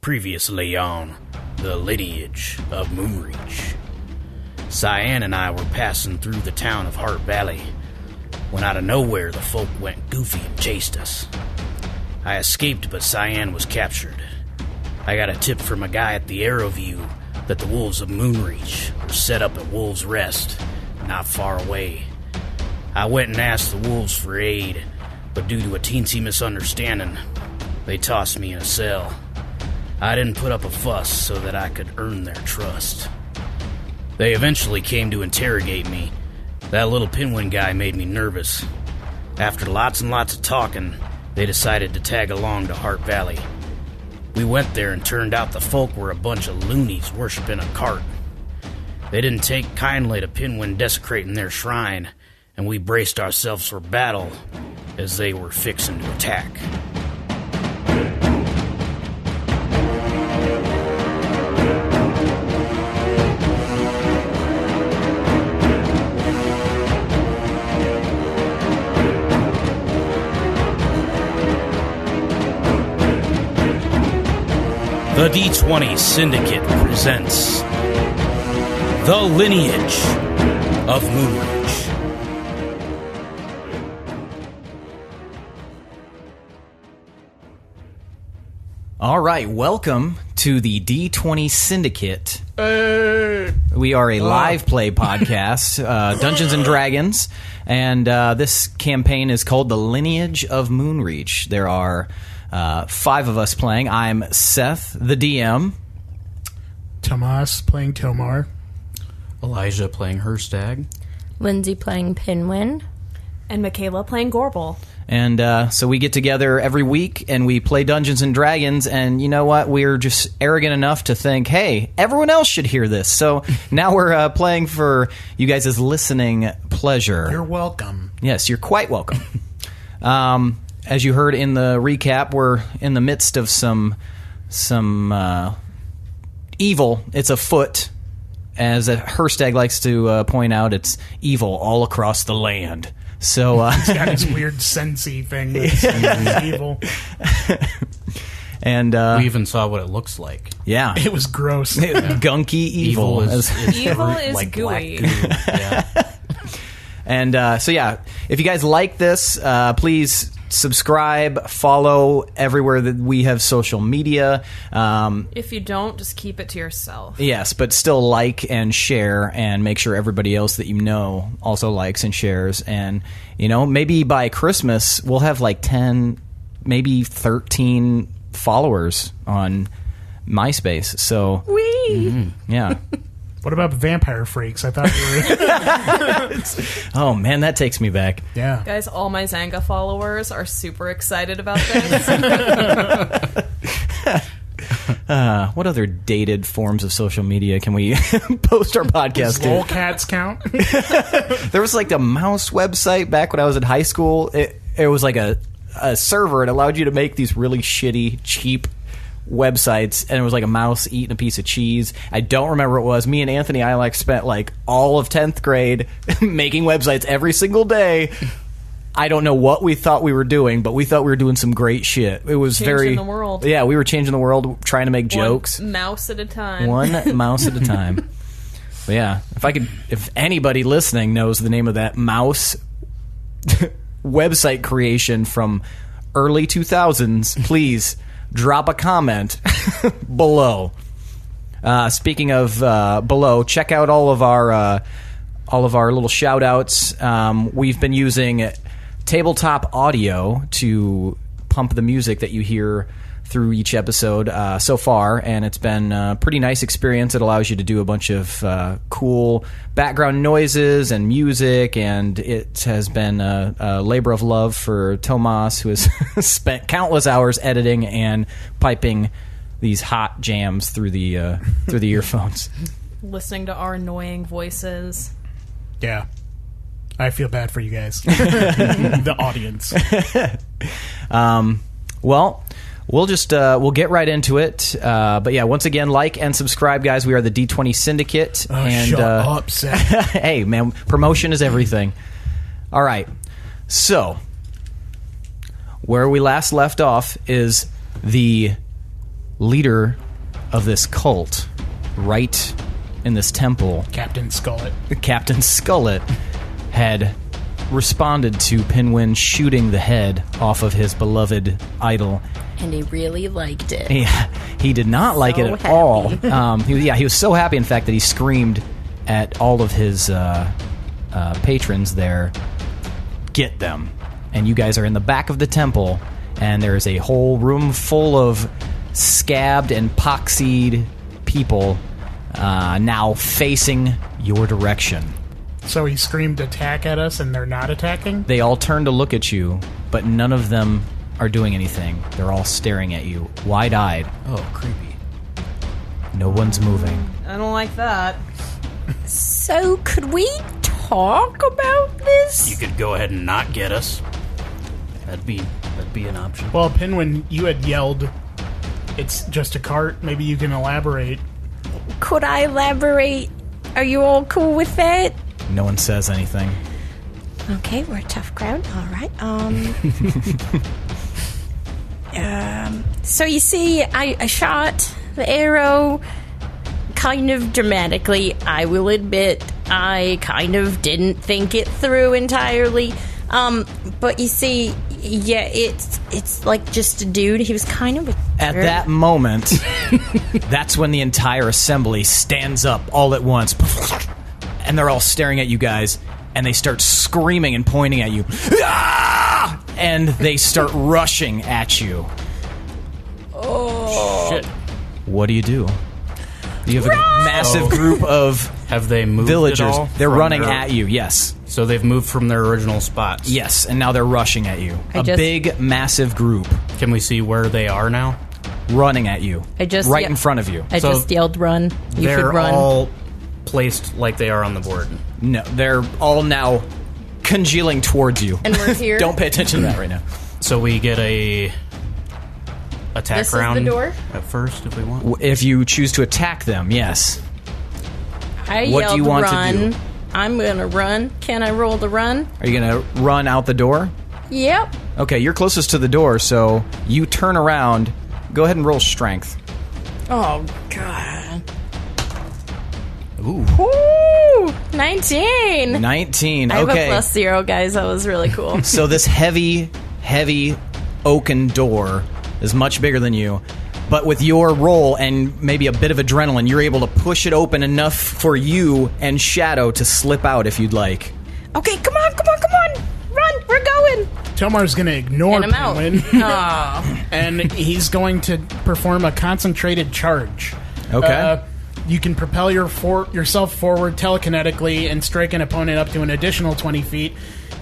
Previously on the Lineage of Moonreach. Cyan and I were passing through the town of Heart Valley when out of nowhere the folk went goofy and chased us. I escaped, but Cyan was captured. I got a tip from a guy at the Arrowview that the Wolves of Moonreach were set up at Wolves Rest, not far away. I went and asked the Wolves for aid, but due to a teensy misunderstanding, they tossed me in a cell. I didn't put up a fuss so that I could earn their trust. They eventually came to interrogate me. That little Pinwin guy made me nervous. After lots and lots of talking, they decided to tag along to Heart Valley. We went there and turned out the folk were a bunch of loonies worshiping a cart. They didn't take kindly to Pinwin desecrating their shrine, and we braced ourselves for battle as they were fixing to attack. The D20 Syndicate presents The Lineage of Moonreach. All right, welcome to the D20 Syndicate. We are a live play podcast, Dungeons & Dragons, and this campaign is called The Lineage of Moonreach. There are 5 of us playing. I'm Seth, the DM. Tomas playing Tomar. Elijah playing Hirstag. Lindsey playing Pinwin. And Michaela playing Gorbel. And so we get together every week and we play Dungeons & Dragons, and you know what? We're just arrogant enough to think, hey, everyone else should hear this. So now we're playing for you guys' listening pleasure. You're welcome. Yes, you're quite welcome. As you heard in the recap, we're in the midst of some evil. It's afoot. As Hirstag likes to point out, it's evil all across the land. So it's got this weird sensey thing that's evil. And we even saw what it looks like. Yeah. It was gross. Gunky evil. Evil is like gooey. Black goo. Yeah. And so yeah, if you guys like this, please subscribe, follow everywhere that we have social media. If you don't, just keep it to yourself. Yes, but still like and share, and make sure everybody else that you know also likes and shares. And, you know, maybe by Christmas we'll have like 10, maybe 13 followers on MySpace. So, yeah. What about Vampire Freaks? I thought you were... Oh, man, that takes me back. Yeah. Guys, all my Zanga followers are super excited about this. What other dated forms of social media can we post our podcast to? Lolcats count? There was like a mouse website back when I was in high school. It was like a server. It allowed you to make these really shitty, cheap websites, and it was like a mouse eating a piece of cheese. I don't remember what it was. Me and Anthony Ilek spent like all of 10th grade making websites every single day. I don't know what we thought we were doing, but we thought we were doing some great shit. It was Changing the world. Yeah, we were changing the world, trying to make jokes. One mouse at a time. One mouse at a time. But yeah, if anybody listening knows the name of that mouse website creation from early 2000s, please drop a comment below. Speaking of below, check out all of our little shout outs. We've been using tabletop audio to pump the music that you hear through each episode so far, and it's been a pretty nice experience. It allows you to do a bunch of cool background noises and music, and it has been a labor of love for Tomas, who has spent countless hours editing and piping these hot jams through the earphones. Listening to our annoying voices. Yeah. I feel bad for you guys. The audience. Well, we'll just we'll get right into it. But yeah, once again, like and subscribe, guys. We are the D20 Syndicate. And shut up, Seth. Hey, man, promotion is everything. All right. So, where we last left off is the leader of this cult right in this temple, Captain Skullet. Captain Skullet, had responded to Pinwin shooting the head off of his beloved idol. And he really liked it. He did not like it at happy. all. He was so happy, in fact, that he screamed at all of his patrons there, "Get them!" And you guys are in the back of the temple, and there is a whole room full of scabbed and poxied people now facing your direction. So he screamed attack at us and they're not attacking? They all turn to look at you, but none of them are doing anything. They're all staring at you, wide-eyed. Oh, creepy. No one's moving. I don't like that. So, could we talk about this? You could go ahead and not get us. That'd be an option. Well, Pinwin, you had yelled, "It's just a cart." Maybe you can elaborate. Could I elaborate? Are you all cool with that? No one says anything. Okay, we're a tough crowd. All right. So you see, I shot the arrow kind of dramatically. I will admit, I kind of didn't think it through entirely. But you see, yeah, it's like just a dude. He was kind of a At jerk. that moment, that's when the entire assembly stands up all at once. And they're all staring at you guys, and they start screaming and pointing at you. Ah! And they start rushing at you. Oh. Shit. What do? You have a massive group of Have they moved villagers. at all They're from running their- at you, yes. So they've moved from their original spots. Yes, and now they're rushing at you. I A just- big, massive group Can we see where they are now? running at you. I just- right yeah. in front of you. I So just yelled, "Run! You They're should run!" all placed like they are on the board. No, they're all now congealing towards you. And we're here. Don't pay attention to that right now. So we get a attack This is the round door? at first if we want. If you choose to attack them, yes. I What do yelled, you want to "Run!" do? I'm gonna run. Can I roll to run? Are you going to run out the door? Yep. Okay, you're closest to the door, so you turn around. Go ahead and roll strength. Oh God. Ooh. Ooh, 19. 19. I have a Okay. +0, guys. That was really cool. So this heavy oaken door is much bigger than you. But with your roll and maybe a bit of adrenaline, you're able to push it open enough for you and Shadow to slip out if you'd like. Okay, come on. Run, we're going. Tomar's going to ignore And I'm out. Pinwin, Aw. and he's going to perform a concentrated charge. Okay. You can propel yourself forward telekinetically and strike an opponent up to an additional 20 feet,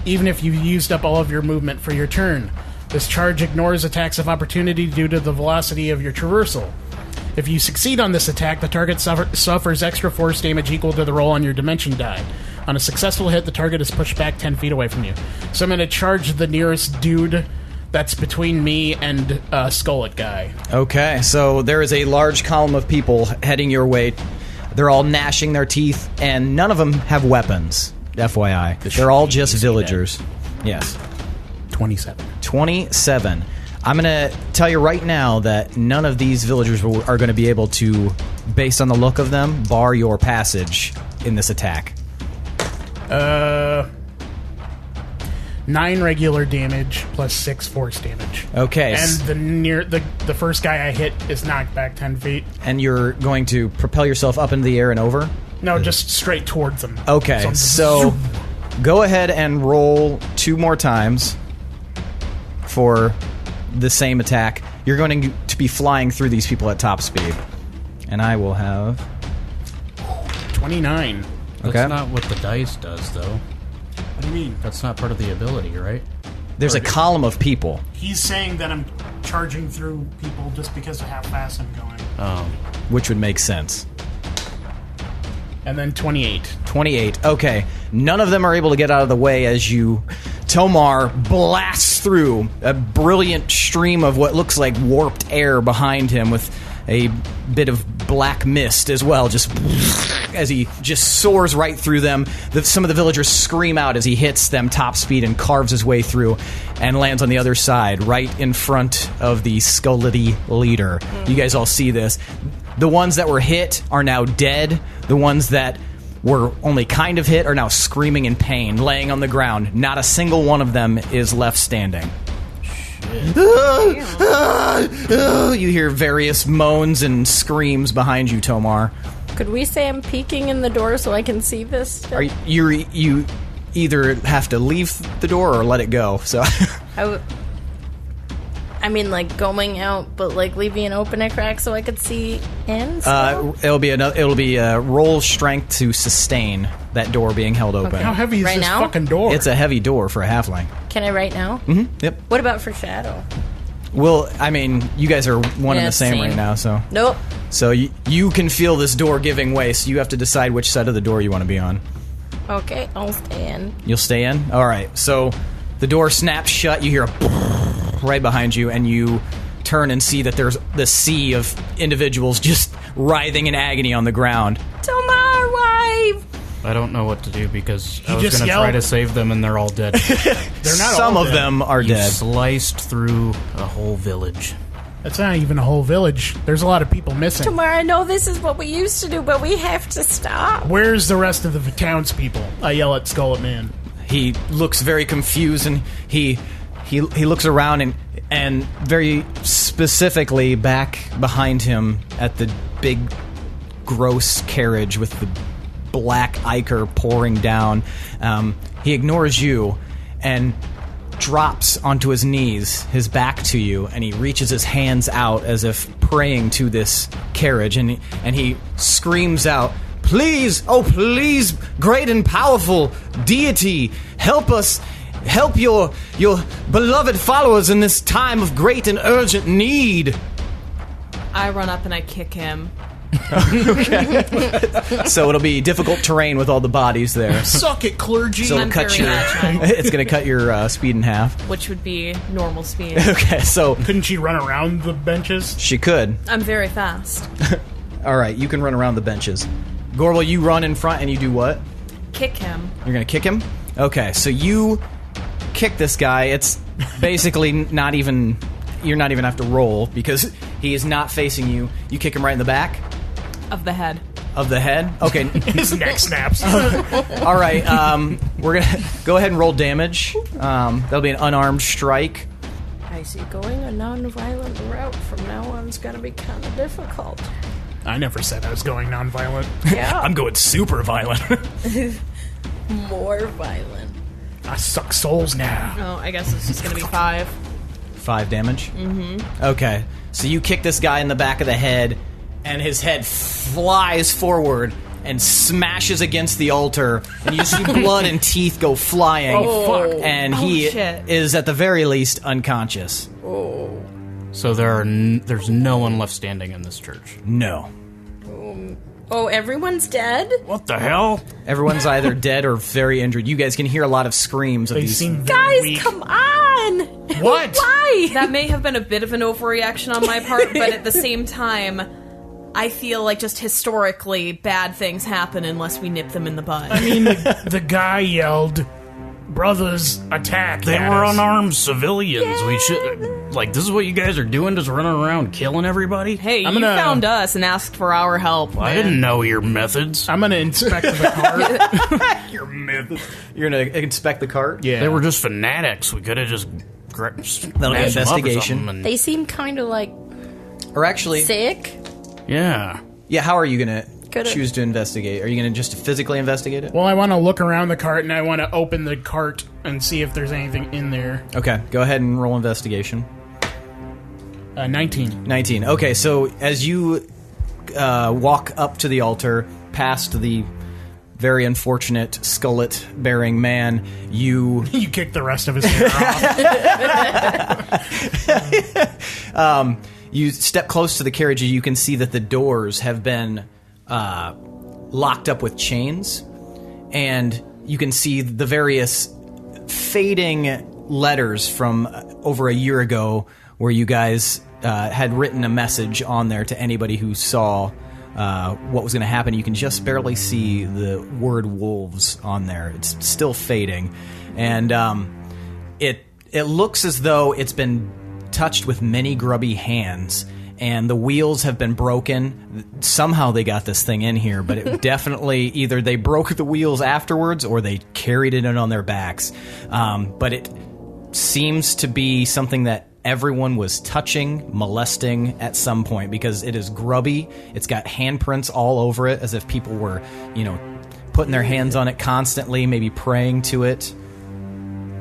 even if you've used up all of your movement for your turn. This charge ignores attacks of opportunity due to the velocity of your traversal. If you succeed on this attack, the target suffers extra force damage equal to the roll on your dimension die. On a successful hit, the target is pushed back 10 feet away from you. So I'm going to charge the nearest dude that's between me and Skullet guy. Okay, so there is a large column of people heading your way. They're all gnashing their teeth, and none of them have weapons, FYI. They're all just villagers. Yes. 27. 27. I'm going to tell you right now that none of these villagers are going to be able to, based on the look of them, bar your passage in this attack. 9 regular damage plus 6 force damage. Okay. And the first guy I hit is knocked back 10 feet. And you're going to propel yourself up into the air and over? No, just straight towards him. Okay, I'm- so go ahead and roll 2 more times for the same attack. You're going to be flying through these people at top speed. And I will have... 29. Okay. That's not what the dice does, though. What do you mean? That's not part of the ability, right? There's a column of people. He's saying that I'm charging through people just because of how fast I'm going. Oh. Which would make sense. And then 28. 28. Okay. None of them are able to get out of the way as you... Tomar blasts through a brilliant stream of what looks like warped air behind him with a bit of black mist as well, just as he just soars right through them. Some of the villagers scream out as he hits them top speed and carves his way through and lands on the other side, right in front of the Skulity leader. You guys all see this. The ones that were hit are now dead. The ones that were only kind of hit are now screaming in pain, laying on the ground. Not a single one of them is left standing. You hear various moans and screams behind you, Tomar. Could we say I'm peeking in the door so I can see this? You either have to leave the door or let it go. So, I mean, like going out, but like leaving it open a crack so I could see in. It'll be a roll strength to sustain that door being held open. Okay. How heavy is Right this now? fucking door? It's a heavy door for a halfling. Can I right now? Mm-hmm. Yep. What about for Shadow? Well, I mean, you guys are one and the same same. right now, so. Nope. So you can feel this door giving way, so you have to decide which side of the door you want to be on. Okay, I'll stay in. You'll stay in? All right. So the door snaps shut. You hear a right behind you, and you turn and see that there's this sea of individuals just writhing in agony on the ground. Tomar, wife! I don't know what to do because I was just going to yelled. try to save them and they're all dead. They're not Some all of dead. them are You dead. sliced through a whole village. That's not even a whole village. There's a lot of people missing. Tomar, I know this is what we used to do, but we have to stop. Where's the rest of the townspeople? I yell at Skullet Man. He looks very confused, and he looks around and very specifically back behind him at the big gross carriage with the black ichor pouring down. He ignores you and drops onto his knees, his back to you, and he reaches his hands out as if praying to this carriage, and he screams out, "Please, oh please, great and powerful deity, help us, help your beloved followers in this time of great and urgent need." I run up and I kick him. So it'll be difficult terrain with all the bodies there. Suck it, clergy. So it'll I'm cut very your, agile. it's going to cut your speed in half. Which would be normal speed. Okay, so Couldn't she run around the benches? she could. I'm very fast. All right, you can run around the benches. Gorbel, you run in front and you do what? Kick him. You're going to kick him? Okay, so you kick this guy. It's basically not even... You're not even have to roll because he is not facing you. You kick him right in the back Of the head. of the head. Okay. His neck snaps. All right. We're going to go ahead and roll damage. That'll be an unarmed strike. I see going a non-violent route from now on is going to be kind of difficult. I never said I was going nonviolent. Yeah. I'm going super violent. More violent. I suck souls now. Oh, I guess it's just gonna be 5. 5 damage? Mm-hmm. Okay. So you kick this guy in the back of the head, and his head flies forward and smashes against the altar, and you see blood and teeth go flying. Oh, fuck. And he shit. is, at the very least, unconscious. So there's no one left standing in this church. No. Oh, everyone's dead? What the hell? Everyone's either dead or very injured. You guys can hear a lot of screams of They these. seem very Guys, weak. come on! What? Why? That may have been a bit of an overreaction on my part, but at the same time, I feel like just historically bad things happen unless we nip them in the bud. I mean, the guy yelled, "Brothers, attack!" They at were us. unarmed civilians. We should... Like, this is what you guys are doing? Just running around killing everybody? Hey, I'm you gonna- found us and asked for our help. I man. didn't know your methods. I'm gonna inspect the cart. You're going to inspect the cart? Yeah. They were just fanatics. We could have just... That'll be investigation. They seem kind of like Or actually, sick. Yeah. yeah, how are you going to Could've- choose to investigate? Are you going to just physically investigate it? Well, I want to look around the cart and I want to open the cart and see if there's anything in there. Okay, go ahead and roll investigation. 19. 19. Okay, so as you walk up to the altar, past the very unfortunate skullet-bearing man, you You kick the rest of his hair off. you step close to the carriage and you can see that the doors have been locked up with chains, and you can see the various fading letters from over a year ago where you guys had written a message on there to anybody who saw what was going to happen. You can just barely see the word wolves on there. It's still fading. And it looks as though it's been touched with many grubby hands, and the wheels have been broken. Somehow they got this thing in here, but it definitely either they broke the wheels afterwards or they carried it in on their backs. But it seems to be something that everyone was touching, molesting at some point, because it is grubby. It's got handprints all over it, as if people were, putting their hands on it constantly, maybe praying to it.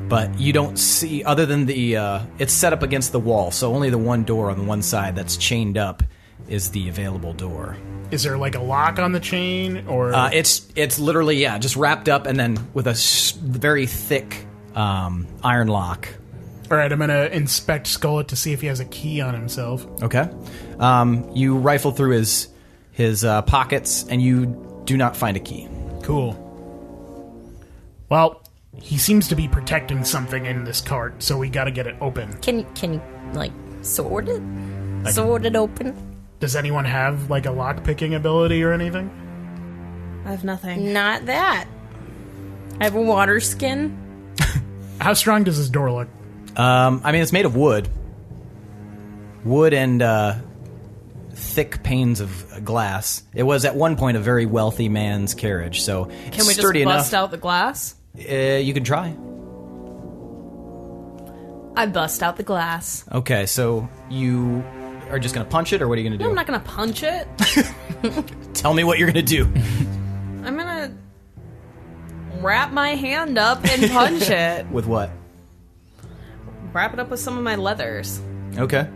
But you don't see, other than it's set up against the wall, so only the one door on the one side that's chained up is the available door. Is there like a lock on the chain, or it's literally just wrapped up, and then with a very thick iron lock. All right, I'm gonna inspect Skullet to see if he has a key on himself. Okay. You rifle through his pockets, and you do not find a key. Cool. Well, he seems to be protecting something in this cart, so we gotta get it open. Can you like sword it? Sword it open? Does anyone have like a lock-picking ability or anything? I have nothing. Not that. I have a water skin. How strong does this door look? It's made of wood. Wood and thick panes of glass. It was at one point a very wealthy man's carriage, so Can we just sturdy bust enough. out the glass? You can try. I bust out the glass. Okay, so you are just going to punch it, or what are you going to do? No, I'm not going to punch it. Tell me what you're going to do. I'm going to wrap my hand up and punch it. With what? Wrap it up with some of my leathers. Okay.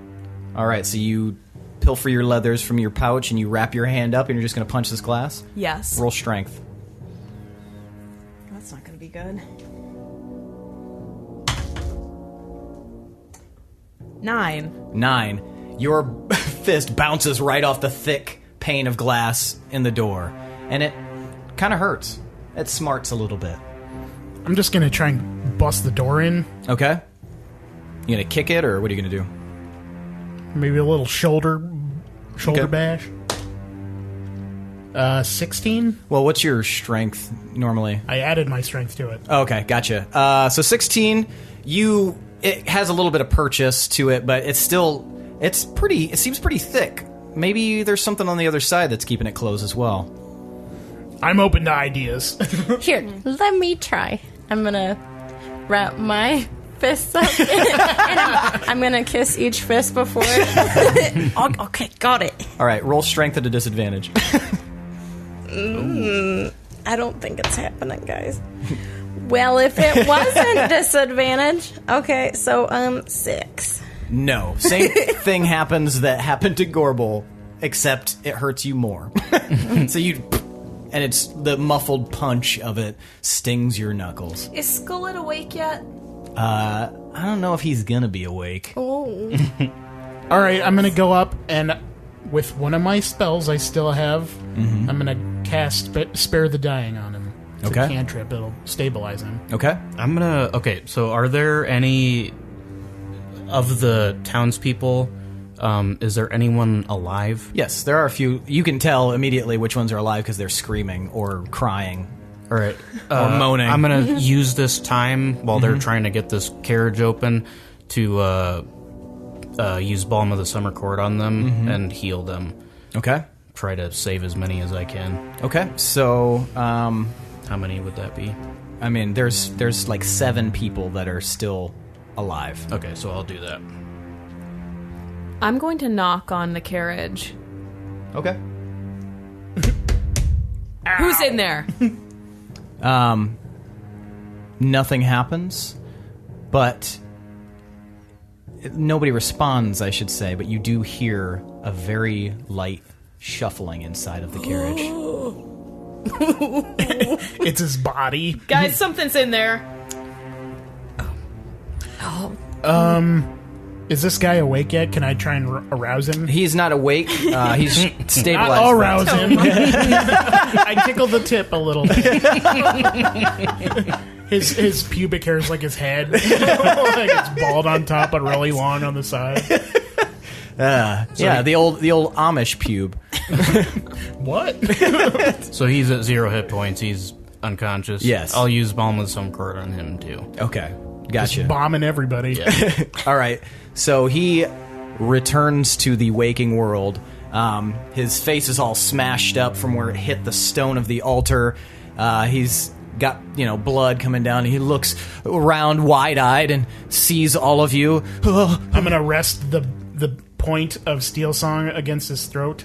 All right, so you pilfer your leathers from your pouch and you wrap your hand up and you're just going to punch this glass? Yes. Roll strength. That's not going to be good. 9. Your fist bounces right off the thick pane of glass in the door, and it kind of hurts. It smarts a little bit. I'm just gonna try and bust the door in. Okay. You gonna kick it, or what are you gonna do? Maybe a little shoulder Okay. bash. 16? Well, what's your strength normally? I added my strength to it. Okay, gotcha. So 16, it has a little bit of purchase to it, but it seems pretty thick. Maybe there's something on the other side that's keeping it closed as well. I'm open to ideas. Here, let me try. I'm gonna wrap my fists up, and I'm gonna kiss each fist before. Okay, got it. All right, roll strength at a disadvantage. I don't think it's happening, guys. Well, if it wasn't disadvantage, okay. So 6. No, same thing happens that happened to Gorbel, except it hurts you more. And it's the muffled punch of it stings your knuckles. Is Skullet awake yet? I don't know if he's gonna be awake. Oh. All right, I'm gonna go up and with one of my spells I still have, I'm gonna cast Spare the Dying on him. It's Okay. a cantrip. It'll stabilize him. Okay. Okay, so are there any of the townspeople? Is there anyone alive? Yes, there are a few. You can tell immediately which ones are alive because they're screaming or crying. All right. Or moaning. I'm going to use this time while they're trying to get this carriage open to use Balm of the Summer Court on them and heal them. Okay. Try to save as many as I can. Okay. So, How many would that be? I mean, there's like 7 people that are still alive. Okay, so I'll do that. I'm going to knock on the carriage. Okay. Who's in there? Nothing happens, but nobody responds, I should say, but you do hear a very light shuffling inside of the carriage. It's his body. Guys, something's in there. Is this guy awake yet? Can I try and arouse him? He's not awake. He's stabilized. I'll arouse him. I tickle the tip a little bit. His pubic hair is like his head. Like it's bald on top but really long on the side. Yeah, the old Amish pube. What? So he's at 0 hit points. He's unconscious. Yes. I'll use Balm of Some Court on him, too. Okay, gotcha. Bombing everybody. Yeah. All right, so he returns to the waking world. His face is all smashed up from where it hit the stone of the altar. He's got, blood coming down. He looks around wide-eyed and sees all of you. I'm going to rest the point of Steel Song against his throat.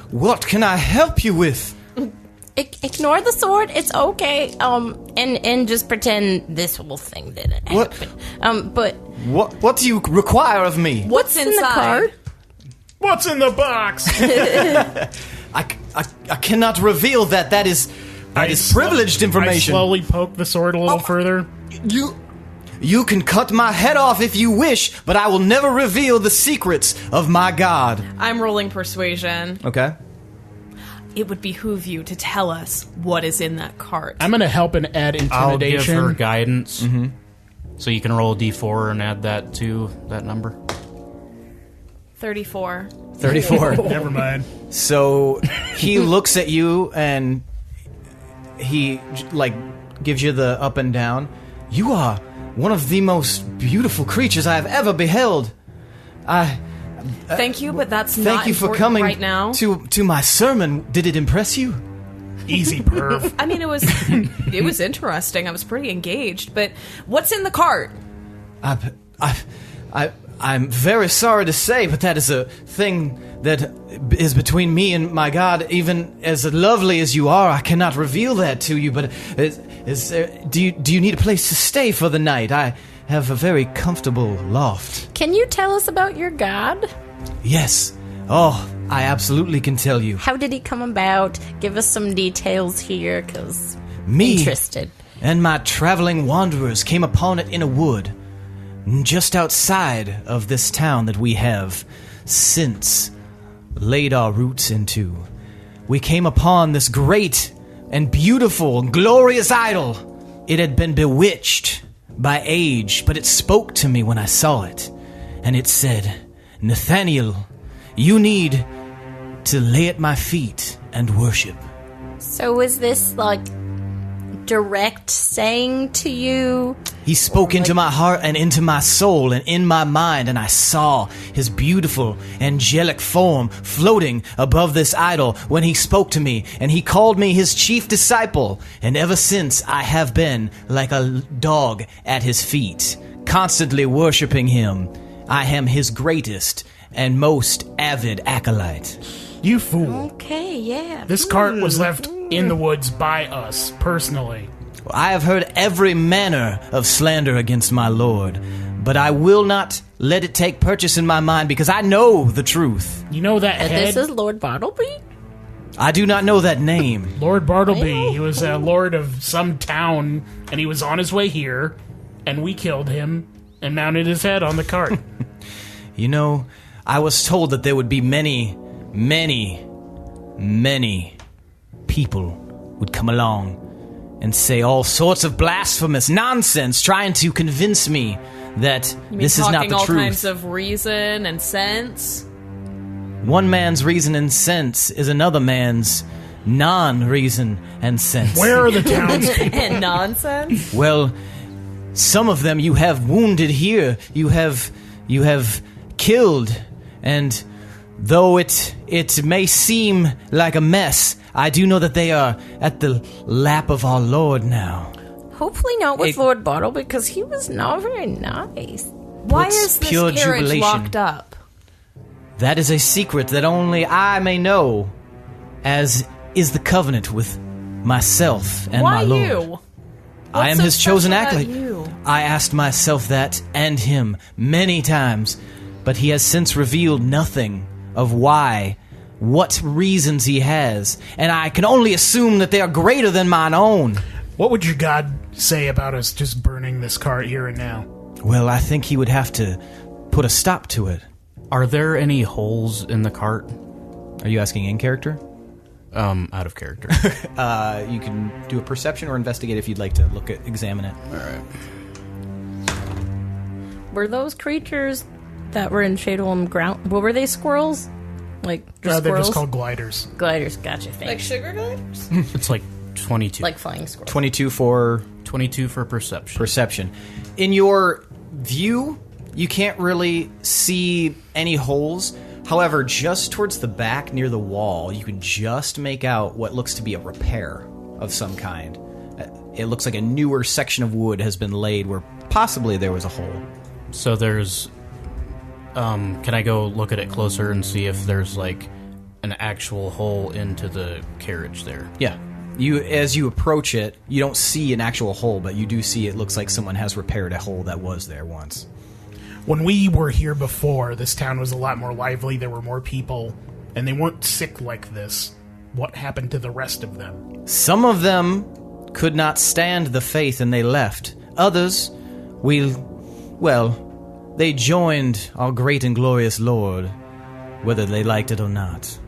What can I help you with? Ignore the sword. It's okay. And just pretend this whole thing didn't happen. But What do you require of me? what's in the card? What's in the box? I cannot reveal that. That is privileged information. I slowly poke the sword a little further. You can cut my head off if you wish, but I will never reveal the secrets of my god. I'm rolling persuasion. Okay. It would behoove you to tell us what is in that cart. I'm going to help and add I'll give intimidation. her guidance. Mm-hmm. So you can roll a d4 and add that to that number. 34. 34. Never mind. So he looks at you and he gives you the up and down. You are one of the most beautiful creatures I have ever beheld. Thank you, but that's Thank not you for important coming right now. to my sermon. Did it impress you? Easy, perv. I mean, it was interesting. I was pretty engaged. But what's in the cart? I'm very sorry to say, but that is a thing that is between me and my God. Even as lovely as you are, I cannot reveal that to you. But do you need a place to stay for the night? I have a very comfortable loft. Can you tell us about your god? Yes. Oh, I absolutely can tell you. How did he come about? Give us some details here, because Me interested. and my traveling wanderers came upon it in a wood, just outside of this town that we have since laid our roots into. We came upon this great and beautiful and glorious idol. It had been bewitched by age, but it spoke to me when I saw it, and it said, Nathaniel, you need to lay at my feet and worship. So is this direct saying to you? He spoke into my heart and into my soul and in my mind, and I saw his beautiful, angelic form floating above this idol when he spoke to me, and he called me his chief disciple, and ever since I have been like a dog at his feet, constantly worshiping him. I am his greatest and most avid acolyte. You fool. Okay, yeah. This cart was left in the woods by us, personally. I have heard every manner of slander against my lord, but I will not let it take purchase in my mind because I know the truth. You know that head? This is Lord Bartleby? I do not know that name. Lord Bartleby. He was a lord of some town, and he was on his way here, and we killed him and mounted his head on the cart. You know, I was told that there would be many people would come along and say all sorts of blasphemous nonsense, trying to convince me that this is not the all truth. kinds of reason and sense. One man's reason and sense is another man's non-reason and sense. Where are the townspeople? And nonsense? Well, some of them you have wounded here, you have killed, and though it may seem like a mess, I do know that they are at the lap of our Lord now. Hopefully not with Lord Bartleby, because he was not very nice. Why Puts is this pure carriage jubilation. locked up? That is a secret that only I may know, as is the covenant with myself and Why my Lord. you? I am so his chosen special about acolyte. you? I asked myself that and him many times, but he has since revealed nothing of what reasons he has, and I can only assume that they are greater than mine own. What would your god say about us just burning this cart here and now? Well, I think he would have to put a stop to it. Are there any holes in the cart? Are you asking in character? Out of character. You can do a perception or investigate if you'd like to examine it. All right. Were those creatures that were in Shadowham ground. What were they? Squirrels? Like They're squirrels? just called gliders. Gliders. Gotcha. Thanks. Like sugar gliders? It's like 22. Like flying squirrels. 22 for 22 for perception. perception. In your view, you can't really see any holes. However, just towards the back near the wall, you can just make out what looks to be a repair of some kind. It looks like a newer section of wood has been laid where possibly there was a hole. So there's... can I go look at it closer and see if there's, like, an actual hole into the carriage there? Yeah. As you approach it, you don't see an actual hole, but you do see it looks like someone has repaired a hole that was there once. When we were here before, this town was a lot more lively. There were more people, and they weren't sick like this. What happened to the rest of them? Some of them could not stand the faith and they left. Others, they joined our great and glorious Lord, whether they liked it or not.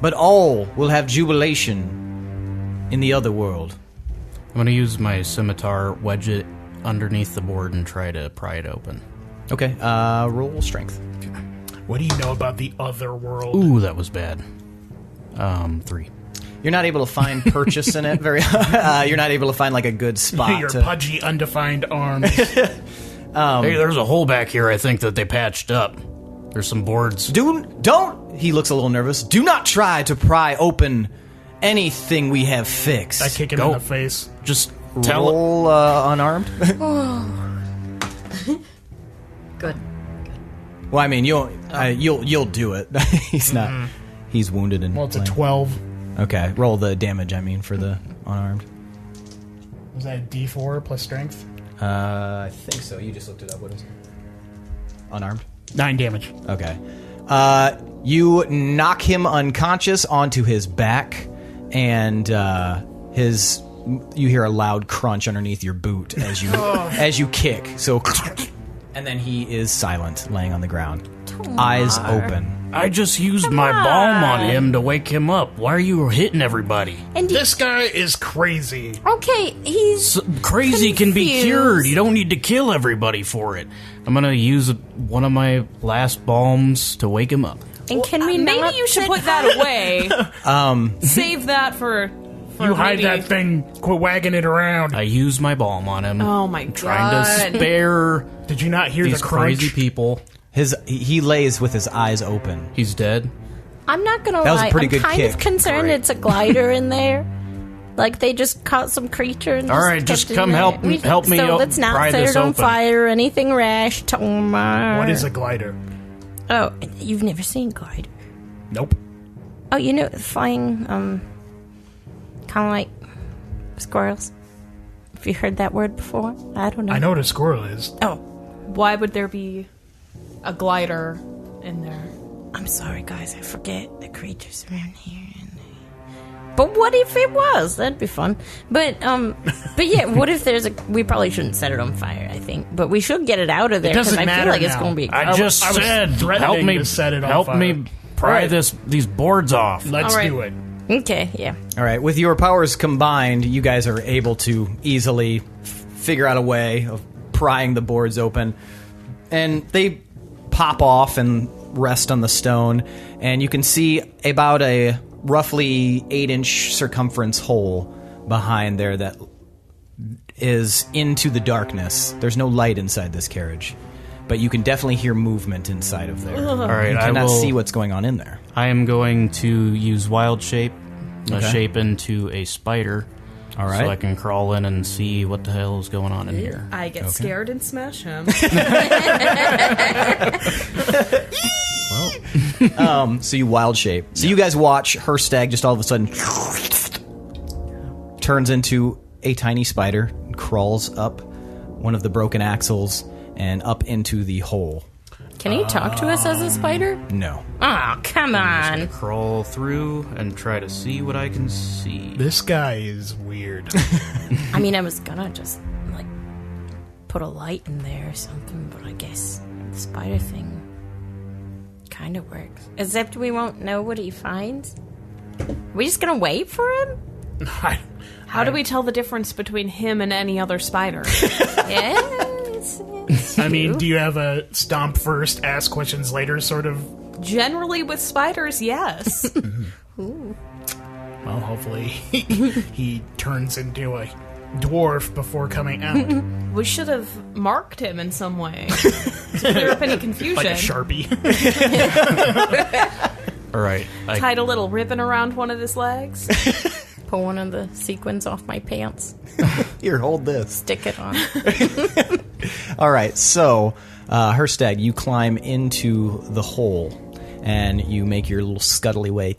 But all will have jubilation in the other world. I'm going to use my scimitar, wedge it underneath the board, and try to pry it open. Okay, roll strength. What do you know about the other world? Ooh, that was bad. 3. You're not able to find purchase in it very. You're not able to find like a good spot. Your to... pudgy, undefined arms. Hey, there's a hole back here, I think, that they patched up. There's some boards. Don't! He looks a little nervous. Do not try to pry open anything we have fixed. I kick him in the face. Just tell Roll unarmed. Good. Well, I mean, you'll do it. He's not. He's wounded and. Well, it's a 12. Okay, roll the damage. I mean, for the unarmed. Was that a D4 plus strength? I think so. You just looked it up. What is it? Unarmed. 9 damage. Okay. You knock him unconscious onto his back, and you hear a loud crunch underneath your boot as you kick. So, and then he is silent, laying on the ground, eyes open. I just used my balm on him to wake him up. Why are you hitting everybody? And This guy is crazy. okay, he's Crazy can be confused. cured. You don't need to kill everybody for it. I'm going to use one of my last balms to wake him up. And can we Maybe not you should sit- put that away. Save that for You hide maybe- that thing. Quit wagging it around. I used my balm on him. Oh my I'm trying to God. spare Did you not hear these the crunch? crazy people. He lays with his eyes open. He's dead. I'm not gonna That was a lie. pretty I'm good kind kick. of concerned Great. it's a glider in there. Like they just caught some creature. And All right, kept just it come in help there. help me So up, let's not pry set this it on open. fire or anything rash, Tomas. What is a glider? Oh, you've never seen glider? Nope. Oh, you know, flying, kind of like squirrels. Have you heard that word before? I don't know. I know what a squirrel is. Oh, Why would there be a glider in there? I'm sorry, guys. I forget the creatures around here. But what if it was? That'd be fun. But yeah, what if there's a... We probably shouldn't set it on fire, I think. But we should get it out of there, because doesn't I feel matter like it's now. going to be... I just I was said, threatening help me to set it on help fire. me pry Right. these boards off. Let's All right. do it. Okay, yeah. All right, with your powers combined, you guys are able to easily figure out a way of prying the boards open. And they pop off and rest on the stone, and you can see about a roughly 8-inch circumference hole behind there that is into the darkness. There's no light inside this carriage, but you can definitely hear movement inside of there. All right, You I cannot will. see what's going on in there. I am going to use wild shape, Okay. shape into a spider. All right. So I can crawl in and see what the hell is going on in here. I get scared and smash him. So you wild shape. So you guys watch Hirstag just all of a sudden turns into a tiny spider, crawls up one of the broken axles and up into the hole. Can he talk to us as a spider? No. Oh, come on. Crawl through and try to see what I can see. This guy is weird. I mean, I was gonna just, like, put a light in there or something, but I guess the spider thing kind of works. Except we won't know what he finds. We just gonna wait for him? How do we tell the difference between him and any other spider? Yes. I mean, do you have a stomp first, ask questions later sort of? Generally with spiders, yes. Well, hopefully he turns into a dwarf before coming out. We should have marked him in some way to clear up any confusion. Like a Sharpie. All right. Tied a little ribbon around one of his legs. Pull one of the sequins off my pants. Here, hold this. Stick it on. All right, so Hirstag, you climb into the hole, and you make your little scuttly way.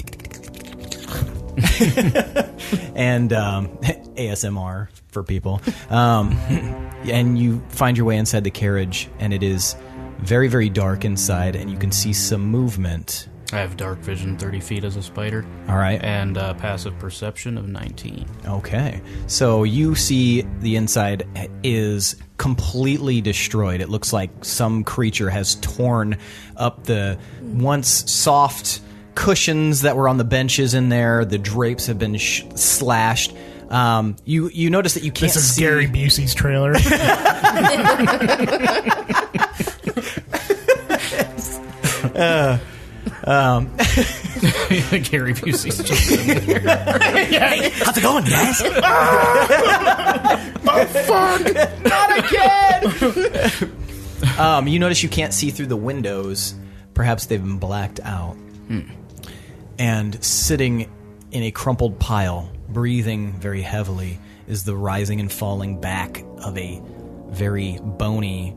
And ASMR for people. And you find your way inside the carriage, and it is very, very dark inside, and you can see some movement. I have dark vision 30 feet as a spider. All right. And passive perception of 19. Okay. So you see the inside is completely destroyed. It looks like some creature has torn up the once soft cushions that were on the benches in there. The drapes have been slashed. You notice that you can't see... This is Gary Busey's trailer. Gary Busey's just... Hey, how's it going, guys? Oh, fuck! Not again! You notice you can't see through the windows. Perhaps they've been blacked out. And sitting in a crumpled pile, breathing very heavily, is the rising and falling back of a very bony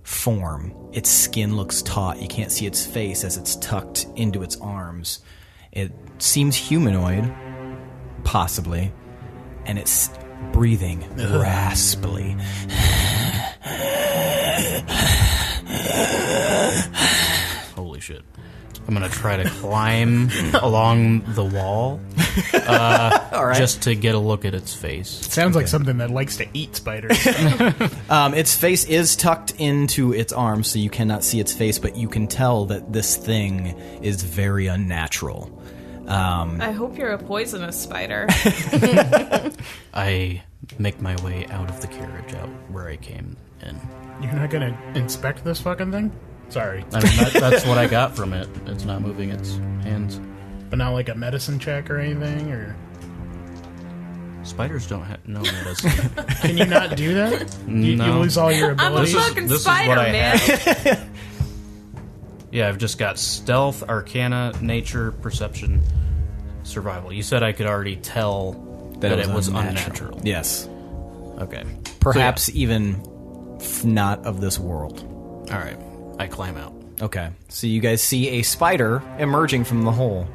form. Its skin looks taut. You can't see its face as it's tucked into its arms. It seems humanoid, possibly, and it's breathing raspily. Holy shit. I'm going to try to climb along the wall All right. just to get a look at its face. Sounds like something that likes to eat spiders. Its face is tucked into its arms, so you cannot see its face, but you can tell that this thing is very unnatural. I hope you're a poisonous spider. I make my way out of the carriage, out where I came in. You're not gonna inspect this fucking thing? Sorry. I mean, that's what I got from it. It's not moving its hands. But not like a medicine check or anything? Or Spiders don't have no medicine. can you not do that? You No. lose all your I'm a abilities? fucking this is spider, what I man. have. Yeah, I've just got stealth, arcana, nature, perception, survival. You said I could already tell that it was unnatural. Yes. Okay. Perhaps even not of this world. All right. I climb out. Okay. So you guys see a spider emerging from the hole.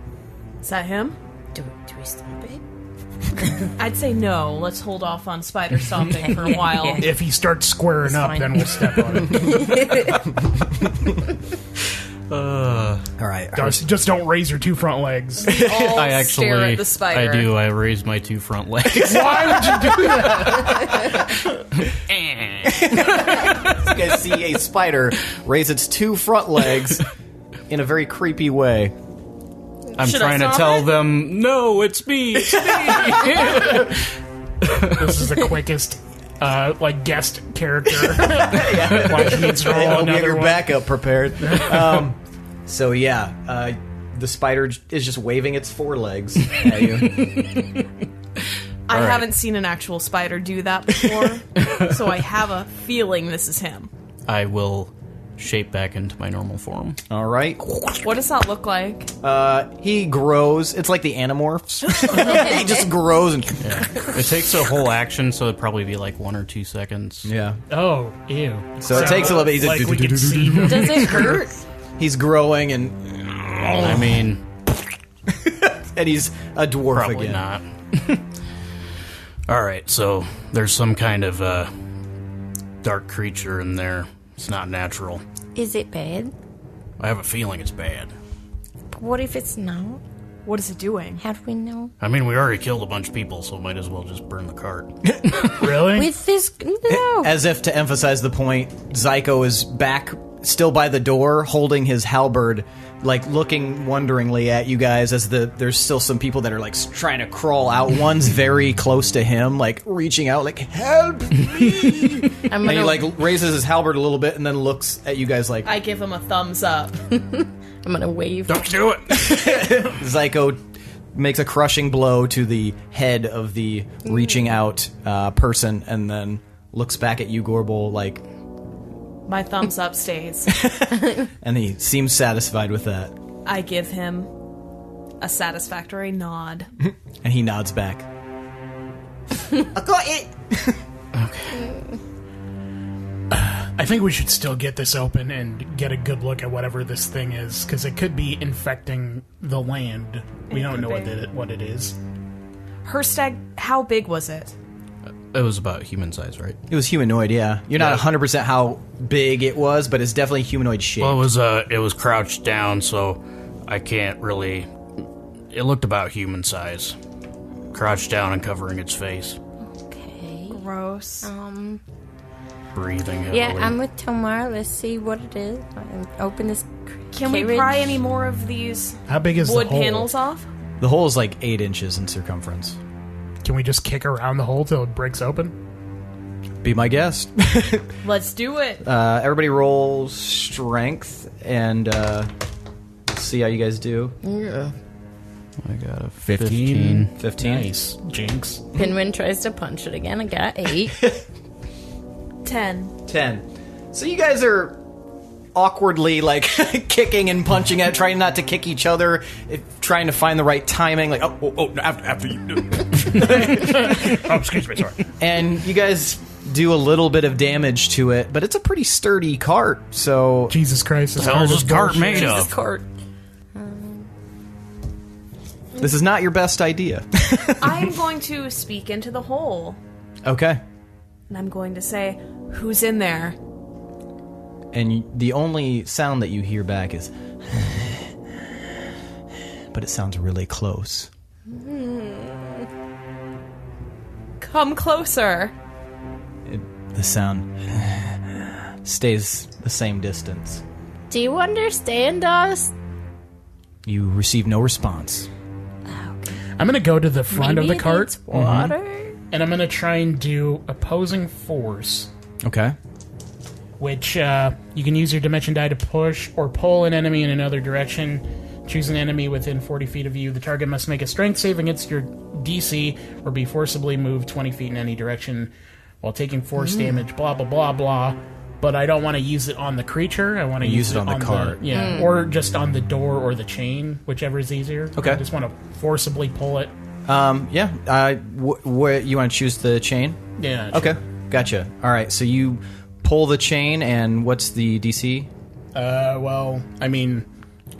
Is that him? Do we stomp it? I'd say no. Let's hold off on spider stomping for a while. If he starts squaring up, fine. then we'll step on it. All right. Just don't raise your two front legs. All I actually, stare at the spider. I do. I raise my two front legs. Why would you do that? You guys see a spider raise its two front legs in a very creepy way. I'm Should I trying to stomp tell it? them, no, it's me. It's me. This is the quickest, guest character. Why he needs to roll Get another your one. backup prepared. The spider is just waving its forelegs at you. I right. haven't seen an actual spider do that before, so I have a feeling this is him. I will shape back into my normal form. All right. What does that look like? He grows. It's like the Animorphs. He just grows and It takes a whole action, so it'd probably be like 1 or 2 seconds. yeah. Oh, ew. So it takes a little bit. He's Like we can see him. Does it hurt? He's growing and I mean, he's a dwarf probably again. not. All right, so there's some kind of dark creature in there. It's not natural. Is it bad? I have a feeling it's bad. But what if it's not? What is it doing? How do we know? I mean, we already killed a bunch of people, so might as well just burn the cart. Really? With this, no. As if to emphasize the point, Zyko is back still by the door, holding his halberd, like looking wonderingly at you guys as there's still some people that are like trying to crawl out. One's very close to him, like reaching out, like help me. And he like raises his halberd a little bit and then looks at you guys like. I give him a thumbs up. I'm gonna wave. Don't do it. Zyko makes a crushing blow to the head of the reaching out person, and then looks back at you, Gorbel, like. My thumbs up stays. And he seems satisfied with that. I give him a satisfactory nod. And he nods back. I got it! Okay. I think we should still get this open and get a good look at whatever this thing is, because it could be infecting the land. We don't know what it is. Hirstag, how big was it? It was about human size, right? It was humanoid, yeah. You're not 100% how big it was, but it's definitely humanoid shape. Well, it was crouched down, so I can't really... It looked about human size. Crouched down and covering its face. Okay. Gross. Breathing heavily. Yeah, I'm with Tomar. Let's see what it is. Open this. Can we pry any more of these How big is wood the hole? panels off? The hole is like 8 inches in circumference. Can we just kick around the hole till it breaks open? Be my guest. Let's do it. Everybody roll strength and see how you guys do. Yeah. I got a 15. 15. Nice. Jinx. Pinwin tries to punch it again. I got 8. 10. 10. So you guys are awkwardly like kicking and punching at, trying not to kick each other, trying to find the right timing. Like, after you do. Oh, excuse me, sorry. And you guys do a little bit of damage to it, but it's a pretty sturdy cart. So Jesus Christ. What the hell is this cart made of? Court. this is not your best idea. I'm going to speak into the hole. Okay. And I'm going to say, who's in there? And the only sound that you hear back is... but it sounds really close. Come closer. The sound stays the same distance. Do you understand us? You receive no response. I'm going to go to the front Maybe of the it cart, needs water? and I'm going to try and do opposing force, Okay. which you can use your dimension die to push or pull an enemy in another direction. Choose an enemy within 40 feet of you. The target must make a strength save against your DC or be forcibly moved 20 feet in any direction while taking force damage, blah, blah, blah, blah. But I don't want to use it on the creature. I want to use it on the cart. Or just on the door or the chain, whichever is easier. Okay. I just want to forcibly pull it. Yeah. You want to choose the chain? Yeah. Okay. Gotcha. All right. So you pull the chain, and what's the DC? Well, I mean,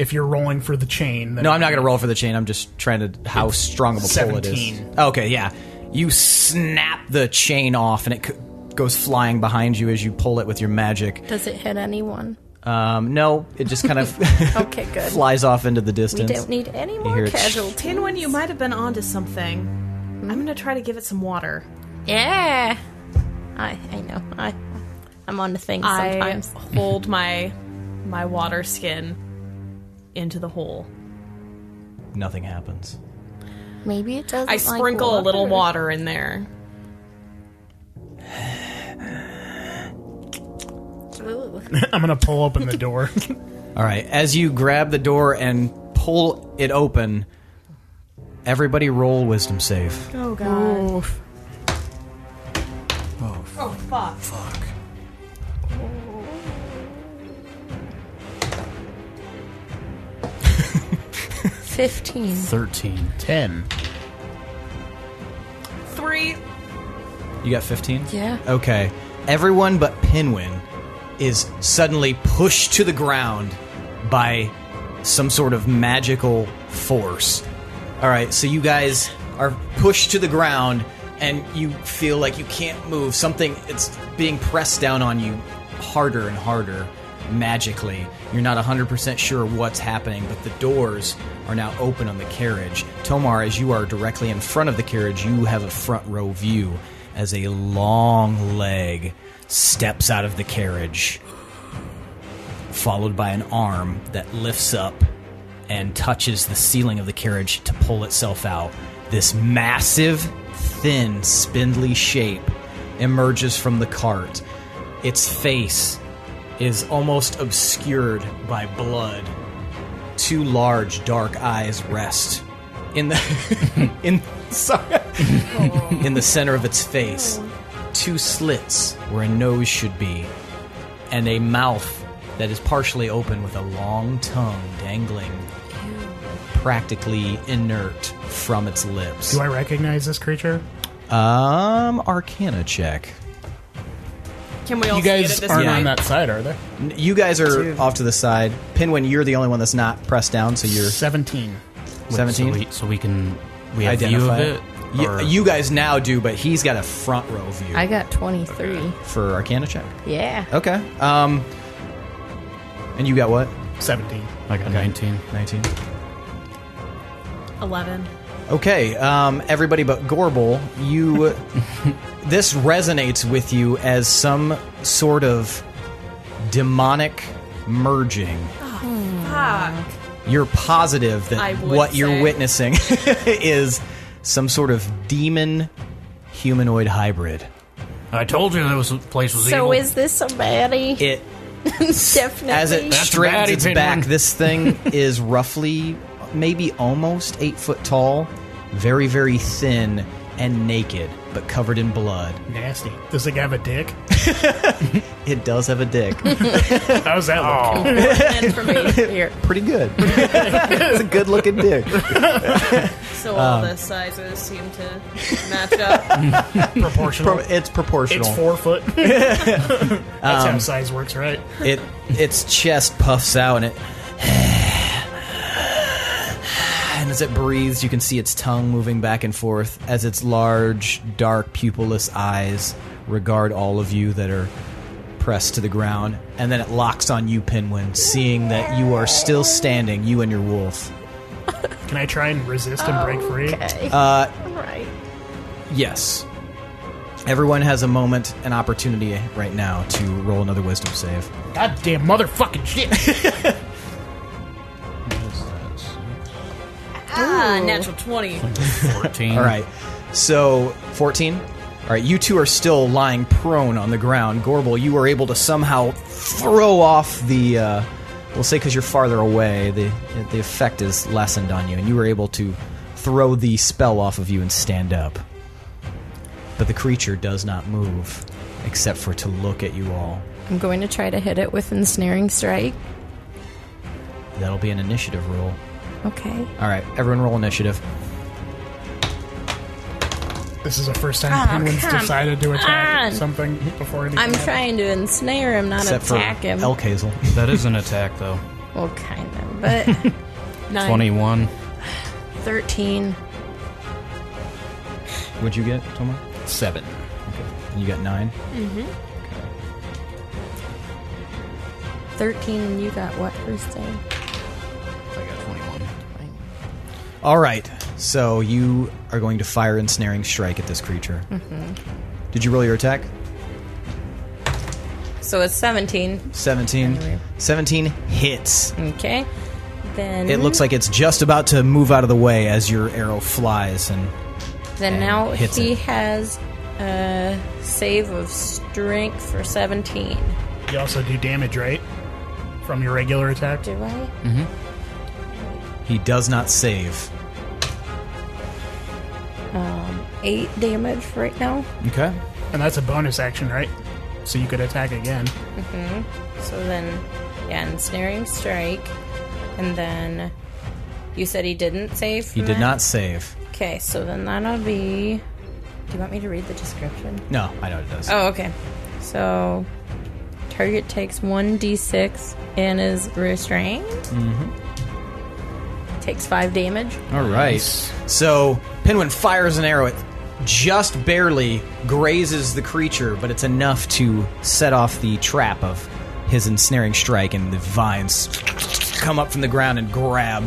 if you're rolling for the chain... Then No, I'm not going to roll for the chain. I'm just trying to... How strong of a pull it is. 17. Okay, yeah. You snap the chain off, and it goes flying behind you as you pull it with your magic. Does it hit anyone? No, it just kind of Okay, good. flies off into the We distance. don't need any hear more it casualties. Pinwin, you might have been onto something. I'm going to try to give it some water. Yeah. I know. I'm on to things sometimes. I hold my water skin into the hole. Nothing happens. Maybe it doesn't I sprinkle a little water in there. I'm going to pull open the door. All right, as you grab the door and pull it open, everybody roll wisdom save. Oh, God. Oof. Oh, fuck. Fuck. Oh. 15. 13. 10. 3. You got 15? Yeah. Okay. Everyone but Pinwin is suddenly pushed to the ground by some sort of magical force. All right, so you guys are pushed to the ground, and you feel like you can't move. It's being pressed down on you harder and harder magically. You're not 100% sure what's happening, but the doors are now open on the carriage. Tomar, as you are directly in front of the carriage, you have a front row view as a long leg steps out of the carriage. followed by an arm that lifts up and touches the ceiling of the carriage to pull itself out. This massive, thin, spindly shape emerges from the cart. Its face is almost obscured by blood. Two large, dark eyes rest in the in the center of its face. Two slits where a nose should be, and a mouth that is partially open with a long tongue dangling, practically inert from its lips. Do I recognize this creature? Arcana check. Can we all You see it guys at this aren't point? on that side, are they? You guys are off to the side. Pinwin, you're the only one that's not pressed down, so you're 17. 17. So we have view Identify of it. Or- You guys now do, but he's got a front row view I got 23. for Arcana check. Yeah. Okay. And you got what? 17. I got 19. 19. 11. Okay, everybody but Gorbel, you... this resonates with you as some sort of demonic merging. Fuck. You're positive I that would what you're say. witnessing is some sort of demon humanoid hybrid. I told you this place was So evil. is this a baddie? It, Definitely. as it That's straightens baddie, its Pinwin. back, this thing is roughly, maybe almost 8 foot tall, very, very thin and naked, but covered in blood. Nasty. Does it have a dick? It does have a dick. How's that look? And for me here. Pretty good. It's a good looking dick. So all the sizes seem to match up. Proportional. It's proportional. It's 4 foot. That's how size works, right? Its chest puffs out and it and as it breathes you can see its tongue moving back and forth as its large dark pupilless eyes regard all of you that are pressed to the ground, and then it locks on you, Pinwin, seeing that you are still standing, you and your wolf. Can I try and resist and break free? Okay. Right. Yes. Everyone has a moment, an opportunity right now to roll another wisdom save. Goddamn motherfucking shit. Natural 20. 14. All right. So, 14? All right, you two are still lying prone on the ground. Gorbel, you were able to somehow throw off the, we'll say because you're farther away, the effect is lessened on you, and you were able to throw the spell off of you and stand up. But the creature does not move, except for to look at you all. I'm going to try to hit it with Ensnaring Strike. That'll be an initiative roll. Okay. All right, everyone roll initiative. This is the first time Oh, Penguin's come decided to attack on. something before anything I'm happened. trying to ensnare him, not Except attack for him. Elk Hazel. That is an attack, though. Well, kind of, but 9. 21. 13. What'd you get, Tomas? 7. Okay. And you got 9? 13, and you got what, Hirstag? I got 21. All right, so you are going to fire Ensnaring Strike at this creature. Mm-hmm. Did you roll your attack? So it's 17. 17. Anyway. 17 hits. Okay. Then It looks like it's just about to move out of the way as your arrow flies, and Then now hits he it. has a save of strength for 17. You also do damage, right? From your regular attack? Do I? he does not save. 8 damage right now. Okay. And that's a bonus action, right? So you could attack again. So then, yeah, ensnaring strike. And then you said he didn't save? He did not save. Okay, so then that'll be... Do you want me to read the description? No, I know it does. Oh, okay. So, target takes 1d6 and is restrained. Takes 5 damage. All right. So Pinwin fires an arrow. It just barely grazes the creature, but it's enough to set off the trap of his ensnaring strike, and the vines come up from the ground and grab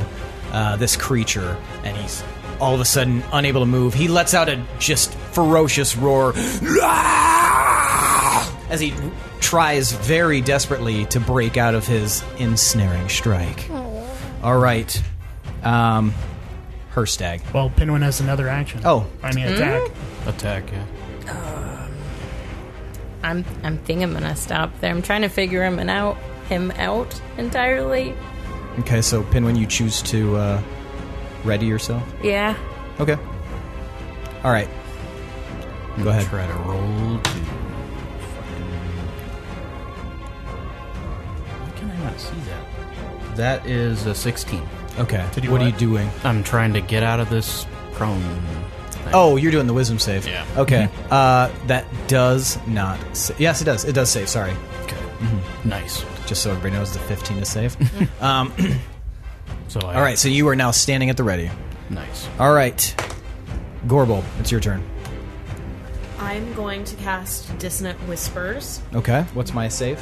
this creature, and he's all of a sudden unable to move. He lets out a just ferocious roar, and as he tries very desperately to break out of his ensnaring strike. All right. Hirstag. Well, Pinwin has another action. Oh. I mean, attack. Attack, yeah. I'm thinking I'm gonna stop there. I'm trying to figure him out entirely. Okay, so Pinwin, you choose to ready yourself? Yeah. Okay. All right. Go ahead. Try to roll to... Why can I not see that? That is a 16. Okay. To do what are you what? doing? I'm trying to get out of this prone thing. Oh, you're doing the wisdom save. Yeah. Okay. That does not... yes, it does. It does save. Sorry. Okay. Nice. Just so everybody knows, the 15 to save. So All right, so you are now standing at the ready. Nice. All right. Gorbel, it's your turn. I'm going to cast Dissonant Whispers. Okay. What's my save?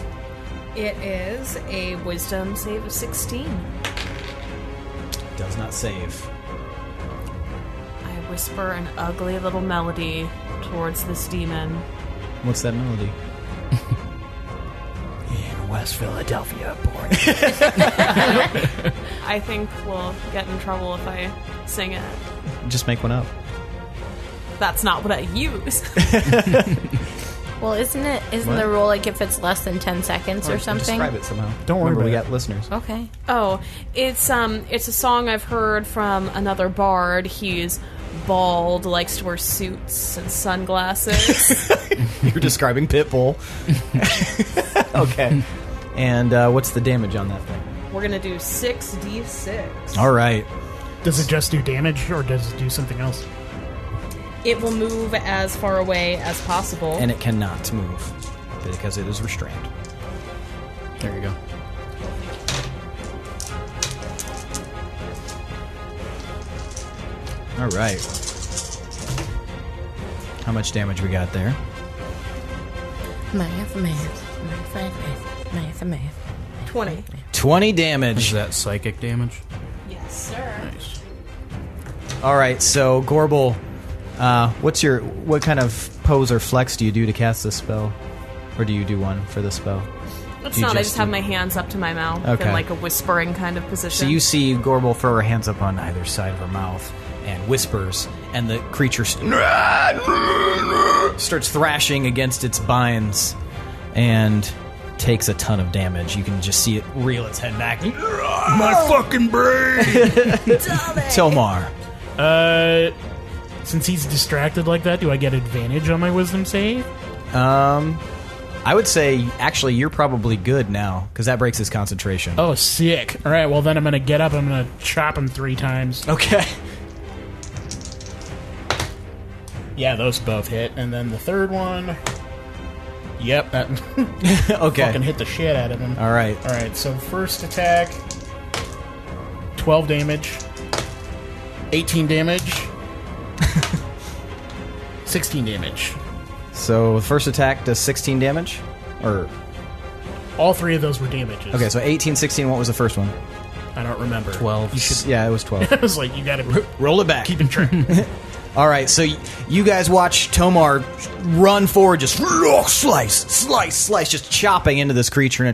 It is a Wisdom save of 16. Does not save. I whisper an ugly little melody towards this demon. What's that melody? In West Philadelphia, boy. I think we'll get in trouble if I sing it. Just make one up. That's not what I use. Well, isn't What? the rule like if it's less than 10 seconds or something? Describe it somehow. Don't worry Remember, we about got listeners. Okay. Oh, it's a song I've heard from another bard. He's bald, likes to wear suits and sunglasses. You're describing Pitbull. Okay. And what's the damage on that thing? We're gonna do 6d6. All right. Does it just do damage, or does it do something else? It will move as far away as possible. And it cannot move because it is restrained. There you go. All right. How much damage we got there? Math. 20. 20 Is damage. that psychic damage? Yes, sir. Nice. All right, so Gorbel, what kind of pose or flex do you do to cast this spell? Or do you do one for the spell? It's You not. I just just have do- my hands up to my mouth Okay. in like a whispering kind of position. So you see Gorbel throw her hands up on either side of her mouth and whispers, and the creature starts thrashing against its binds and takes a ton of damage. You can just see it reel its head back. My fucking brain! Tomar. Since he's distracted like that, do I get advantage on my wisdom save? I would say, actually, you're probably good now, because that breaks his concentration. Oh, sick. All right, well, then I'm going to get up. I'm going to chop him 3 times. Okay. Yeah, those both hit. And then the third one... Yep, that Okay. fucking hit the shit out of him. All right. All right, so first attack, 12 damage, 18 damage, 16 damage. So, first attack does 16 damage? Or... All 3 of those were damages. Okay, so 18, 16, what was the first one? I don't remember. 12. You should. Yeah, it was 12. I was like, you got to Roll it back. keep in track. All right, so you guys watch Tomar run forward, just slice, just chopping into this creature.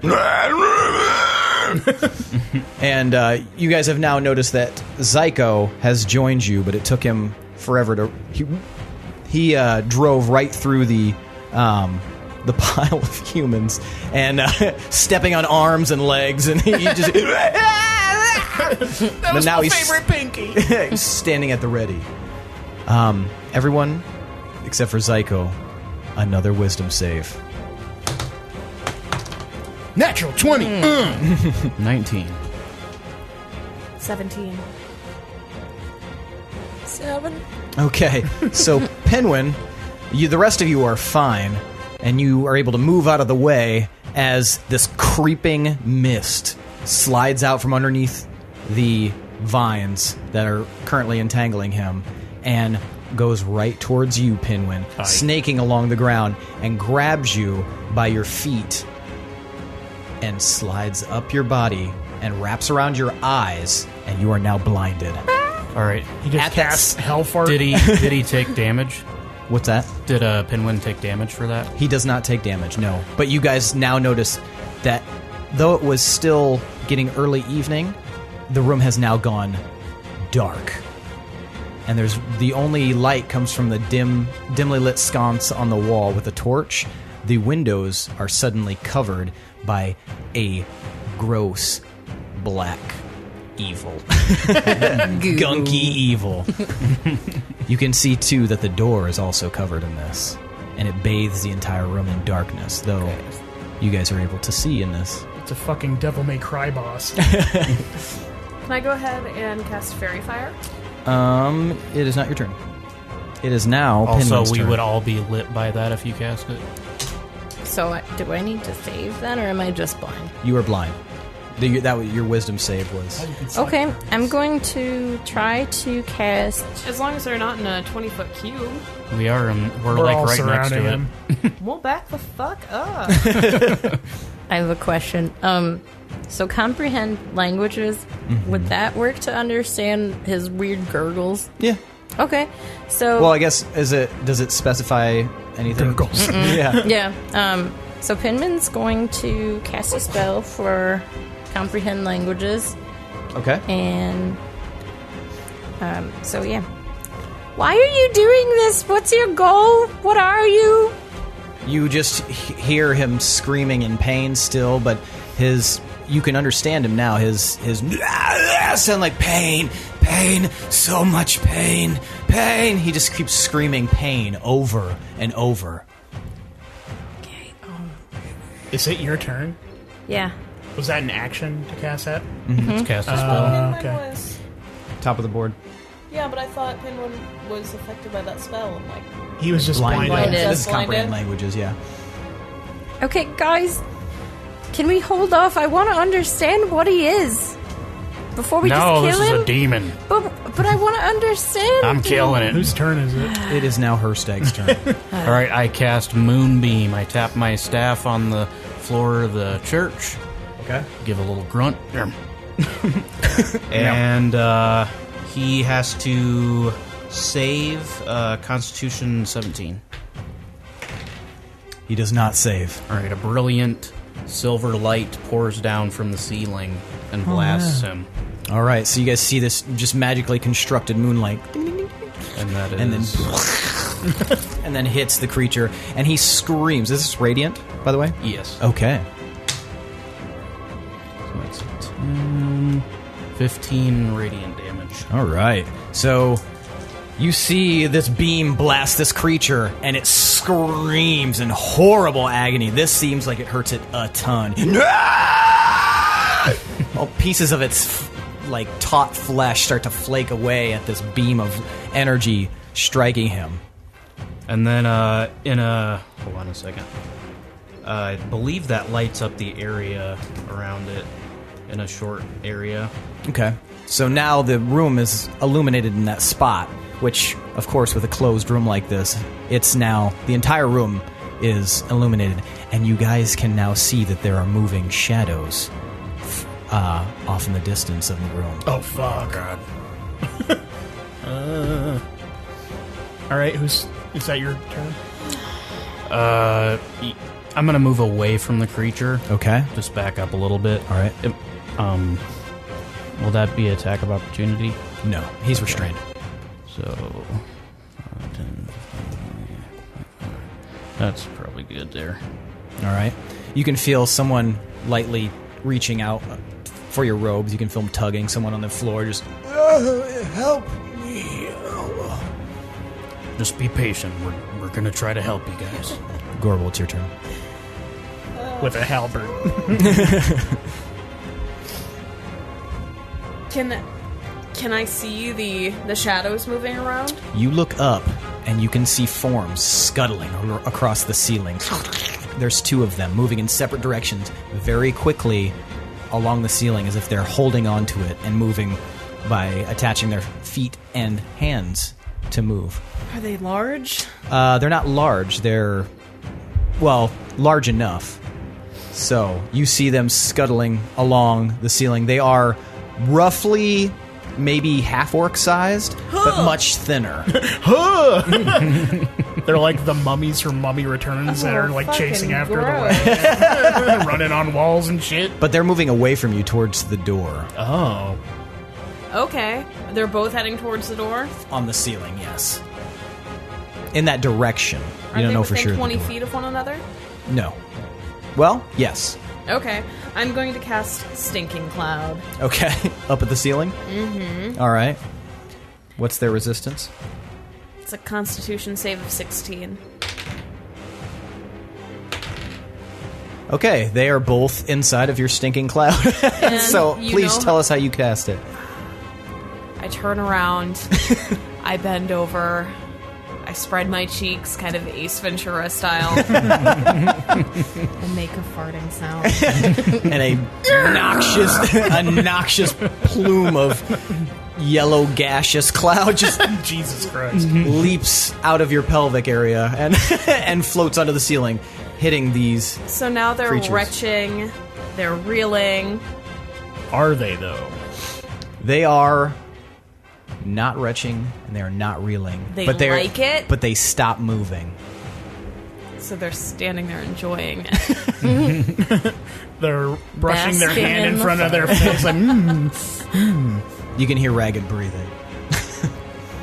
And you guys have now noticed that Zyko has joined you, but it took him forever to... He drove right through the pile of humans and stepping on arms and legs, and he just... That was now my he's- favorite pinky. He's standing at the ready. Everyone, except for Zyko, another wisdom save. Natural 20. 19. 17. 7. Okay, so Pinwin, the rest of you are fine, and you are able to move out of the way as this creeping mist slides out from underneath the vines that are currently entangling him and goes right towards you, Pinwin, snaking along the ground, and grabs you by your feet and slides up your body and wraps around your eyes, and you are now blinded. All right. He just At that casts Hellfart. Did he take damage? What's that? Did Pinwin take damage for that? He does not take damage, no. But you guys now notice that though it was still getting early evening, the room has now gone dark. And there's the only light comes from the dimly lit sconce on the wall with a torch. The windows are suddenly covered by a gross black evil. Gunky evil. You can see too that the door is also covered in this, and it bathes the entire room in darkness, though you guys are able to see in this. It's a fucking Devil May Cry boss. Can I go ahead and cast Fairy Fire? It is not your turn. It is now Also, Pinwin's we turn. would all be lit by that if you cast it. So do I need to save then, or am I just blind? You are blind. Your wisdom save was. Okay, I'm going to try to cast. As long as they're not in a 20-foot cube. We're We're like all right next surrounding to him. it. Well, back the fuck up. I have a question. So comprehend languages, would that work to understand his weird gurgles? Yeah. Okay, so Well, I guess does it specify anything? Gurgles. Yeah. yeah. So Pinwin's going to cast a spell for comprehend languages, Okay. and so yeah. Why are you doing this? What's your goal? What are you? You just hear him screaming in pain still, but you can understand him now. His sound like pain, so much pain. He just keeps screaming pain over and over. Okay. Is it your turn? Yeah. Was that an action to cast that? Let's cast a spell. Pinwin okay. was... Top of the board. Yeah, but I thought Pinwin was affected by that spell. I'm like, He was just Blinded. blinded. Blinded. This is comprehend Blinded. languages, yeah. Okay, guys, can we hold off? I want to understand what he is before we No, just this kill is him. a demon. But I want to understand. I'm killing it. Whose turn is it? It is now Hirstag's turn. All right, I cast Moonbeam. I tap my staff on the floor of the church. Okay. Give a little grunt. And he has to save Constitution 17. He does not save. All right, a brilliant silver light pours down from the ceiling and blasts him. All right, so you guys see this just magically constructed moonlight, And that is... and then and then hits the creature, and he screams. Is this radiant, by the way? Yes. Okay. So that's 10, 15 radiant damage. All right. So you see this beam blast this creature, and it screams in horrible agony. This seems like it hurts it a ton. All pieces of its taut flesh start to flake away at this beam of energy striking him. And then hold on a second. I believe that lights up the area around it in a short area. Okay. So now the room is illuminated in that spot, which, of course, with a closed room like this, it's now, the entire room is illuminated, and you guys can now see that there are moving shadows off in the distance of the room. Oh, fuck. God. All right, is that your turn? I'm gonna move away from the creature. Okay. Just back up a little bit. All right. Will that be attack of opportunity? No, he's restrained. So, 10, that's probably good there. All right. You can feel someone lightly reaching out for your robes. You can feel him tugging someone on the floor. Just help me. Just be patient. We're gonna try to help you guys. Gorbel, it's your turn. With a halberd. Can I see the shadows moving around? You look up, and you can see forms scuttling across the ceiling. There's two of them moving in separate directions very quickly along the ceiling as if they're holding onto it and moving by attaching their feet and hands to move. Are they large? They're not large. They're, well, large enough. So you see them scuttling along the ceiling. They are roughly maybe half-orc sized, but much thinner. They're like the mummies from Mummy Returns that are like chasing after the gross. way, running on walls and shit. But they're moving away from you towards the door. Oh. Okay. They're both heading towards the door. On the ceiling, yes. In that direction. Are You don't they know for within sure. 20 feet of one another? No. Well, yes. Okay. I'm going to cast Stinking Cloud. Okay. Up at the ceiling? Mm-hmm. All right. What's their resistance? It's a Constitution save of 16. Okay, they are both inside of your stinking cloud. So you please know- tell us how you cast it. I turn around. I bend over. I spread my cheeks, kind of Ace Ventura style. And make a farting sound. And a noxious plume of yellow gaseous cloud just Jesus Christ. leaps out of your pelvic area and floats onto the ceiling, hitting these. So now they're Creatures. retching. They're reeling. Are they, though? They are not retching and they are not reeling. They but they're, like it? But they stop moving. So they're standing there enjoying it. They're brushing their Basking hand in in the front of their face like, You can hear Ragged breathing.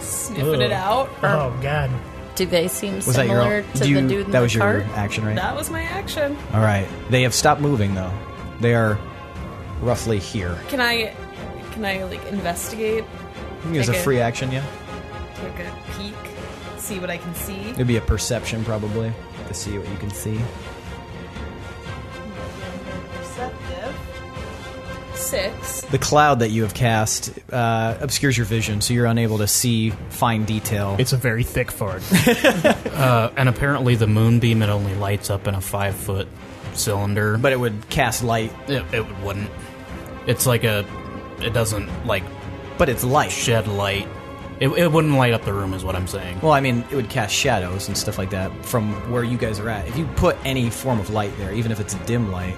Sniffing it out. oh, God. Do they seem Was that your similar own? to the dude in that the was your cart? action, right? That was my action. All right. They have stopped moving though. They are roughly here. Can I like investigate? Use a Okay. free action, yeah. Take a peek, see what I can see. It'd be a perception probably to see what you can see. Perceptive. 6. The cloud that you have cast obscures your vision, so you're unable to see fine detail. It's a very thick fart. And apparently the moonbeam, it only lights up in a 5-foot cylinder. but it would cast light. It wouldn't. It's like it doesn't, like, But it's light. shed light. It wouldn't light up the room is what I'm saying. Well, I mean, it would cast shadows and stuff like that from where you guys are at. If you put any form of light there, even if it's dim light,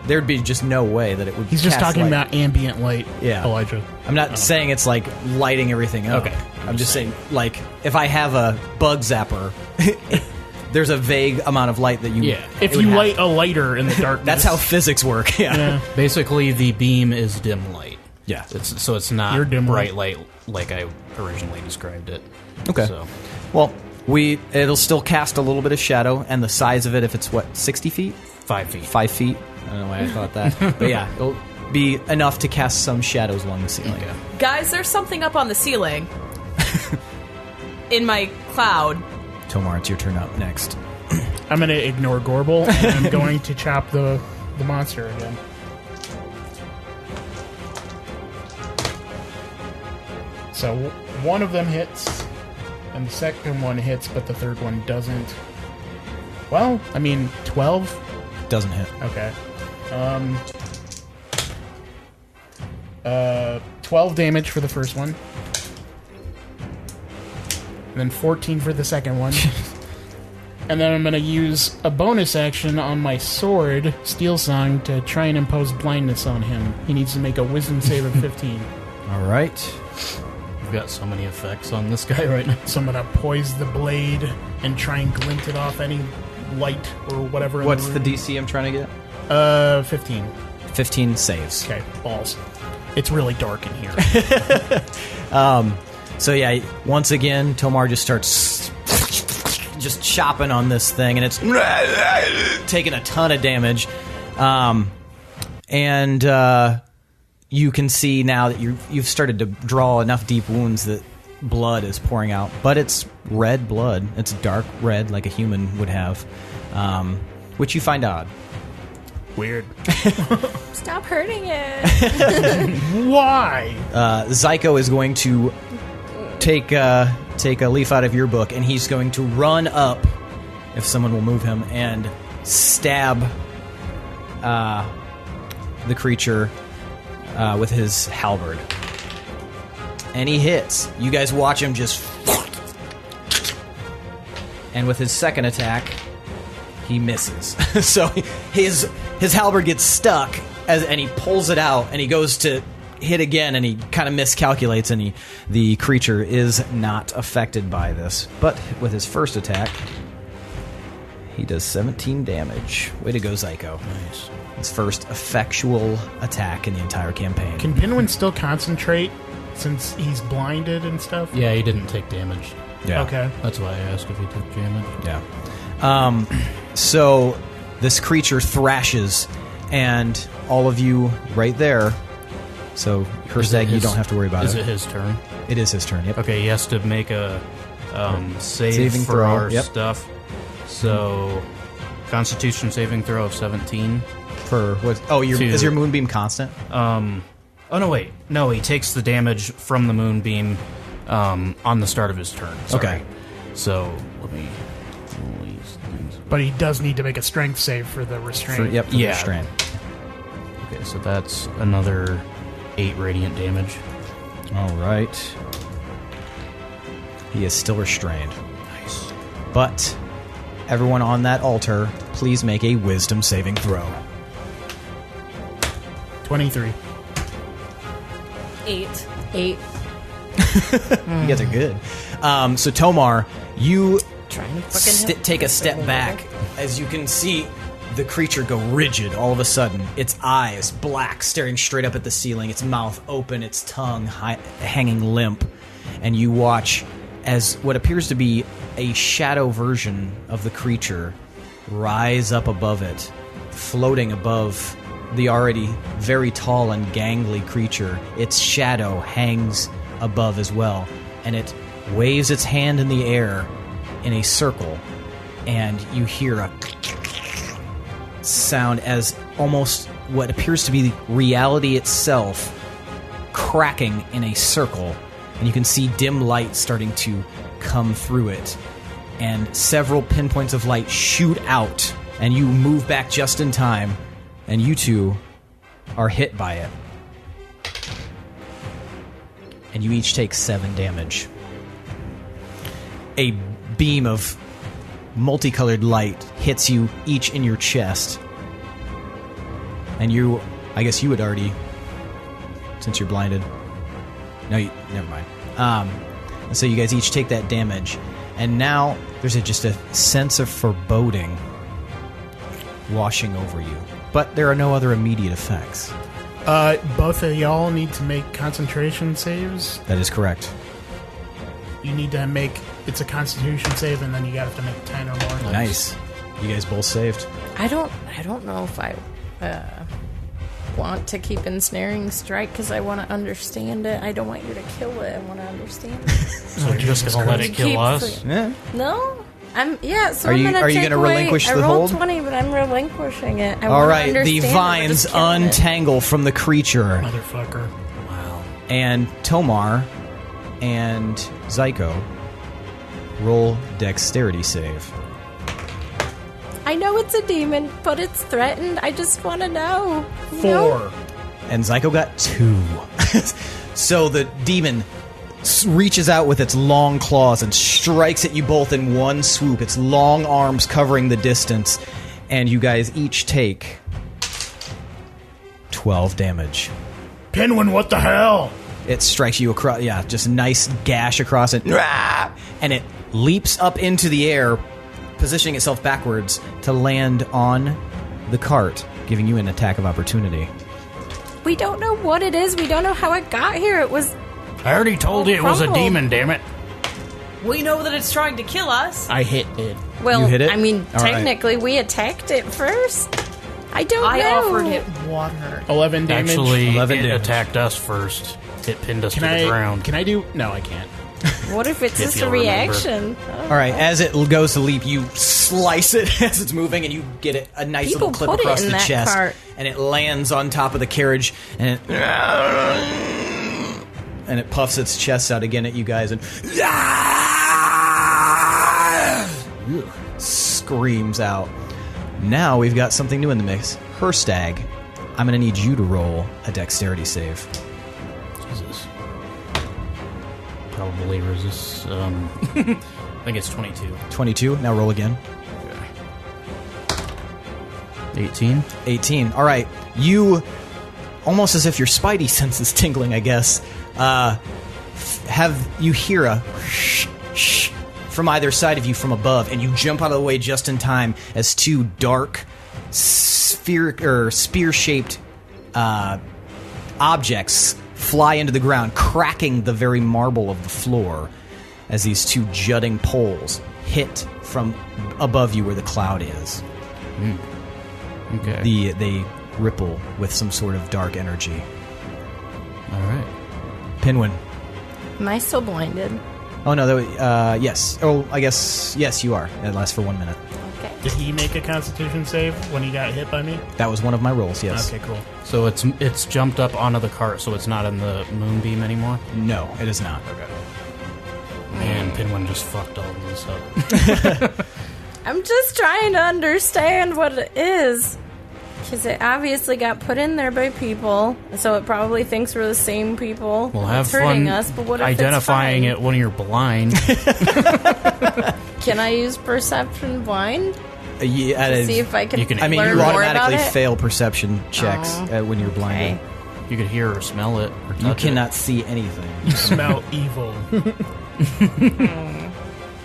there'd be just no way that it would. He's just cast talking light. about ambient light, Yeah. Elijah. I'm not saying it's like lighting everything up. Okay. I'm just saying, like, if I have a bug zapper, there's a vague amount of light that you. Yeah. If it would you have. light a lighter in the darkness. That's how physics work. Yeah. Yeah. Basically, the beam is dim light. Yeah. So it's not You're dim bright light like I originally described it. Okay. So Well, it'll still cast a little bit of shadow, and the size of it, if it's what, 60 feet, 5 feet. 5 feet. I don't know why I thought that, but yeah, it'll be enough to cast some shadows along the ceiling. Okay. Guys, there's something up on the ceiling. In my cloud. Tomar, it's your turn up next. I'm going to ignore Gorbel, and I'm going to chop the monster again. So one of them hits, and the second one hits, but the third one doesn't. Well, I mean, 12? Doesn't hit. Okay. 12 damage for the first one. And then 14 for the second one. And then I'm going to use a bonus action on my sword, Steel Song, to try and impose blindness on him. He needs to make a wisdom save of 15. All right. We've got so many effects on this guy right now. So I'm going to poise the blade and try and glint it off any light or whatever. in What's the room. DC I'm trying to get? 15. 15 saves. Okay, balls. It's really dark in here. So yeah, once again, Tomar just starts just chopping on this thing, and it's taking a ton of damage. And you can see now that you've started to draw enough deep wounds that blood is pouring out, but it's red blood. It's dark red, like a human would have, which you find odd. Weird. Stop hurting it. Why? Zyko is going to take a leaf out of your book, and he's going to run up, if someone will move him, and stab the creature with his halberd. And he hits. You guys watch him just... And with his second attack, he misses. So his halberd gets stuck, and he pulls it out, and he goes to hit again, and he kind of miscalculates, and the creature is not affected by this. But with his first attack, he does 17 damage. Way to go, Zyko. Nice. His first effectual attack in the entire campaign. Can Pinwin still concentrate since he's blinded and stuff? Yeah, he didn't take damage. Yeah. Okay. That's why I asked if he took damage. Yeah. So this creature thrashes, and all of you right there. So Hirstag, you don't have to worry about Is it. it his turn? It is his turn. Yep. Okay, he has to make a Saving for throw, our yep. stuff. So, Constitution saving throw of 17. For what? Oh, is your moonbeam constant? Oh no, wait. No, he takes the damage from the moonbeam on the start of his turn. Sorry. Okay. So let me. All these things. But he does need to make a strength save for the restraint. For Yeah. restraint. Okay, so that's another 8 radiant damage. All right. He is still restrained. Nice. But everyone on that altar, please make a wisdom saving throw. 23. 8. 8. You guys are good. So Tomar, you Trying to fucking take a step back as you can see the creature go rigid all of a sudden. Its eyes black, staring straight up at the ceiling, its mouth open, its tongue hanging limp. And you watch as what appears to be a shadow version of the creature rise up above it, floating above the already very tall and gangly creature. Its shadow hangs above as well, and it waves its hand in the air in a circle, and you hear a sound as almost what appears to be reality itself cracking in a circle, and you can see dim light starting to come through it, and several pinpoints of light shoot out, and you move back just in time, and you two are hit by it. And you each take 7 damage. A beam of multicolored light hits you each in your chest. And I guess you had already, since you're blinded. No, never mind. And so you guys each take that damage. And now there's just a sense of foreboding washing over you. But there are no other immediate effects. Both of y'all need to make concentration saves. That is correct. You need to make... It's a constitution save, and then you have to make 10 or more. Nice. You guys both saved. I don't know if I want to keep ensnaring strike because I want to understand it. I don't want you to kill it. I want to understand it. So you're just gonna let it kill us? Yeah. No? So Are I'm you- gonna are you take gonna away- relinquish the I rolled hold? 20, but I'm relinquishing it. I All wanna right, the understand it. vines Just kill it. untangle from the creature, Motherfucker. and Tomar and Zyko roll dexterity save. I know it's a demon, but it's threatened. I just want to know. 4. And Zyko got 2. So the demon reaches out with its long claws and strikes at you both in one swoop, its long arms covering the distance, and you guys each take 12 damage. Pinwin, what the hell? It strikes you across, just a nice gash across it, and it leaps up into the air, positioning itself backwards to land on the cart, giving you an attack of opportunity. We don't know what it is. We don't know how it got here. It was... I already told you it was a crumbled. demon, damn it. We know that it's trying to kill us. I hit it. Well, You hit it? I mean, All right. technically, we attacked it first. I don't I know. offered it water. 11 damage. Actually, 11 it damage. attacked us first. It pinned us Can to the I... ground. Can I do... No, I can't. What if it's If just a you'll remember. reaction? All right, as it goes to leap, you slice it as it's moving, and you get a nice People little clip put it across in the that chest, cart. and it lands on top of the carriage, and it puffs its chest out again at you guys, and screams out. Now we've got something new in the mix. Hirstag, I'm going to need you to roll a dexterity save. Jesus. Probably resist. I think it's 22. 22. Now roll again. 18. 18. All right. You almost as if your spidey sense is tingling, I guess. You hear a shh from either side of you from above, and you jump out of the way just in time as two dark spear-shaped objects fly into the ground, cracking the very marble of the floor as these two jutting poles hit from above you where the cloud is. Okay. They ripple with some sort of dark energy. All right. Pinwin. Am I still blinded? Oh, no, yes. Oh, I guess, yes, you are. It lasts for 1 minute. Okay. Did he make a Constitution save when he got hit by me? That was one of my rolls, yes. Okay, cool. So it's jumped up onto the cart, so it's not in the moonbeam anymore? No, it is not. Okay. Man, Pinwin just fucked all of this up. I'm just trying to understand what it is. Because it obviously got put in there by people, so it probably thinks we're the same people. Well, have it's hurting fun us, but what if identifying it's it when you're blind. Can I use perception blind? Yeah, To see if I can, you I mean, learn you more about automatically it? fail perception checks when you're blinded. Okay. You could hear or smell it or touch You it. cannot see anything. You smell evil.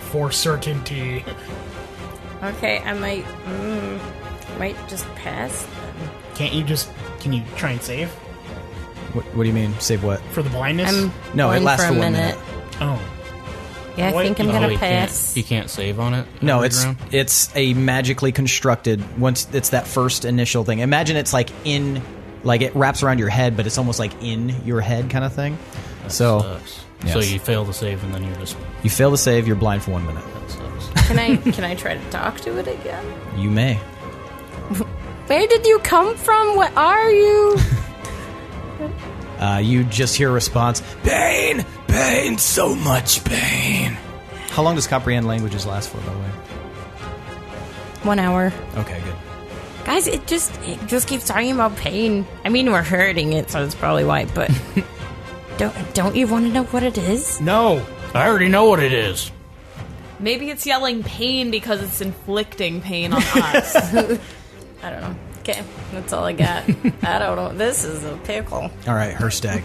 For certainty. Okay, I might just pass. Can you try and save? What do you mean? Save what? For the blindness? I'm No, it blind lasts for for a 1 minute. minute. Oh. Yeah, I What? think I'm Oh, gonna he pass. can't save on it? No, underground? it's a magically constructed. Once it's that first initial thing. Imagine it's like it wraps around your head, but it's almost like in your head kind of thing. That So sucks. yes. So you fail to save and then you're just... you fail to save, you're blind for 1 minute. That sucks. Can I try to talk to it again? You may. Where did you come from? What are you? You just hear a response. Pain! Pain! So much pain! How long does comprehend languages last for, by the way? 1 hour. Okay, good. Guys, it just keeps talking about pain. I mean, we're hurting it, so that's probably why, but don't you want to know what it is? No. I already know what it is. Maybe it's yelling pain because it's inflicting pain on us. I don't know. Okay, that's all I got. I don't know. This is a pickle. All right, Hirstag.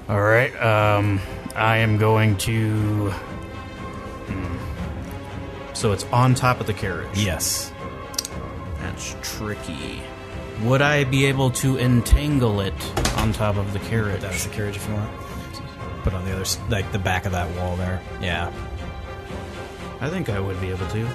All right. I am going to... So it's on top of the carriage. Yes. That's tricky. Would I be able to entangle it on top of the carriage? That's the carriage if you want. Put on the other, like the back of that wall there. Yeah. I think I would be able to.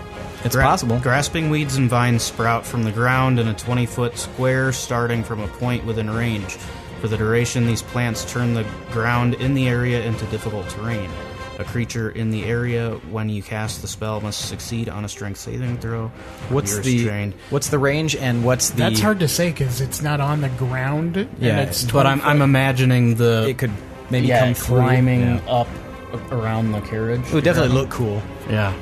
It's possible. Grasping weeds and vines sprout from the ground in a 20-foot square starting from a point within range. For the duration, these plants turn the ground in the area into difficult terrain. A creature in the area, when you cast the spell, must succeed on a strength saving throw. What's You're the restrained. what's the range and what's the? That's hard to say because it's not on the ground. Yeah, and it's But I'm imagining the It could maybe come through. climbing Yeah. up around the carriage. It would definitely look cool. Yeah.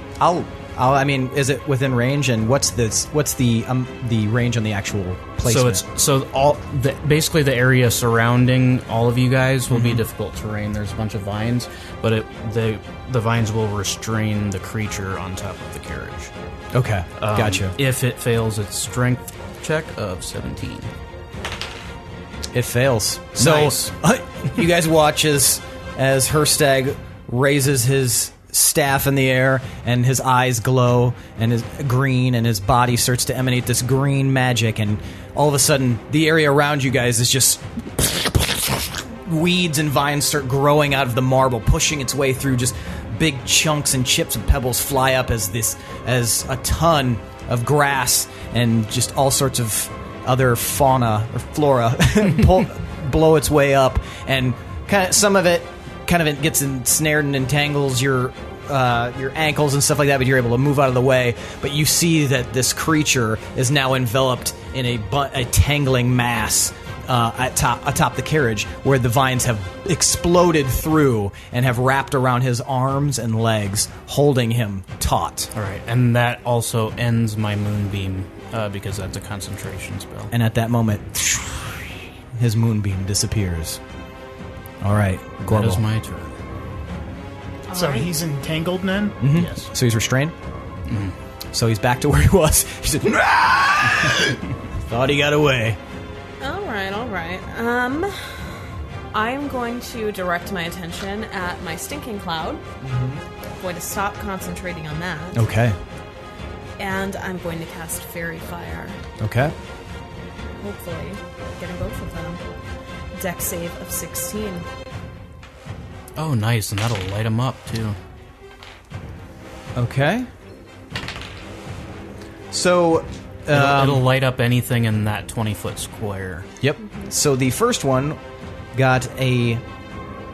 I mean, is it within range? And what's the range on the actual placement? Basically the area surrounding all of you guys will be difficult terrain. There's a bunch of vines, but the vines will restrain the creature on top of the carriage. Okay, gotcha. If it fails its strength check of 17. It fails. So Nice. you guys watch as Hirstag raises his staff in the air and his eyes glow and is green and his body starts to emanate this green magic, and all of a sudden the area around you guys is just weeds and vines start growing out of the marble, pushing its way through. Just big chunks and chips and pebbles fly up as a ton of grass and just all sorts of other fauna or flora blow its way up, and some of it gets ensnared and entangles your ankles and stuff like that, but you're able to move out of the way. But you see that this creature is now enveloped in a tangling mass atop the carriage, where the vines have exploded through and have wrapped around his arms and legs, holding him taut. All right, and that also ends my moonbeam because that's a concentration spell. And at that moment, his moonbeam disappears. All right, That Gorbel. is my turn. So he's entangled then? Yes. So he's restrained? So he's back to where he was. He said, thought he got away. All right. right. I'm going to direct my attention at my stinking cloud. I'm going to stop concentrating on that. Okay. And I'm going to cast Fairy Fire. Okay. Hopefully, getting both of them. Dex save of 16. Oh, nice, and that'll light them up, too. Okay. So... It'll light up anything in that 20-foot square. Yep. So the first one got a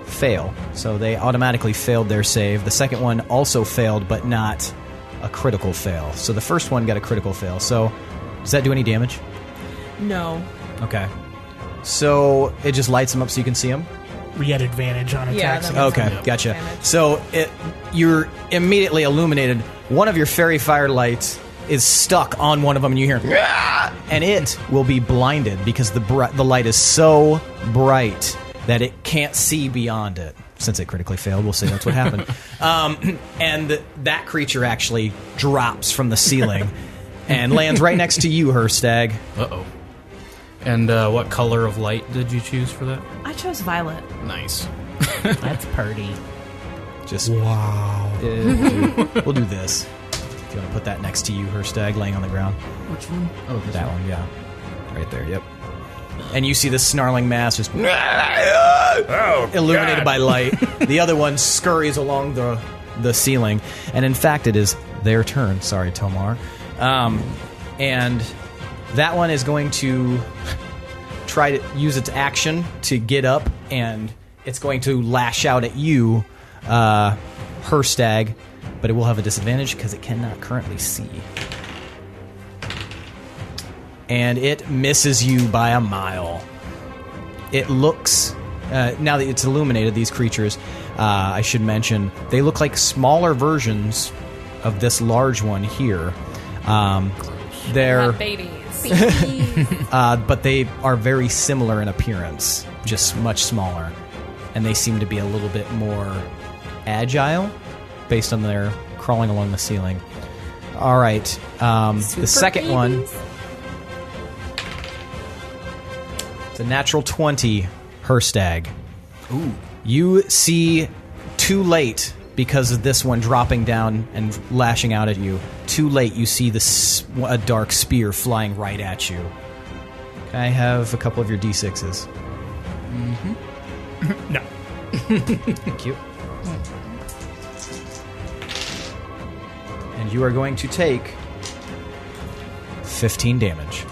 fail. So they automatically failed their save. The second one also failed, but not a critical fail. So the first one got a critical fail. So does that do any damage? No. Okay. So it just lights them up so you can see them? We get advantage on attacks. that makes Okay, sense. gotcha. Advantage. So you're immediately illuminated. One of your fairy fire lights is stuck on one of them, and you hear, "Ah!" And it will be blinded because the light is so bright that it can't see beyond it. Since it critically failed, we'll say that's what happened. And that creature actually drops from the ceiling and lands right next to you, Hirstag. Uh-oh. And what color of light did you choose for that? I chose violet. Nice. That's party. Just Wow. we'll do this. If you want to put that next to you, Hirstag, laying on the ground. Which one? Oh, this That one, yeah. Right there, yep. And you see this snarling mass just illuminated by light. The other one scurries along the ceiling. And in fact, it is their turn. Sorry, Tomar. And that one is going to try to use its action to get up, and it's going to lash out at you, Hirstag, but it will have a disadvantage because it cannot currently see. And it misses you by a mile. It looks... now that it's illuminated, these creatures, I should mention, they look like smaller versions of this large one here. They're... Not babies. but they are very similar in appearance, just much smaller. And they seem to be a little bit more agile based on their crawling along the ceiling. All right. The second one... It's a natural 20, Hirstag. Ooh. You see too late, because of this one dropping down and lashing out at you. Too late, you see a dark spear flying right at you. Can I have a couple of your D6s? No. Thank you. And you are going to take 15 damage.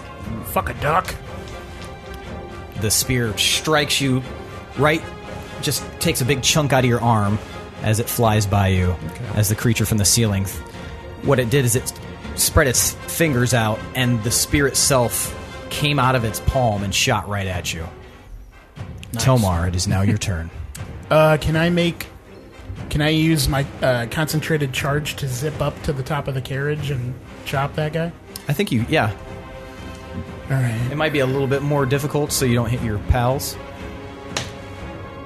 Fuck a duck. The spear strikes you right, just takes a big chunk out of your arm as it flies by you, as the creature from the ceiling. What it did is it spread its fingers out, and the spear itself came out of its palm and shot right at you. Nice. Tomar, it is now your turn. Can I use my concentrated charge to zip up to the top of the carriage and chop that guy? I think yeah. All right. It might be a little bit more difficult so you don't hit your pals.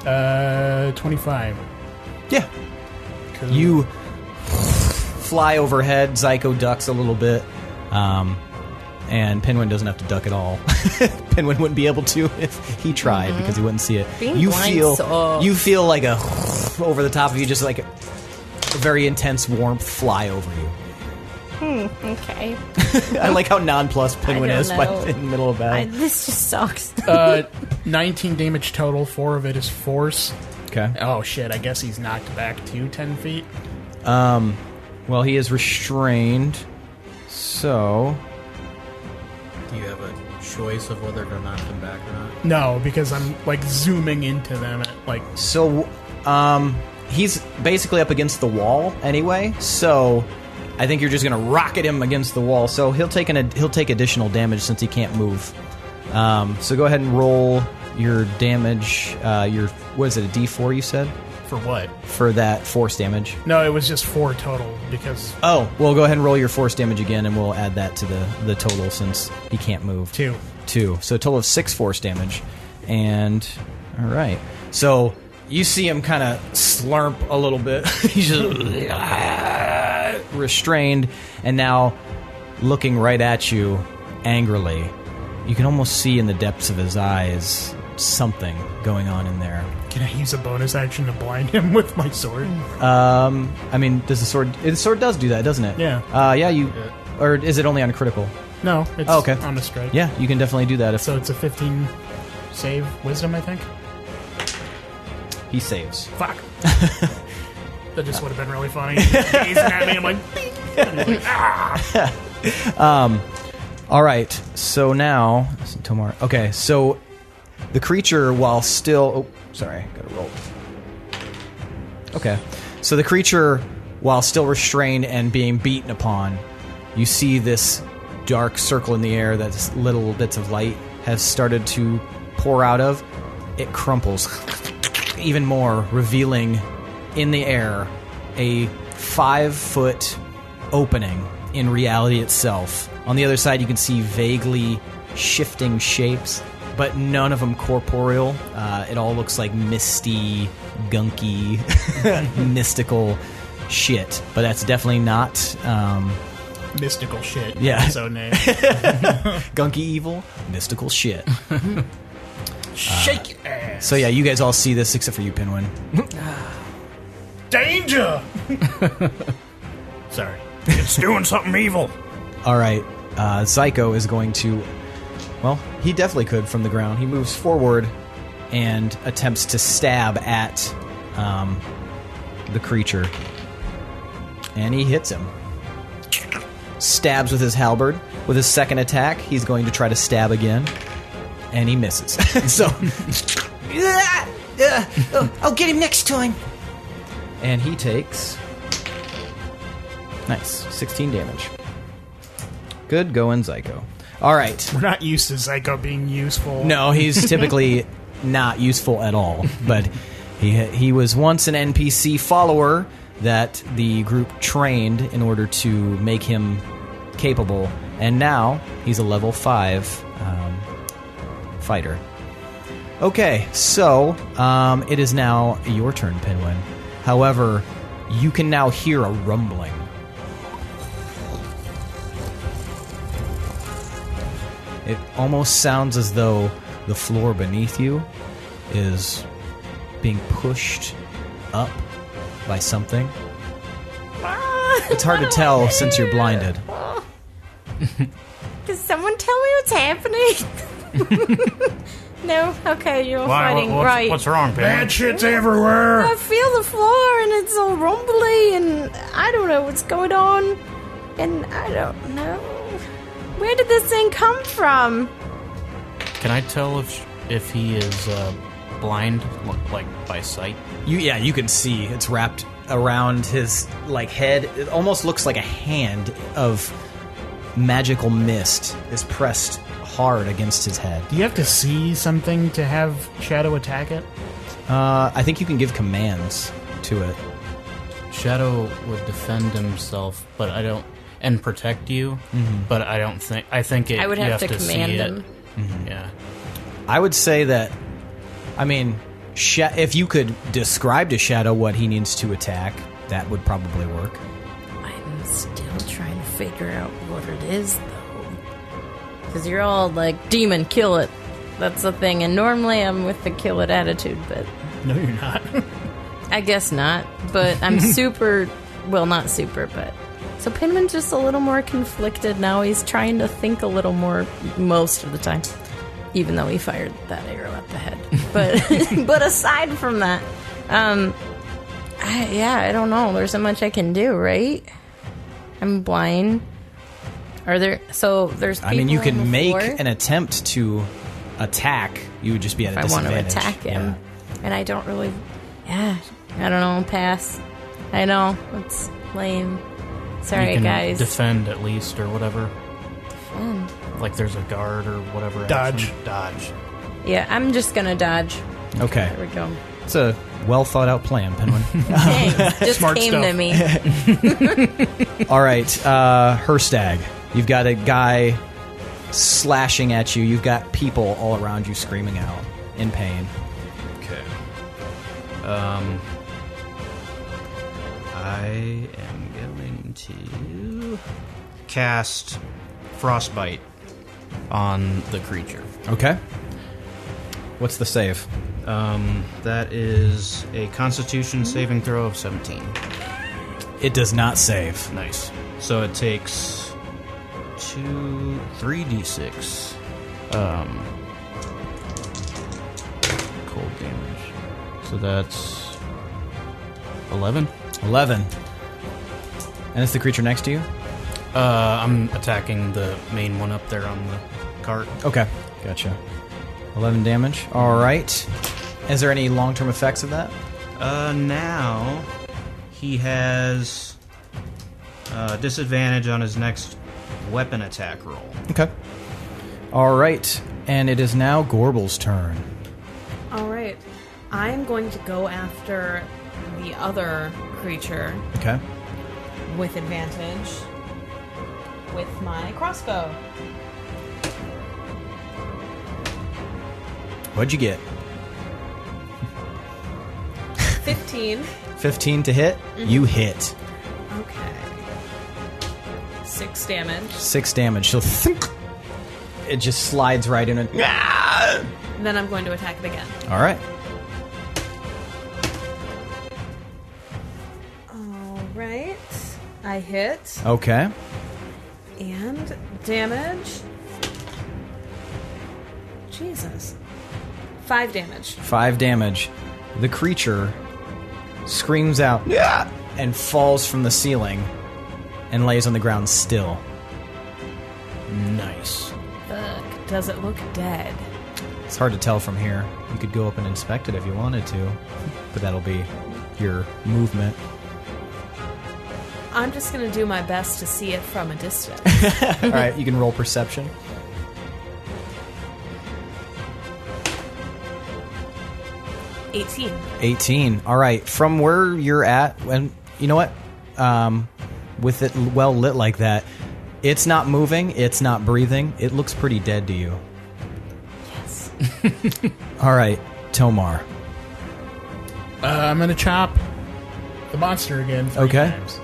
25. Yeah. Cool. You fly overhead, Zyko ducks a little bit, and Pinwin doesn't have to duck at all. Pinwin wouldn't be able to if he tried because he wouldn't see it. Being You blind sucks. feel like a over the top of you, just like a very intense warmth fly over you. Okay. I like how nonplussed Pinwin don't is know. in the middle of battle. This just sucks. 19 damage total. 4 of it is force. Okay. Oh shit! I guess he's knocked back to 10 feet. Well, he is restrained, so Do you have a choice of whether to knock them back or not? No, because I'm like zooming into them at like. So, he's basically up against the wall anyway. So, I think you're just gonna rocket him against the wall. So he'll take additional damage since he can't move. So go ahead and roll your damage. What is it? A D4? You said For what? for that force damage. No, it was just 4 total because Oh, well, go ahead and roll your force damage again, and we'll add that to the total since he can't move. 2. 2. So a total of 6 force damage. And, all right. So you see him kind of slurp a little bit. He's just restrained, and now looking right at you angrily. you can almost see in the depths of his eyes something going on in there. Can I use a bonus action to blind him with my sword? I mean, does the sword... The sword does do that, doesn't it? Yeah. Yeah, you... Or is it only on critical? No, it's okay. on a strike. Yeah, you can definitely do that. If So it's a 15 save wisdom, I think? he saves. Fuck. That just would have been really funny. Gazing at me, I'm like... And I'm like, ah! All right, so now... Tomar. Okay, so the creature, while still... Oh, sorry, gotta roll. Okay, so the creature, while still restrained and being beaten upon, you see this dark circle in the air that little bits of light has started to pour out of. It crumples even more, revealing in the air a 5-foot opening in reality itself. On the other side, you can see vaguely shifting shapes, but none of them corporeal. It all looks like misty, gunky, mystical shit. But that's definitely not... Mystical shit. Yeah. His own name. gunky evil, mystical shit. Shake your ass. So yeah, you guys all see this except for you, Pinwin. Danger! Sorry. It's doing something evil. All right, Psycho is going to... Well, he definitely could from the ground. He moves forward and attempts to stab at the creature. And he hits him. Stabs with his halberd. With his second attack, he's going to try to stab again. And he misses. So... I'll get him next time. And he takes... Nice. 16 damage. Good going, Psycho. All right. We're not used to Psycho being useful. No, he's typically not useful at all. But he was once an NPC follower that the group trained in order to make him capable. And now he's a level 5 fighter. Okay, so it is now your turn, Pinwin. However, you can now hear a rumbling. It almost sounds as though the floor beneath you is being pushed up by something. It's hard to tell since you're blinded. Can someone tell me what's happening? No? Okay, you're all fighting. Right. What's wrong, Pinwin? Bad shit's everywhere. I feel the floor and it's all rumbly and I don't know what's going on. And I don't know. Where did this thing come from? Can I tell if he is blind, like by sight? You can see it's wrapped around his head. It almost looks like a hand of magical mist is pressed hard against his head. Do you have to see something to have Shadow attack it? I think you can give commands to it. Shadow would defend himself, but I don't, and protect you. Mm-hmm. But I don't think. I think it. I would you have to see command it. him. Mm-hmm. Yeah. I would say that. I mean, if you could describe to Shadow what he needs to attack, that would probably work. I'm still trying to figure out what it is, though. Because you're all like, demon, kill it. That's the thing. And normally I'm with the kill it attitude, but... No, you're not. I guess not. But I'm super... Well, not super, but... So Pinwin's just a little more conflicted now. He's trying to think a little more most of the time. Even though he fired that arrow at the head. But but aside from that, I don't know. There's not much I can do, right? I'm blind. Are there... So there's people I mean, you on can the make floor? an attempt to attack. You would just be at a If I want disadvantage. to attack him. Yeah. And I don't really... Yeah, I don't know. Pass. I know. It's lame. Sorry, you can guys. defend at least, or whatever. Defend. Like there's a guard or whatever. Dodge. action. Dodge. Yeah, I'm just gonna dodge. Okay. There we go. It's a well thought out plan, Pinwin. Thanks. Just Smart came stuff. to me. All right, Hirstag. You've got a guy slashing at you. You've got people all around you screaming out in pain. Okay. I am going to cast Frostbite on the creature. Okay. What's the save? That is a Constitution saving throw of 17. It does not save. Nice. So it takes 3d6 cold damage. So that's 11. 11. And it's the creature next to you? I'm attacking the main one up there on the cart. Okay. Gotcha. 11 damage. All right. Is there any long-term effects of that? Now he has disadvantage on his next weapon attack roll. Okay. All right. And it is now Gorbel's turn. All right. I'm going to go after the other creature Okay. with advantage with my crossbow. What'd you get? 15. 15 to hit? You hit. Okay. 6 damage. 6 damage. So it just slides right in and... Then I'm going to attack it again. All right. All right. I hit. Okay. And damage. Jesus. 5 damage. 5 damage. The creature screams out and falls from the ceiling and lays on the ground still. Nice. Fuck. Does it look dead? It's hard to tell from here. You could go up and inspect it if you wanted to, but that'll be your movement. I'm just going to do my best to see it from a distance. All right, you can roll perception. 18. All right, from where you're at, and you know what? With it well lit like that, it's not moving, it's not breathing. It looks pretty dead to you. Yes. All right, Tomar. I'm gonna chop the monster again. 3 Okay. times.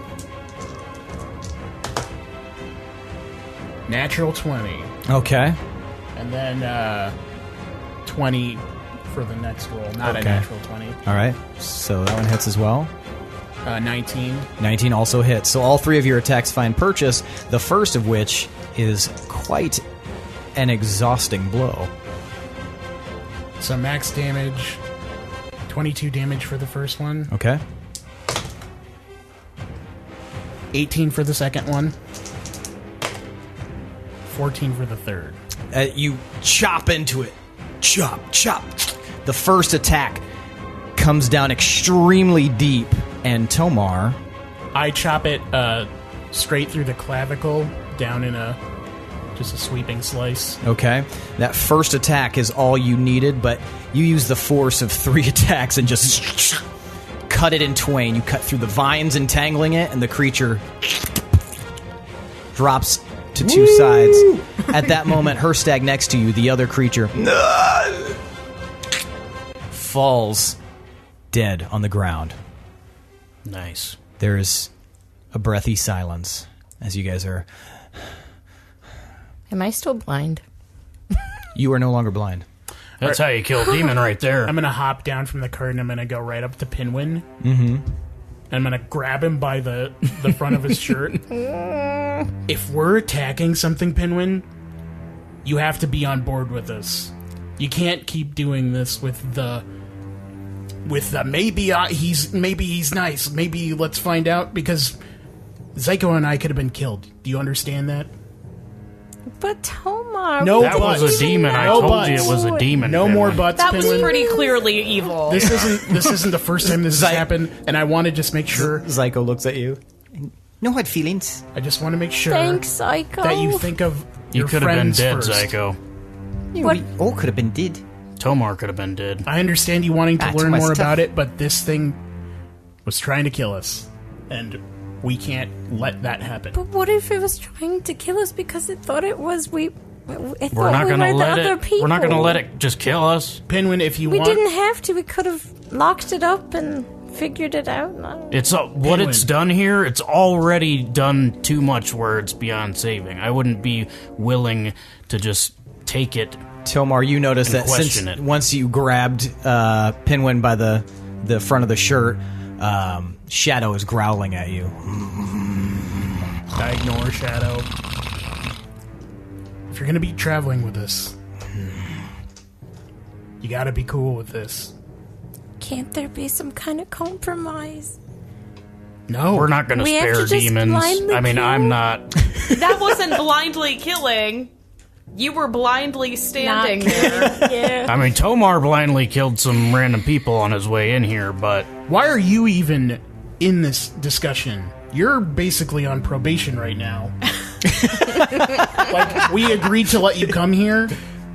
Natural 20, Okay. and then 20 for the next roll. Not a Okay. natural 20. All right, so that one hits as well. 19. 19 also hits. So all 3 of your attacks find purchase, the first of which is quite an exhausting blow. So max damage. 22 damage for the first one. Okay. 18 for the second one. 14 for the third. You chop into it. Chop, chop. The first attack comes down extremely deep, and Tomar... I chop it straight through the clavicle, down in just a sweeping slice. Okay. That first attack is all you needed, but you use the force of 3 attacks and just cut it in twain. You cut through the vines entangling it, and the creature drops to 2 sides. At that moment, Hirstag next to you, the other creature, falls dead on the ground. Nice. There is a breathy silence as you guys are... Am I still blind? You are no longer blind. That's how you kill a demon right there. I'm going to hop down from the cart and I'm going to go right up to Pinwin. Mm-hmm. And I'm going to grab him by the front of his shirt. If we're attacking something, Pinwin, you have to be on board with us. You can't keep doing this with the maybe he's nice. Maybe let's find out, because Zyko and I could have been killed. Do you understand that? But Tomar, No, That was a demon. I No told you butts. it was a demon. No Pinwin. more butts, That was Pinwin. pretty clearly evil. This isn't the first time this has happened, and I want to just make sure. Zyko looks at you. No hard feelings. I just want to make sure Thanks, Psycho. that you think of You your could have been friends dead, first. Zyko. What? We all could have been dead. Tomar could have been dead. I understand you wanting to Ah, learn Tomas, more tough. about it, but this thing was trying to kill us, and we can't let that happen. But what if it was trying to kill us because it thought it was We're not we gonna were let the other it. people. We're not gonna let it just kill us. Pinwin, if you We want, didn't have to. We could have locked it up and figured it out. No. It's what it's done here. It's already done too much where it's beyond saving. I wouldn't be willing to just take it. Tomar, you notice that since once you grabbed Pinwin by the front of the shirt, Shadow is growling at you. I ignore Shadow. If you're going to be traveling with us, you got to be cool with this. Can't there be some kind of compromise? No. We're not going to spare demons. I mean, I'm not. That wasn't blindly killing. You were blindly standing there. Yeah. I mean, Tomar blindly killed some random people on his way in here, but... Why are you even in this discussion? You're basically on probation right now. Like, we agreed to let you come here,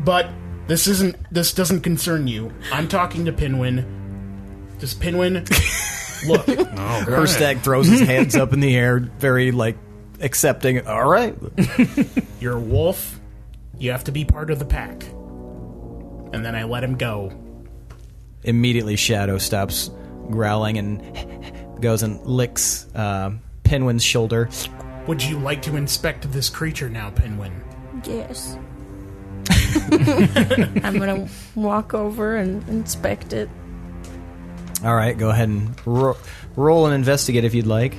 but this doesn't concern you. I'm talking to Pinwin. Does Pinwin look? Oh, Hirstag throws his hands up in the air, very, accepting. All right. You're a wolf. You have to be part of the pack. And then I let him go. Immediately, Shadow stops growling and goes and licks Pinwin's shoulder. Would you like to inspect this creature now, Pinwin? Yes. I'm gonna walk over and inspect it. All right, go ahead and roll and investigate if you'd like.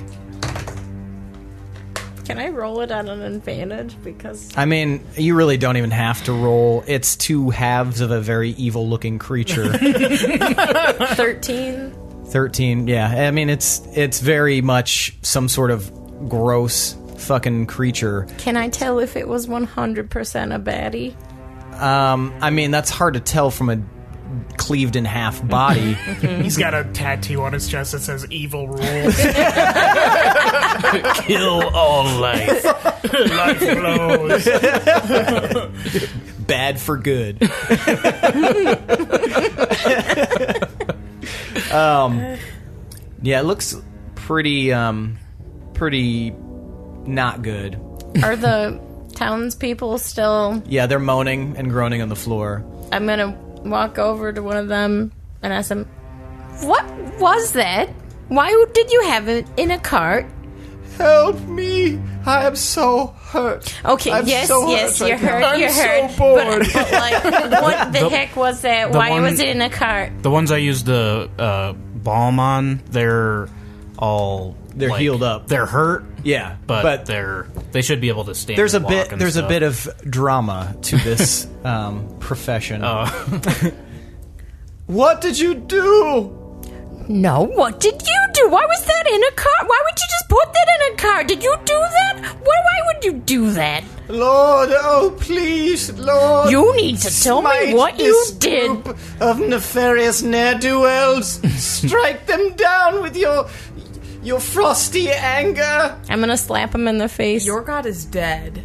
Can I roll it at an advantage? Because I mean, you really don't even have to roll. It's two halves of a very evil-looking creature. 13. 13, yeah. I mean, it's very much some sort of gross fucking creature. Can I tell if it was 100% a baddie? I mean, that's hard to tell from a cleaved in half body. He's got a tattoo on his chest that says evil rules. Kill all life. Life blows. Bad for good. Yeah, it looks pretty not good. Are the townspeople still... Yeah, they're moaning and groaning on the floor. I'm gonna walk over to one of them and ask them, what was that? Why did you have it in a cart? Help me! I am so hurt. Okay, yes, you're hurt, I'm hurt. so bored. But what the heck was that? Why was it in a cart? The ones I used the balm on, they're all... They're healed up. They're hurt. Yeah, but they should be able to stand. There's and walk a stuff. bit of drama to this profession. What did you do? No, what did you do? Why was that in a cart? Why would you just put that in a cart? Did you do that? Why would you do that? Lord, oh please, Lord. You need to tell me what you did. Group of nefarious ne'er-do-wells. Strike them down with your frosty anger. I'm gonna slap him in the face. Your god is dead.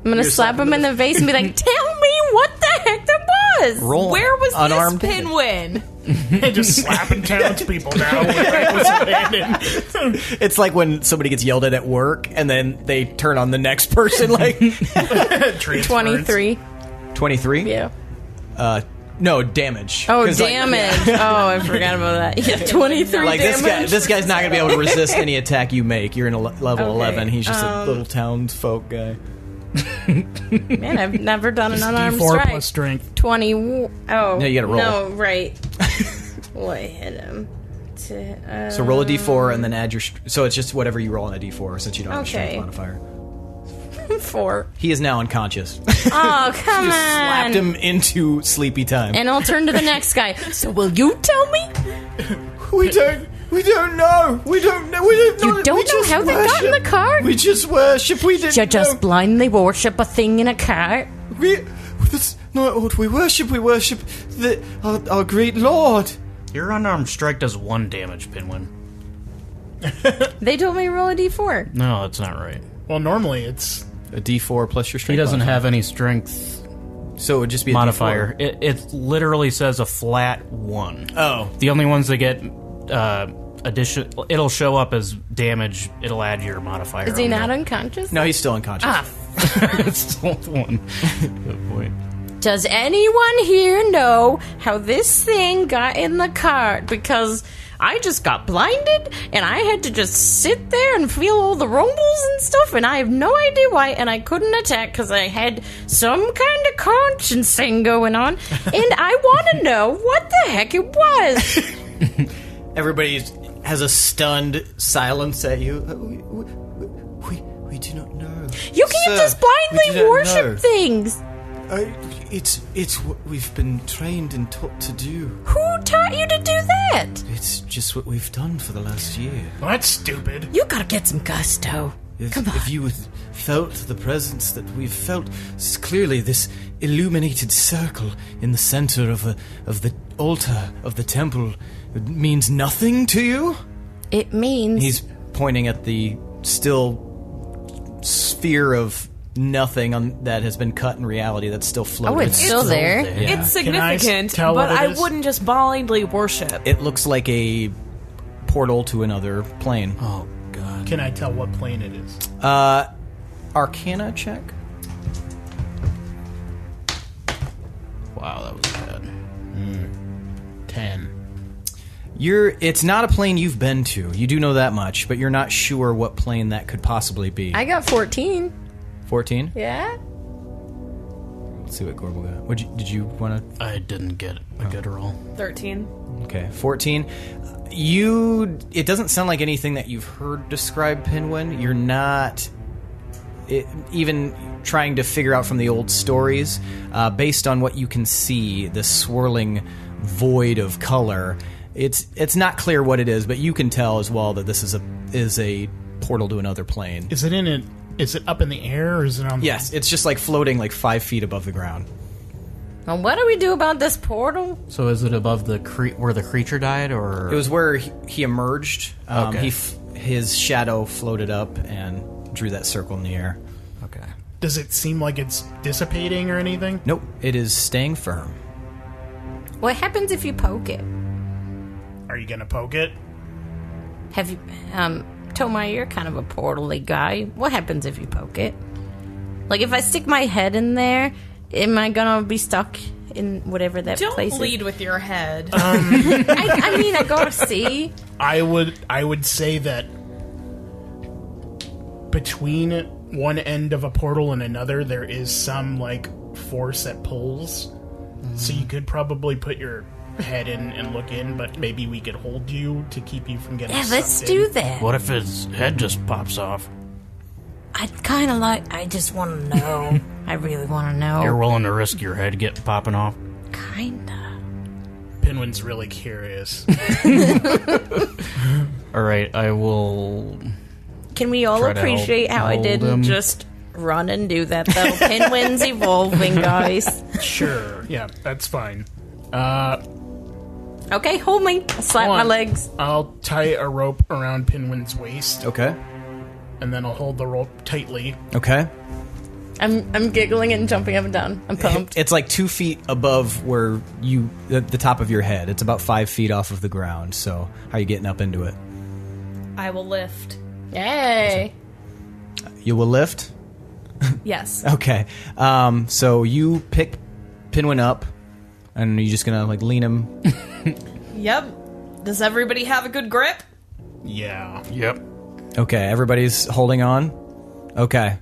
I'm gonna slap him in the face and be like, tell me what the heck that was. Roll Where was unarmed this Pinwin? Just slapping townspeople down with reckless abandon. It's like when somebody gets yelled at work and then they turn on the next person. 23. 23? Yeah. No, damage. Oh, damage. Oh, I forgot about that. Yeah, 23 damage. This guy's not going to be able to resist any attack you make. You're in a level 11. He's just a little townsfolk guy. Man, I've never done an unarmed D4 strike. plus strength. 20. Oh. No, you gotta roll. No, right. What hit him? So roll a d4 and then add your... So it's just whatever you roll on a d4 since you don't have a strength modifier. 4. He is now unconscious. Oh, come on. Slapped him into sleepy time. And I'll turn to the next guy. So will you tell me? We don't know. We don't know. You don't know how they got in the cart? We just worship. We didn't You just blindly worship a thing in a cart? That's not what we worship. We worship our great Lord. Your unarmed strike does 1 damage, Pinwin. They told me roll a d4. No, that's not right. Well, normally it's... A d4 plus your strength. He doesn't modifier. have any strength So it would just be a modifier. D4. It literally says a flat 1. Oh. The only ones that get addition, it'll show up as damage. It'll add your modifier. Is he on not that. unconscious? No, he's still unconscious. It's still 1. Good point. Does anyone here know how this thing got in the cart? Because I just got blinded, and I had to just sit there and feel all the rumbles and stuff, and I have no idea why, and I couldn't attack because I had some kind of conscience thing going on, and I want to know what the heck it was. Everybody has a stunned silence at you. We do not know. You can't just blindly worship things. It's what we've been trained and taught to do. Who taught you to do that? It's just what we've done for the last year. Well, that's stupid. You gotta get some gusto. Come on. If you felt the presence that we've felt, clearly this illuminated circle in the center of the altar of the temple means nothing to you? It means... He's pointing at the still sphere of nothing that has been cut in reality that's still floating. Oh, it's still there? Yeah. It's significant, tell but what it I is? wouldn't just blindly worship. It looks like a portal to another plane. Oh, God. Can I tell what plane it is? Arcana check. Wow, that was bad. 10. It's not a plane you've been to. You do know that much, but you're not sure what plane that could possibly be. I got 14. 14? Yeah? Let's see what Gorbel got. Did you want to... I didn't get a good roll. 13. Okay, 14. It doesn't sound like anything that you've heard describe Pinwin. You're not even trying to figure out from the old stories. Based on what you can see, the swirling void of color, it's not clear what it is, but you can tell as well that this is a portal to another plane. Is it up in the air, or is it on the... Yes, it's just like floating like 5 feet above the ground. Well, what do we do about this portal? So is it above where the creature died, or... It was where he emerged. Okay. His shadow floated up and drew that circle in the air. Okay. Does it seem like it's dissipating or anything? Nope, it is staying firm. What happens if you poke it? Are you gonna poke it? Have you... Tomas, you're kind of a portal-y guy. What happens if you poke it? Like, if I stick my head in there, am I gonna be stuck in whatever that place Don't is? lead with your head. I mean, I gotta see. I would say that between one end of a portal and another, there is some, like, force that pulls. So you could probably put your head in and look in, but maybe we could hold you to keep you from getting Yeah, sucked let's in. do that. What if his head just pops off? I'd kind of like... I just want to know. I really want to know. You're willing to risk your head get popping off? Kinda. Pinwin's really curious. All right, I will... Can we all Try to appreciate how I hold didn't him. just run and do that, though? Pinwin's evolving, guys. Sure, yeah, that's fine. Okay, hold me. I'll slap Hold my on. legs. I'll tie a rope around Pinwin's waist, Okay. and then I'll hold the rope tightly. Okay. I'm giggling and jumping up and down. I'm pumped. It's like 2 feet above where the top of your head. It's about 5 feet off of the ground. So how are you getting up into it? I will lift. Yay. You will lift? Yes. Okay. So you pick Pinwin up, and you're just gonna like lean him. Yep. Does everybody have a good grip? Yeah. Yep. Okay, everybody's holding on. Okay.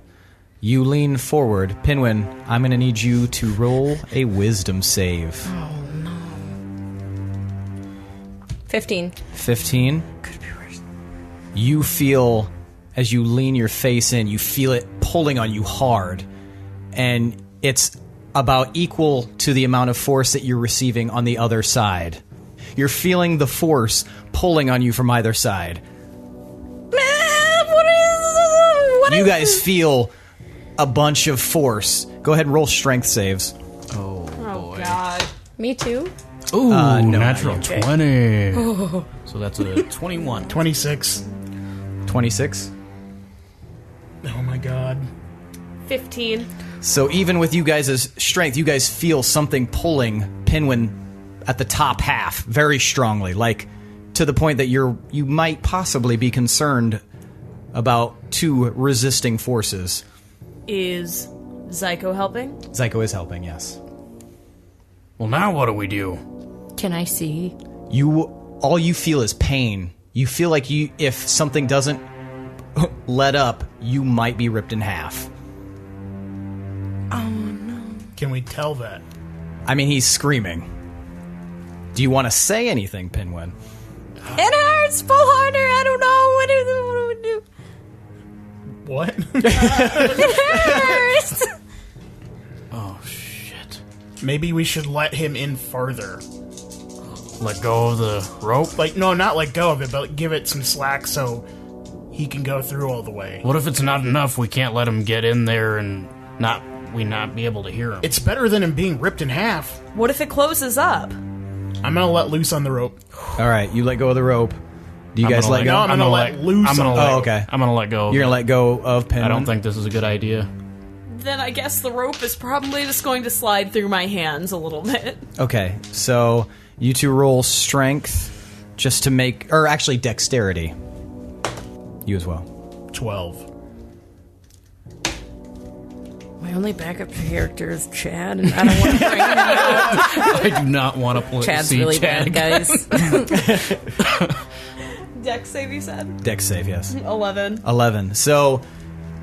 You lean forward. Pinwin, I'm gonna need you to roll a wisdom save. 15. 15. Could be worse. You feel, as you lean your face in, you feel it pulling on you hard. And it's about equal to the amount of force that you're receiving on the other side. You're feeling the force pulling on you from either side. You guys feel a bunch of force. Go ahead and roll strength saves. Oh, Oh, boy. God. Me too? Ooh, no, natural not 20. So that's a 21. 26. 26. Oh my god. 15. So even with you guys' strength, you guys feel something pulling Pinwin at the top half very strongly, like to the point that you might possibly be concerned about two resisting forces. Is Zyko helping? Zyko is helping, yes. Well, now what do we do? Can I see? You all you feel is pain. You feel like if something doesn't let up, you might be ripped in half. Oh, no. Can we tell that? I mean, he's screaming. Do you want to say anything, Pinwin? It hurts. Pull harder. I don't know. What do we do? What? It hurts. Oh, shit. Maybe we should let him in farther. Let go of the rope? Like, no, not let go of it, but give it some slack so he can go through all the way. What if it's not enough? We can't let him get in there and not be able to hear him. It's better than him being ripped in half. What if it closes up? I'm gonna let loose on the rope. All right, you let go of the rope. Do you guys let go? No, I'm gonna let loose. Oh, okay. I'm gonna let go. You're gonna let go of Pinwin? I don't think this is a good idea. Then I guess the rope is probably just going to slide through my hands a little bit. Okay, so you two roll strength just to make... Or actually, dexterity. You as well. 12. My only backup character is Chad, and I don't want to bring him out. I do not want to play. Chad's really Chad. bad, guys. Dex save, you said? Dex save, yes. 11. 11. So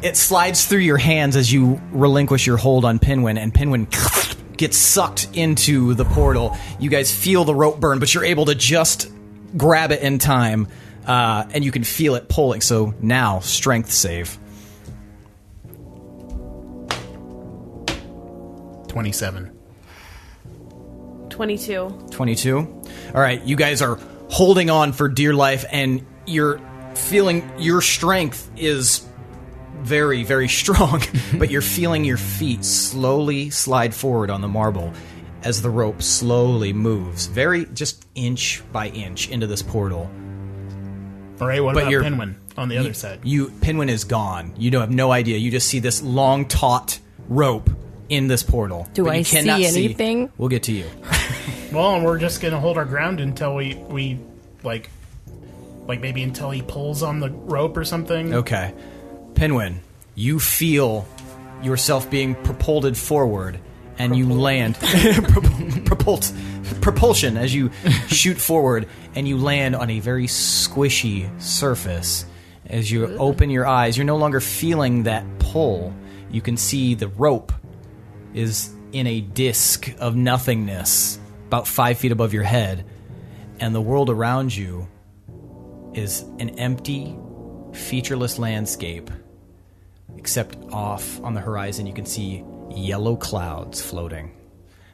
it slides through your hands as you relinquish your hold on Pinwin, and Pinwin gets sucked into the portal. You guys feel the rope burn, but you're able to just grab it in time, and you can feel it pulling. So now, strength save. 27. 22. 22. All right, you guys are holding on for dear life, and you're feeling your strength is very, very strong, but you're feeling your feet slowly slide forward on the marble as the rope slowly moves, very just inch by inch into this portal. All right, what But about you're- Pinwin on the other side? Pinwin is gone. You don't have no idea. You just see this long, taut rope in this portal. Do But you I see cannot anything? We'll get to you. Well, and we're just gonna hold our ground until we like maybe until he pulls on the rope or something. Okay. Pinwin, you feel yourself being propelled forward, and you land. Propulsion as you shoot forward, and you land on a very squishy surface. As you open your eyes, you're no longer feeling that pull. You can see the rope is in a disc of nothingness about 5 feet above your head, and the world around you is an empty, featureless landscape, except off on the horizon you can see yellow clouds floating.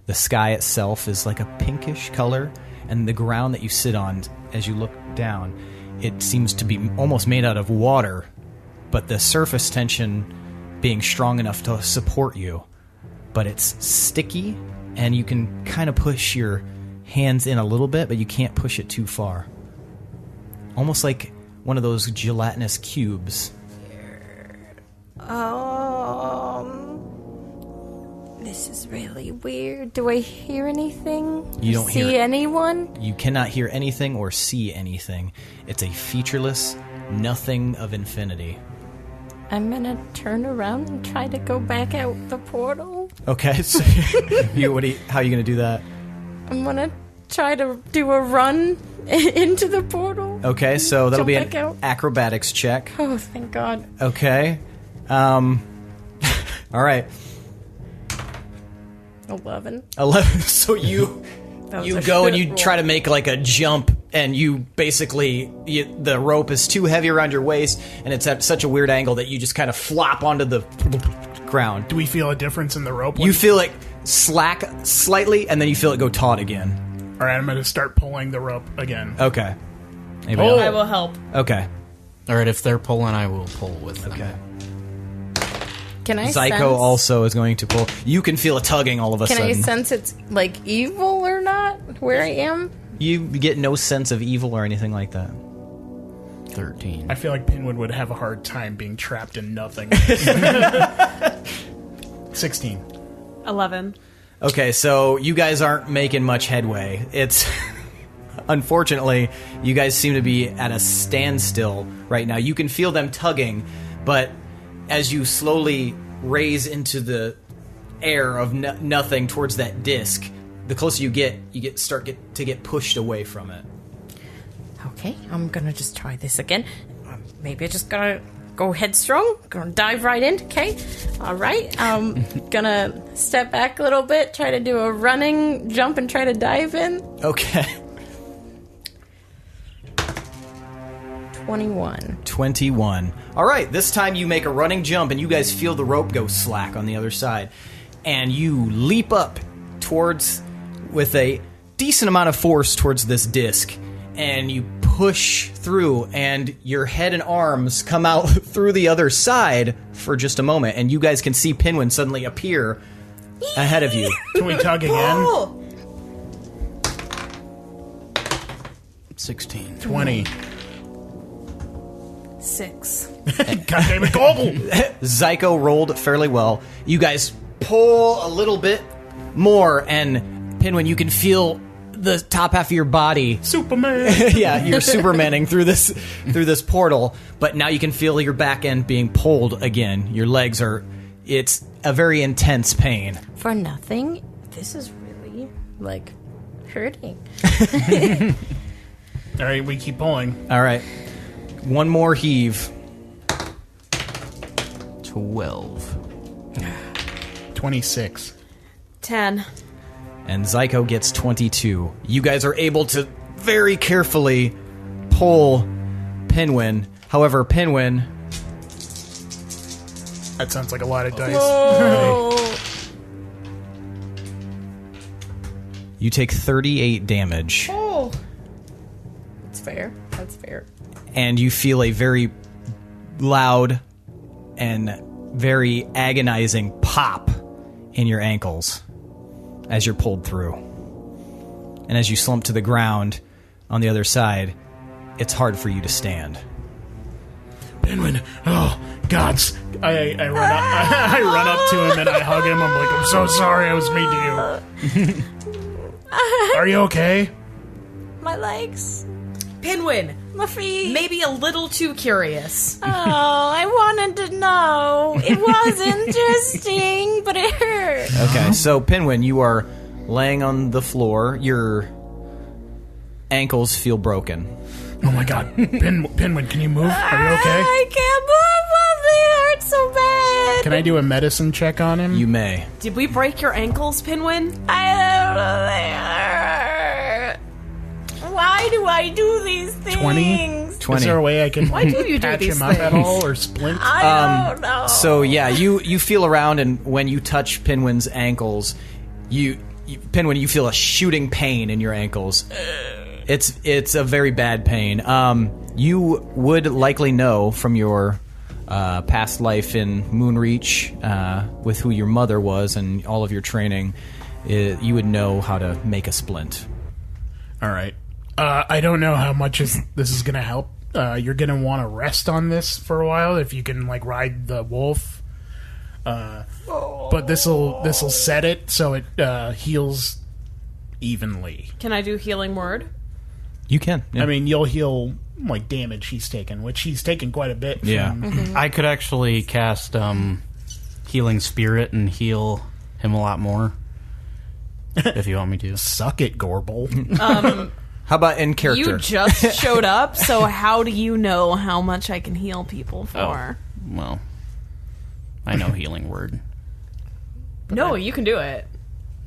The sky itself is like a pinkish color, and the ground that you sit on as you look down, it seems to be almost made out of water, but the surface tension being strong enough to support you. But it's sticky, and you can kind of push your hands in a little bit, but you can't push it too far. Almost like one of those gelatinous cubes. This is really weird. Do I hear anything? You don't see hear- anyone? You cannot hear anything or see anything. It's a featureless nothing of infinity. I'm gonna turn around and try to go back out the portal. Okay, so how are you going to do that? I'm gonna try to do a run into the portal. Okay, so that'll Jump be an back out. acrobatics check. Oh, thank God. Okay. All right. 11. 11. So you That was you a go and shit you roll. try to make like a jump, and you basically the rope is too heavy around your waist, and it's at such a weird angle that you just kind of flop onto the ground. Do we feel a difference in the rope? You feel it slack slightly, and then you feel it go taut again. All right, I'm going to start pulling the rope again. Okay. Anybody Oh. else? I will help. Okay. All right, if they're pulling, I will pull with them. Okay. Can I Zyko sense, also is going to pull. You can feel a tugging all of a Can I sudden. sense it's like evil or not? Where I am? You get no sense of evil or anything like that. 13. I feel like Pinwin would have a hard time being trapped in nothing. 16. 11. Okay, so you guys aren't making much headway. It's unfortunately, you guys seem to be at a standstill right now. You can feel them tugging, but as you slowly raise into the air of nothing towards that disc, the closer you get start to get pushed away from it. Okay, I'm gonna just try this again. Maybe I just gotta go headstrong. Gonna dive right in. Okay, all right. Gonna step back a little bit, try to do a running jump, and try to dive in. Okay. 21. All right, this time you make a running jump, and you guys feel the rope go slack on the other side. And you leap up with a decent amount of force towards this disc. And you push through, and your head and arms come out through the other side for just a moment. And you guys can see Pinwin suddenly appear ahead of you. Can we tug again? 16. 20. 6. God damn it, Gorbel! Zyko rolled fairly well. You guys pull a little bit more, and Pinwin, you can feel the top half of your body. Superman! Yeah, you're Supermaning through this portal, but now you can feel your back end being pulled again. Your legs it's a very intense pain. For nothing. This is really, hurting. All right, we keep pulling. All right. One more heave. 12. 26. 10. And Zyko gets 22. You guys are able to very carefully pull Pinwin. However, Pinwin... That sounds like a lot of dice. Oh. You take 38 damage. Oh. That's fair. That's fair. And you feel a very loud and very agonizing pop in your ankles as you're pulled through. And as you slump to the ground on the other side, it's hard for you to stand. Pinwin, oh, gods. I run up to him and I hug him. I'm like, I'm so sorry I was mean to you. Are you okay? My legs. Pinwin, My feet. maybe a little too curious. Oh, I wanted to know. It was interesting, but it hurt. Okay, so Pinwin, you are laying on the floor. Your ankles feel broken. Oh my god. Pinwin, can you move? Are you okay? I can't move. They hurt so bad. Can I do a medicine check on him? You may. Did we break your ankles, Pinwin? I don't know. They hurt. Why do I do these things? 20? 20. Is there a way I can Why do you do patch these him up at things? all or splint? I don't know. So yeah, you feel around, and when you touch Pinwin's ankles, Pinwin, you feel a shooting pain in your ankles. It's a very bad pain. You would likely know from your past life in Moonreach, with who your mother was and all of your training, you would know how to make a splint. All right. I don't know how much this is going to help. You're going to want to rest on this for a while if you can ride the wolf. But this'll set it so it heals evenly. Can I do healing word? You can. Yeah. I mean, you'll heal damage he's taken, which he's taken quite a bit. Yeah. From, I could actually cast Healing Spirit and heal him a lot more. If you want me to. Suck it, Gorbel. How about in character? You just showed up, so how do you know how much I can heal people for? Well, I know Healing Word. No, you can do it.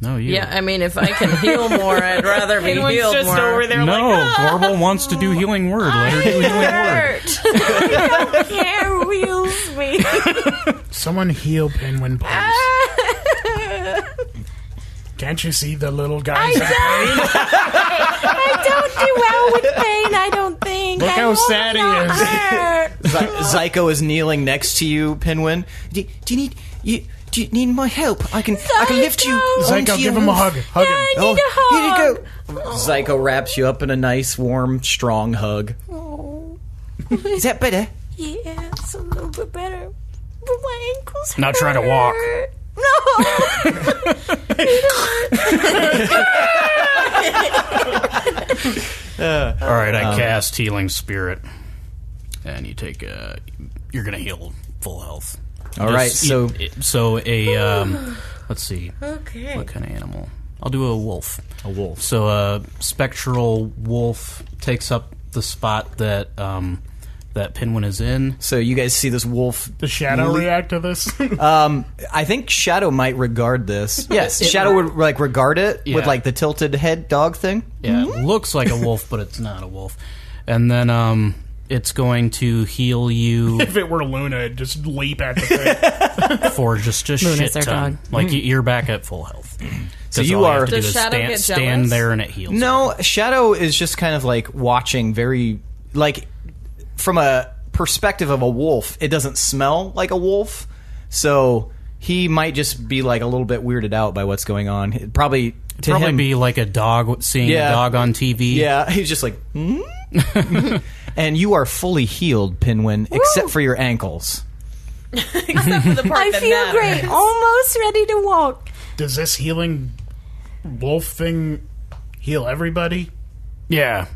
No, you. Yeah, I mean, if I can heal more, I'd rather be Pinwin's healed just more. over there No, Gorbel wants to do Healing Word. Let her do Healing Word. Hurt. I don't care who heals me. Someone heal Pinwin, please. Can't you see the little guy's in pain? I don't do well with pain, I don't think. Look I how won't sad he not is. hurt. Zyko is kneeling next to you, Pinwin. Do you need my help? I can lift you. Zyko, onto give your him a roof. hug. Hug him. I need a hug. Here you go. Zyko wraps you up in a nice, warm, strong hug. Oh, Is that better? yeah, it's a little bit better. But my ankles Not trying to walk. hurt. No. All right, I cast Healing Spirit, and you take you're gonna heal full health. All right, so let's see, Okay. what kind of animal? I'll do a wolf. a wolf. So a spectral wolf takes up the spot that that Pinwin is in. So you guys see this wolf. Does Shadow react to this? I think Shadow might regard this. Yes, Shadow would like regard it with like the tilted head dog thing. Yeah, it looks like a wolf, but it's not a wolf. And then it's going to heal you If it were Luna, it'd just leap at the thing. for just a Luna's shit our ton. dog. Like you're back at full health. So 'Cause you all are- have to do Does is Shadow get stand jealous? there and it heals. No, Shadow is just kind of like watching very like from a perspective of a wolf. It doesn't smell like a wolf, so he might just be like a little bit weirded out by what's going on. It'd probably to Probably him be like a dog seeing a dog on TV. Yeah, he's just like, and you are fully healed, Pinwin, except for your ankles. Except for the part I that feel matters. great. Almost ready to walk. Does this healing wolf thing heal everybody? Yeah.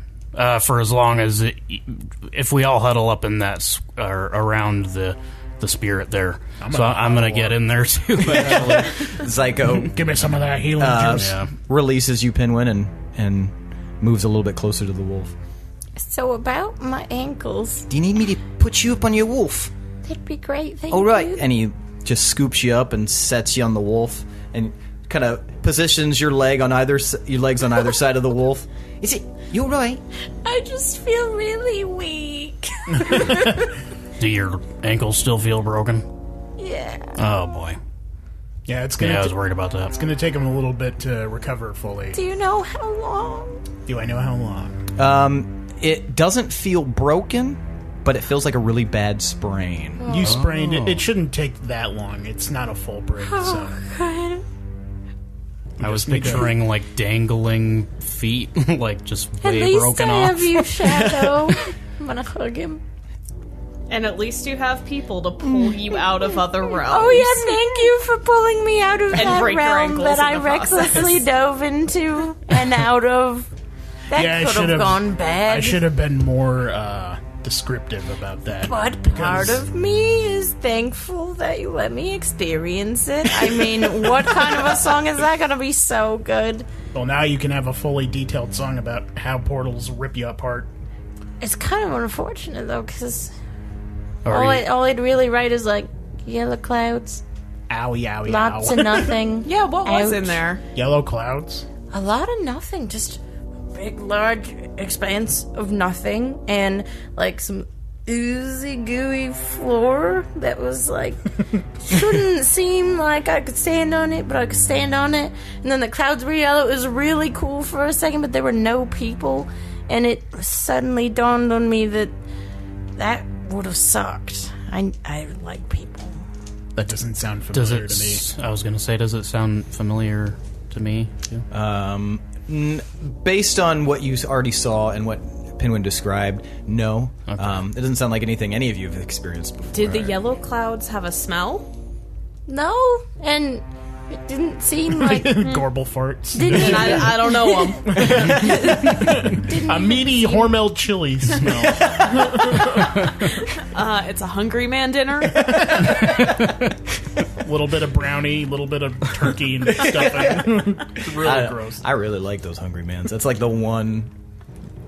For as long as if we all huddle up in that around the spirit there, I'm gonna get in there too. Actually, Zyko Give me some of that healing juice. yeah. releases you, Pinwin, and moves a little bit closer to the wolf. So about my ankles, Do you need me to put you up on your wolf? that'd be great. Thank All right. you. And he just scoops you up and sets you on the wolf and kind of positions your legs on either side of the wolf. Is it? You're right. I just feel really weak. Do your ankles still feel broken? Yeah. Oh boy. Yeah, it's Yeah, I was gonna worried about that. it's gonna take him a little bit to recover fully. Do you know how long? Do I know how long? It doesn't feel broken, but it feels like a really bad sprain. You sprained it. It shouldn't take that long. It's not a full brace. So. God. I was just need to- picturing like dangling feet, like just At way least broken I off. have you, Shadow. I'm gonna hug him. And at least you have people to pull you out of other realms. Oh yeah, thank you for pulling me out of And that break your realm ankles that in I the process. recklessly dove into and out of. That Yeah, I could should have gone bad. I should have been more descriptive about that. But part of me is thankful that you let me experience it. I mean, what kind of a song is that going to be so good? Well, now you can have a fully detailed song about how portals rip you apart. It's kind of unfortunate, though, because Or you- all I'd really write is, like, yellow clouds, Owie, owie, lots ow. of nothing. Yeah, what was Ouch. in there? Yellow clouds? A lot of nothing, just big, large expanse of nothing, and, like, some oozy, gooey floor that was, like, shouldn't seem like I could stand on it, but I could stand on it. And then the clouds were yellow. It was really cool for a second, but there were no people. And it suddenly dawned on me that that would have sucked. I like people. That doesn't sound does familiar it? to me. I was gonna say, does it sound familiar to me? Too? Based on what you already saw and what Pinwin described, no. Okay. It doesn't sound like anything any of you have experienced before. Did the yellow clouds have a smell? No, and it didn't seem like... Gorbel farts. didn't even, I don't know them. A meaty Hormel chili smell. It's a hungry man dinner. A little bit of brownie, a little bit of turkey and stuffing. It's really gross. I really like those Hungry Mans. That's like the one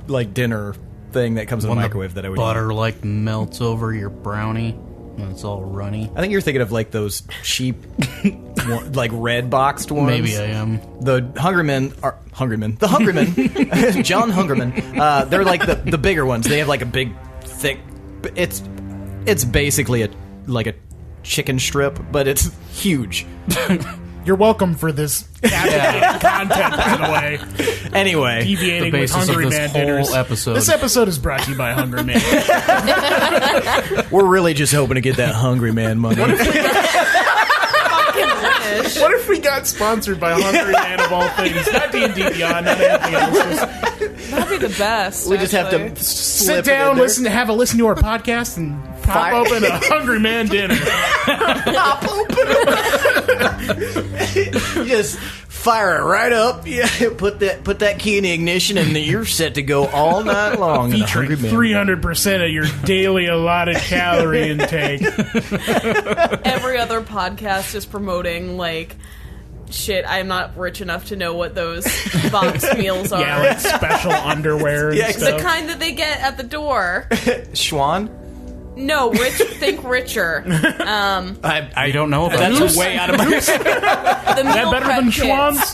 like dinner thing that comes in the When microwave that I would eat. butter like melts over your brownie and it's all runny. I think you're thinking of like those cheap like red boxed ones. Maybe I am. The Hungermen are Hungermen. The Hungermen, John Hungerman. They're like the bigger ones. They have like a big, thick. It's basically a chicken strip, but it's huge. You're welcome for this content, by the way. Anyway, Deviating The with basis Hungry of this Man whole dinners. episode. This episode is brought to you by Hungry Man. we're really just hoping to get that Hungry Man money. What if we got sponsored by Hungry Man of all things? Not D&D Beyond, not anything else. Just That'd be the best. We just have actually. to sit down, have a listen to our podcast, and pop open a Hungry Man dinner. Just fire it right up. Yeah, put that key in the ignition, and you're set to go all night long. in a Featuring Hungry Man. 300% of your daily allotted calorie intake. Every other podcast is promoting like shit, I'm not rich enough to know what those box meals are. Yeah, like special underwear and Yeah, stuff. The kind that they get at the door. Schwan? No, think richer. I don't know about That's this. way out of my... The Is that meal better prep than kits. Schwann's?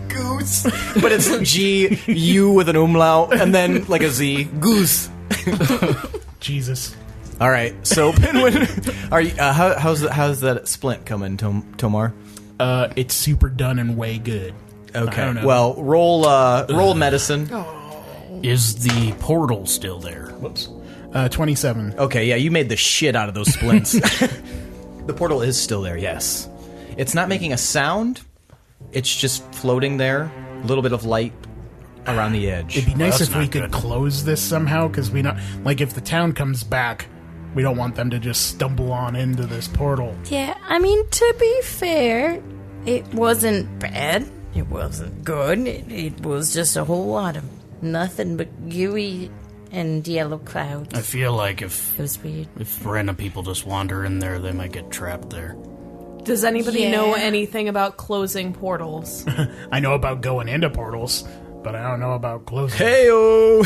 Goose. But it's G-U with an umlaut, and then like a Z. Goose. Jesus. All right, so Pinwin, are you, how's that splint coming, Tomar? It's super done and way good. I Okay, don't know. well, roll medicine. Is the portal still there? Whoops. 27. Okay, yeah, you made the shit out of those splints. The portal is still there, yes. It's not making a sound. It's just floating there. A little bit of light around the edge. It'd be nice that's if we not could good. close this somehow, because we not like if the town comes back, we don't want them to just stumble on into this portal. Yeah, I mean, to be fair, it wasn't bad. It wasn't good. It was just a whole lot of nothing but gooey and yellow clouds. I feel like if It was weird. random people just wander in there, they might get trapped there. Does anybody Yeah. know anything about closing portals? I know about going into portals, but I don't know about closing. Heyo!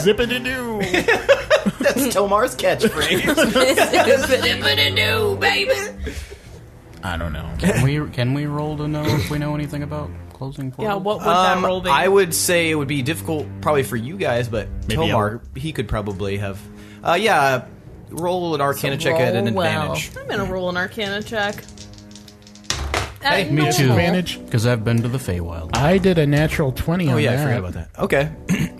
Zippity-doo. That's Tomar's catchphrase. I don't know. Can we roll to know if we know anything about closing portals? Yeah, what would that roll be? I would say it would be difficult probably for you guys, but Maybe Tomar, he could probably have... roll an Arcana check at an roll well. advantage. I'm gonna roll an Arcana check. Hey, Me too. Advantage. Because I've been to the Feywild. I did a natural 20 on Oh, yeah, that. I forgot about that. Okay.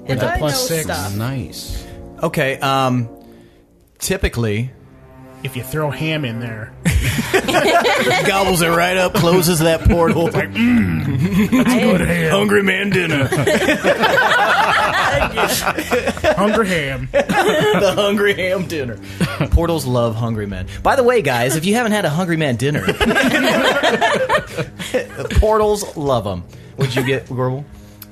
And a I plus know 6. stuff. Nice. Okay, typically... If you throw ham in there, Gobbles it right up, closes that portal. that's good ham. Hungry man dinner. Hungry ham. The hungry ham dinner. Portals love hungry men. By the way, guys, if you haven't had a hungry man dinner, portals love them. What'd you get, Gorbel?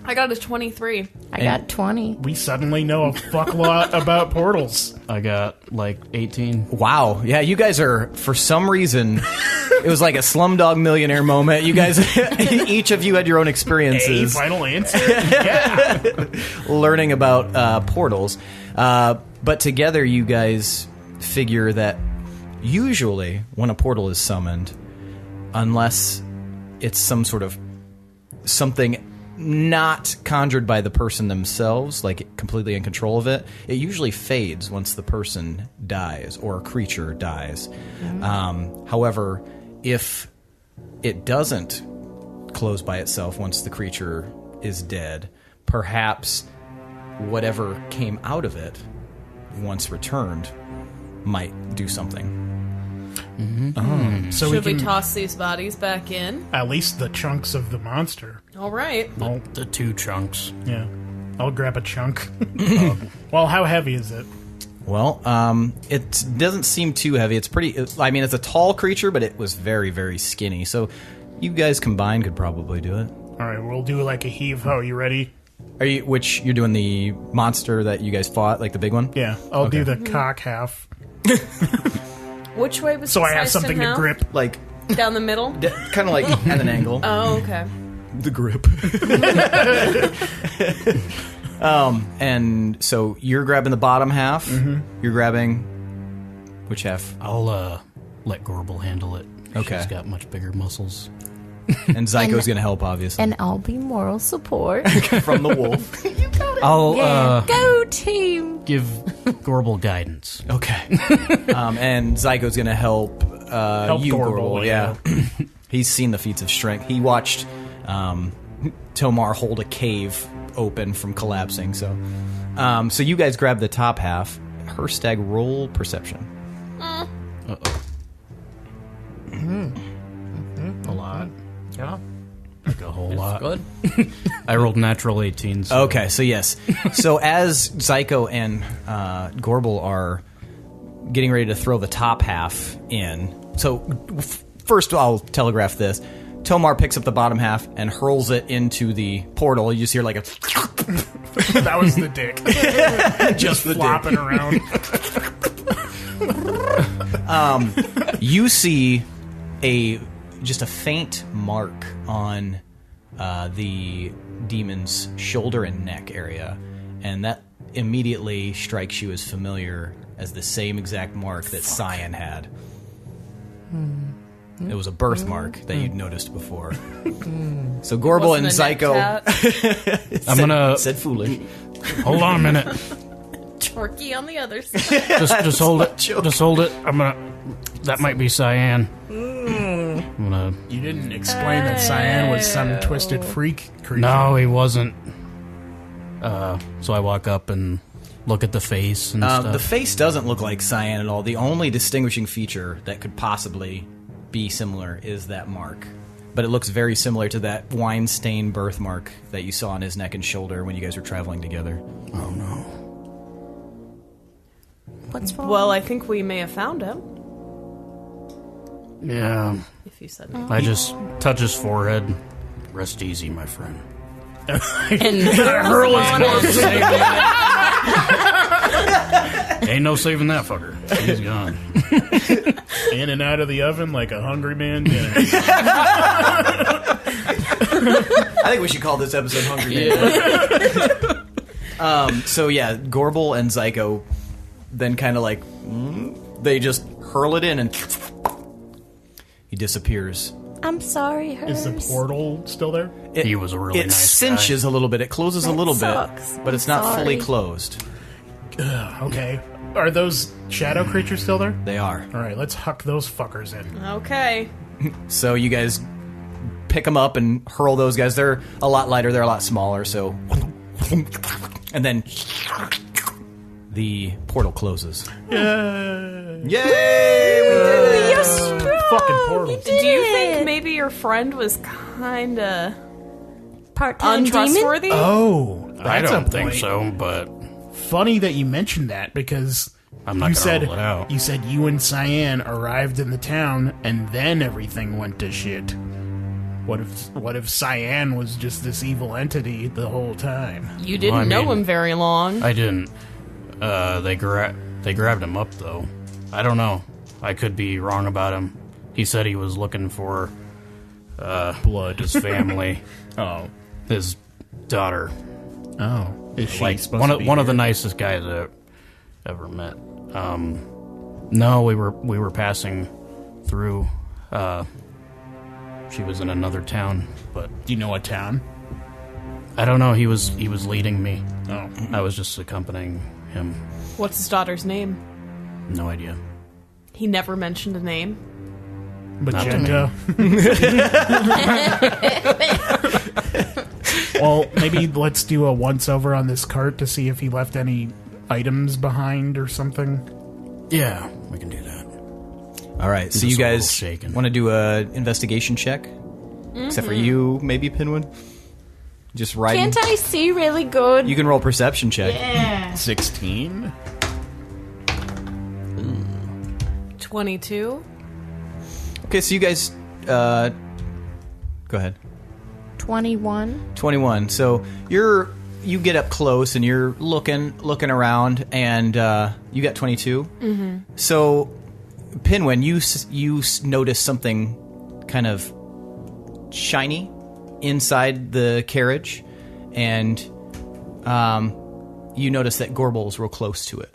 I got a 23. I got 20. We suddenly know a fuck lot about portals. I got like 18. Wow. Yeah, you guys are, for some reason, it was like a Slumdog Millionaire moment. You guys, each of you had your own A experiences final answer? Yeah. learning about portals. But together, you guys figure that usually when a portal is summoned, unless it's some sort of something not conjured by the person themselves, like completely in control of it, it usually fades once the person dies or a creature dies. However, if it doesn't close by itself once the creature is dead, perhaps whatever came out of it, once returned, might do something. So Should we we can toss these bodies back in? at least the chunks of the monster. All right. The 2 chunks. Yeah. I'll grab a chunk. Well, how heavy is it? Well, it doesn't seem too heavy. It's pretty... I mean, it's a tall creature, but it was very, very skinny. So you guys combined could probably do it. All right, we'll do like a heave-ho. You ready? You're doing the monster that you guys fought, like the big one? Yeah, I'll do the cock half. Which way was So it I have sliced in something to half? grip. Like, Down the middle? kind of like at an angle. Oh, okay. The grip. And so you're grabbing the bottom half. You're grabbing which half? I'll let Gorbel handle it. Okay. She's got much bigger muscles. And Zyko's going to help, obviously, And I'll be moral support. from the wolf. I'll Yeah. Go team! give Gorbel guidance. Okay. And Zyko's going to help, you, Gorbel, Gorbel. Yeah. He's seen the feats of strength. He watched Tomar hold a cave open from collapsing. So you guys grab the top half. Hirstag, roll perception. A lot. Yeah. Like a whole lot. Good. I rolled natural 18. So Okay, so yes. So as Zyko and Gorbel are getting ready to throw the top half in, so first I'll telegraph this. Tomar picks up the bottom half and hurls it into the portal. You just hear like a... That was the dick. Just the flopping around. You see just a faint mark on the demon's shoulder and neck area, and that immediately strikes you as familiar as the same exact mark that Cyan had. It was a birthmark that you'd noticed before. So Gorbel and Zyko said foolish. Hold on a minute. Chorky on the other side. Just hold it. Just hold it. That might be Cyan. You didn't explain that Cyan was some twisted freak creature. No, he wasn't. So I walk up and look at the face and stuff. The face doesn't look like Cyan at all. The only distinguishing feature that could possibly be similar is that mark. But it looks very similar to that wine-stained birthmark that you saw on his neck and shoulder when you guys were traveling together. Oh, no. What's wrong? Well, I think we may have found him. Yeah. If you said I just touch his forehead. Rest easy, my friend. and hurl his Ain't no saving that fucker. He's gone. In and out of the oven like a hungry man dinner. I think we should call this episode Hungry Man. So yeah, Gorbel and Zyko then kind of like, they just hurl it in and he disappears. I'm sorry, Is the portal still there? He was a really It nice cinches a little bit. It closes a little sucks. bit, but it's not fully Sorry. closed. Okay. Are those shadow creatures still there? They are. All right, let's huck those fuckers in. Okay. So you guys pick them up and hurl those guys. They're a lot lighter. They're a lot smaller. So, and then the portal closes. Yay! Yay! We did it! Yes, Fucking portal. Do you think maybe your friend was kind of part-time demon? untrustworthy? Oh, that's I don't a think point. so, but Funny that you mentioned that because I'm not you gonna said rule it out. you said you and Cyan arrived in the town and then everything went to shit. What if Cyan was just this evil entity the whole time? You didn't Well, I know mean- him very long. I didn't. They grabbed him up, though. I don't know. I could be wrong about him. He said he was looking for Blood. his family, Oh. his daughter. Oh. Is she Like supposed one to of be one of the here? nicest guys I ever met. No, we were passing through. She was in another town, but Do you know what town? I don't know. He was leading me. Oh. I was just accompanying him. What's his daughter's name? No idea. He never mentioned a name. Magenta. Well, maybe let's do a once over on this cart to see if he left any items behind or something. Yeah, we can do that. All right, so Just you a little guys shaken. want to do a investigation check? Except for you, maybe Pinwin. Just riding. Can't I see really good? You can roll perception check. 16? 22. Okay, so you guys, go ahead. 21. 21. So you get up close and you're looking around, and you got 22. Mm-hmm. So, Pinwin, you notice something kind of shiny inside the carriage, and you notice that Gorbel's real close to it.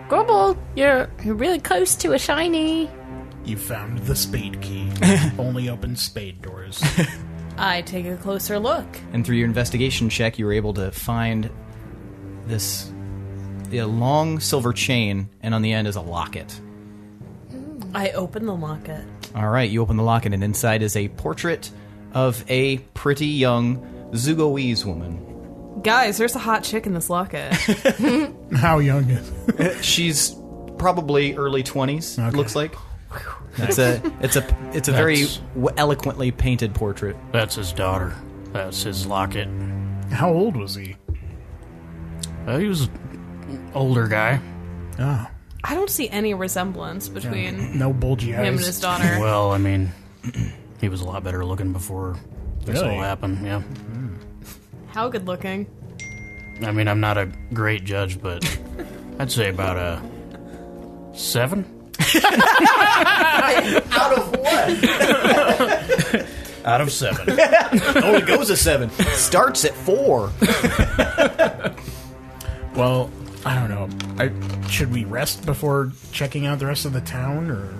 Gorbel, you're really close to a shiny. You found the spade key. Only opens spade doors. I take a closer look. And through your investigation check, you were able to find this long silver chain, and on the end is a locket. I open the locket. All right, you open the locket, and inside is a portrait of a pretty young Zugoese woman. Guys, there's a hot chick in this locket. How young is it? She's probably early 20s. Okay. It looks like. It's a very eloquently painted portrait. That's his daughter. That's his locket. How old was he? He was an older guy. Oh. I don't see any resemblance between No bulgy eyes. him and his daughter. Well, I mean, he was a lot better looking before this Really? all happened. Yeah. How good looking. I mean, I'm not a great judge, but I'd say about a 7. Out of what? Out of 7. Only goes to 7. Starts at 4. Well, I don't know. Should we rest before checking out the rest of the town, or?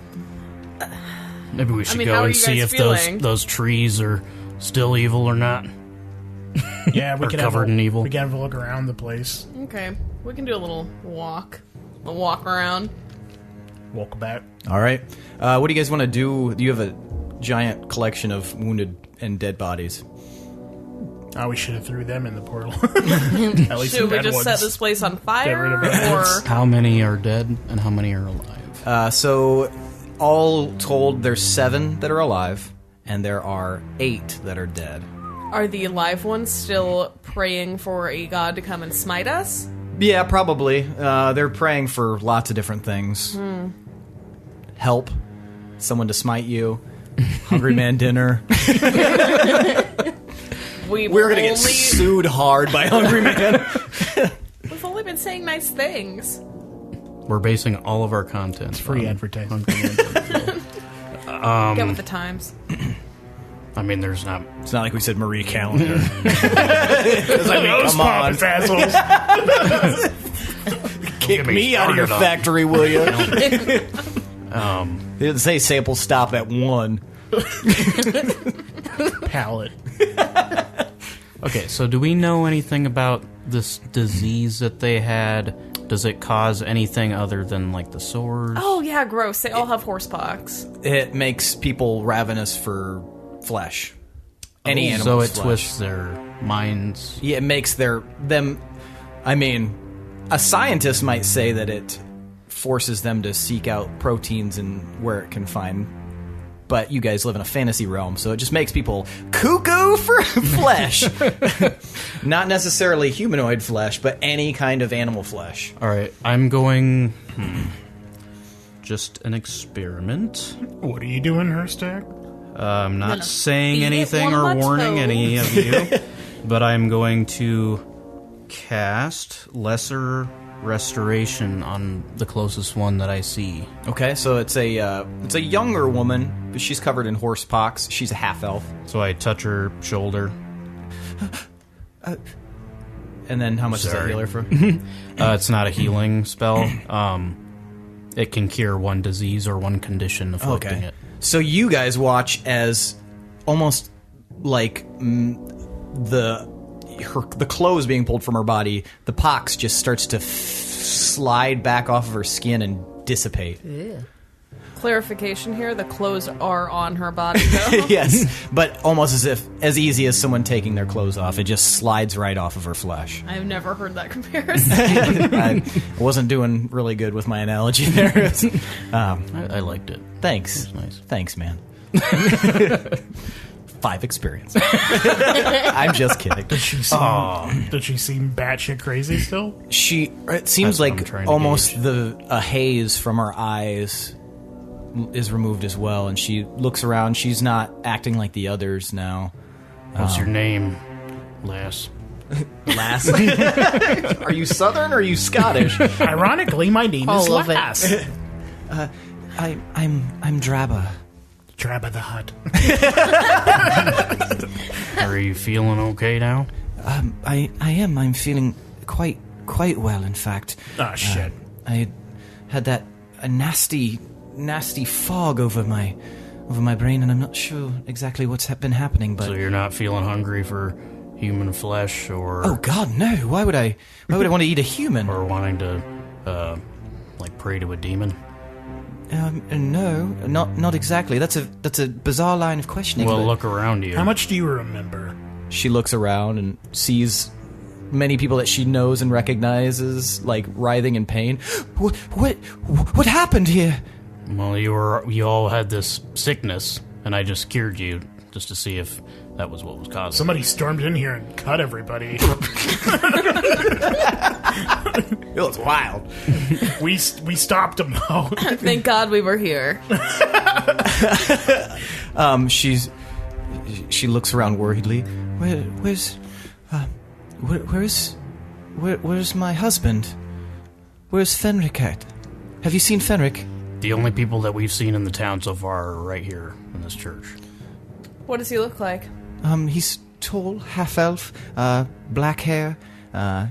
Maybe we should how go are and you see guys if feeling? those trees are still evil or not. Yeah, we Or could covered in evil. We can have a look around the place. Okay, we can do a little walk. A walk around. Walk back. All right. What do you guys want to do? You have a giant collection of wounded and dead bodies. Oh, we should have threw them in the portal. At least Should the we dead just ones. set this place on rid fire? of it. Or How many are dead and how many are alive? So, all told, there's 7 that are alive, and there are 8 that are dead. are the alive ones still praying for a god to come and smite us? Yeah, probably. They're praying for lots of different things. Help. Someone to smite you. Hungry man dinner. We're gonna get sued hard by Hungry Man. We've only been saying nice things. We're basing all of our content. Free on advertising. Get with the times. I mean, there's not. It's not like we said Marie Calendar. Those come on. pompous assholes. Kick me out of your factory, will you? They didn't say sample stop at 1. Palate. Okay, so do we know anything about this disease that they had? Does it cause anything other than, like, the sores? Oh, yeah, gross. They all have horsepox. It makes people ravenous for flesh. Any animal's So it flesh. twists their minds. Yeah, it makes them. I mean, a scientist might say that it forces them to seek out proteins and where it can find. But you guys live in a fantasy realm, so it just makes people cuckoo for flesh. Not necessarily humanoid flesh, but any kind of animal flesh. All right, I'm going... Just an experiment. What are you doing, Hirstag? I'm not gonna saying feed it anything one or of my warning toes. any of you, but I'm going to cast Lesser Restoration on the closest one that I see. Okay, so it's a younger woman, but she's covered in horse pox. She's a half elf. So I touch her shoulder. And then how much does that Sorry. heal her for? It's not a healing spell. It can cure one disease or one condition afflicting it. So you guys watch as almost like the clothes being pulled from her body, the pox just starts to slide back off of her skin and dissipate. Clarification here, the clothes are on her body, though. Yes, but almost as easy as someone taking their clothes off. It just slides right off of her flesh. I've never heard that comparison. I wasn't doing really good with my analogy there. I liked it. Thanks. It was nice. Thanks, man. 5 experience. I'm just kidding. Does she seem batshit crazy still? It seems That's what I'm like trying to almost gauge. a haze from her eyes is removed as well, and she looks around. She's not acting like the others now. What's your name, lass? Lass. Are you Southern or are you Scottish? Ironically, my name is All of it. Lass. I'm Drabba. Jabba the Hutt. Are you feeling okay now? I am. I'm feeling quite well, in fact. Oh, shit. I had a nasty fog over my brain, and I'm not sure exactly what's been happening. But So you're not feeling hungry for human flesh or oh God, no! Why would I want to eat a human? or wanting to like pray to a demon? No, not exactly. That's a bizarre line of questioning. Well, but look around you. How much do you remember? she looks around and sees many people that she knows and recognizes, like writhing in pain. What happened here? Well, you all had this sickness, and I just cured you just to see if that was what was causing. Somebody stormed in here and cut everybody. It was wild. we stopped them, though. Thank God we were here. She looks around worriedly. Where's my husband? Where's Fenric at? Have you seen Fenric? The only people that we've seen in the town so far are right here in this church. What does he look like? He's tall, half elf, black hair,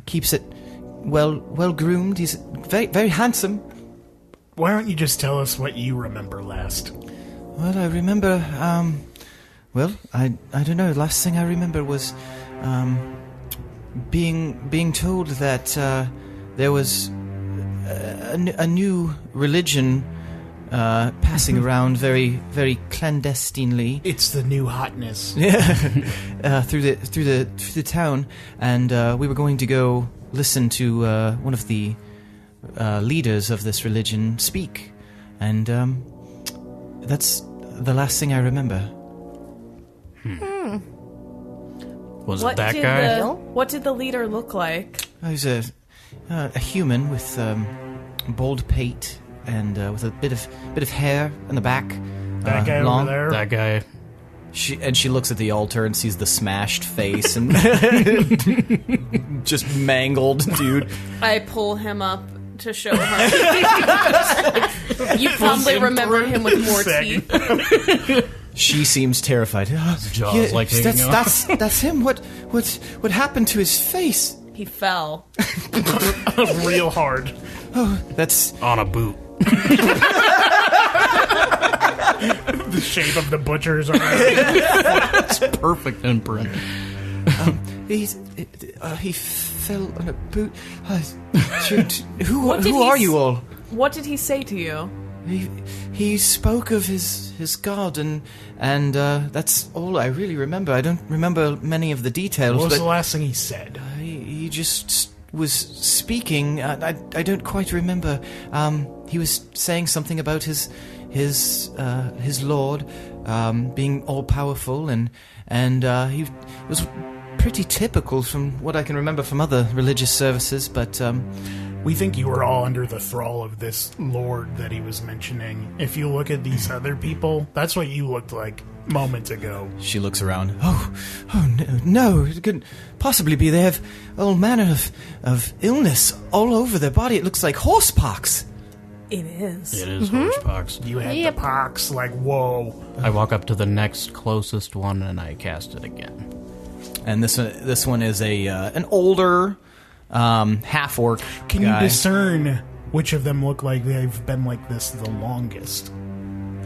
keeps it well groomed. He's very, very handsome. Why don't you just tell us what you remember last? Well, I remember, I don't know. The last thing I remember was, being told that, there was a new religion, passing around very, very clandestinely. It's the new hotness. Through the town, and we were going to go listen to one of the leaders of this religion speak, and that's the last thing I remember. Was it that guy? What did the leader look like? He was a human with bald pate and with a bit of hair in the back. That guy long. over there? That guy. She looks at the altar and sees the smashed face and just mangled dude. I pull him up to show her. You probably remember him with more teeth. She seems terrified. Jaws like hanging out. That's him. What happened to his face? He fell. Real hard. Oh, that's On a boot. The shape of the butcher's arm. It's perfect imprint. he fell on a boot. Shoot, who did are he you all? What did he say to you? He spoke of his god, and that's all I really remember. I don't remember many of the details. What was but the last thing he said? he just was speaking. I don't quite remember. He was saying something about his lord being all powerful, and he was pretty typical from what I can remember from other religious services, but. We think you were all under the thrall of this lord that he was mentioning. If you look at these other people, that's what you looked like moments ago. She looks around. Oh no, it couldn't possibly be. They have all manner of illness all over their body. It looks like horsepox. It is. It is horsepox. You had the pox, like, whoa. I walk up to the next closest one and I cast it again. And this one is an older half orc. Can guy. you discern which of them look like they've been like this the longest?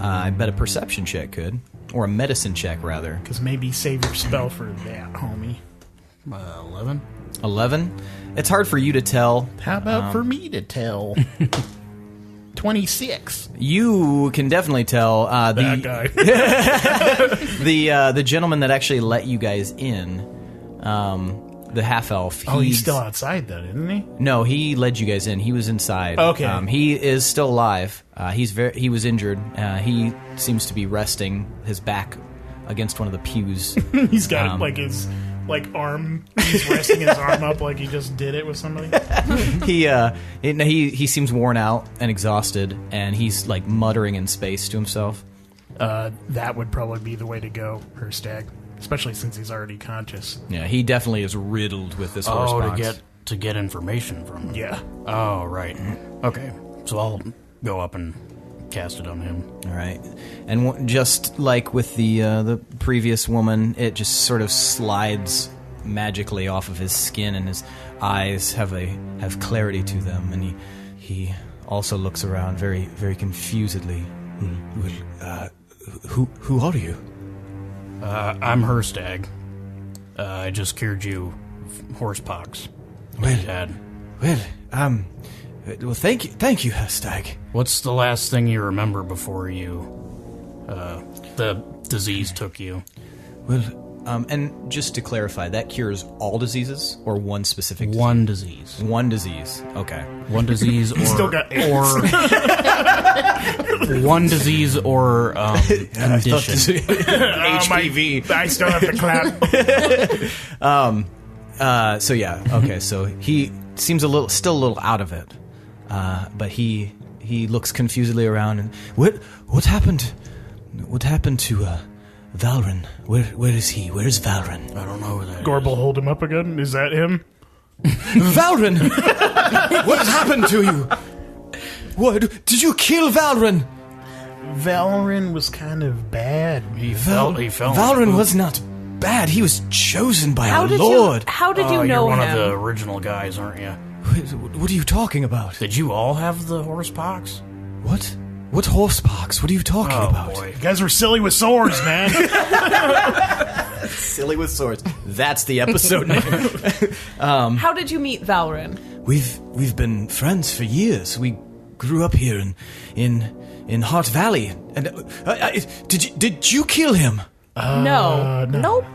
I bet a perception check could, or a medicine check rather. Because maybe save your spell for that, homie. 11? 11. It's hard for you to tell. How about for me to tell? 26. You can definitely tell That guy. the gentleman that actually let you guys in. The half elf. He's still outside though, isn't he? No, he led you guys in. He was inside. Okay. He is still alive. He was injured. He seems to be resting his back against one of the pews. He's got like his arm. He's resting his arm up like he just did it with somebody. He seems worn out and exhausted, and he's like muttering in space to himself. That would probably be the way to go, Hirstag. Especially since he's already conscious. Yeah, he definitely is riddled with this horse pox. to get information from him. Yeah. Oh, right. Okay, so I'll go up and cast it on him. All right, and just like with the previous woman, it just sort of slides magically off of his skin, and his eyes have clarity to them, and he also looks around very, very confusedly. Who are you? I'm Hirstag. I just cured you of horsepox. Well, Dad. well, thank you, Hirstag. What's the last thing you remember before the disease took you? Well, and just to clarify, that cures all diseases or one specific disease? One disease. One disease. Okay. One disease or Still got AIDS. one disease or condition. HPV. I still have to clap. So yeah, okay. So he seems still a little out of it, but he looks confusedly around. And what happened? What happened to Valrin? Where is he? Where is Valrin? I don't know where that is. Gorbel, hold him up again. Is that him? Valrin, what has happened to you? What? Did you kill Valrin? Valrin was kind of bad. He fell. Valrin was not bad. He was chosen by How our did Lord. How did you You're know one him? of the original guys, aren't you? What are you talking about? Did you all have the horse pox? What? What horse pox? What are you talking about? Boy. You guys were silly with swords, man. Silly with swords. That's the episode name. How did you meet Valrin? We've been friends for years. We grew up here in Hart Valley. And did you kill him? No. Nope.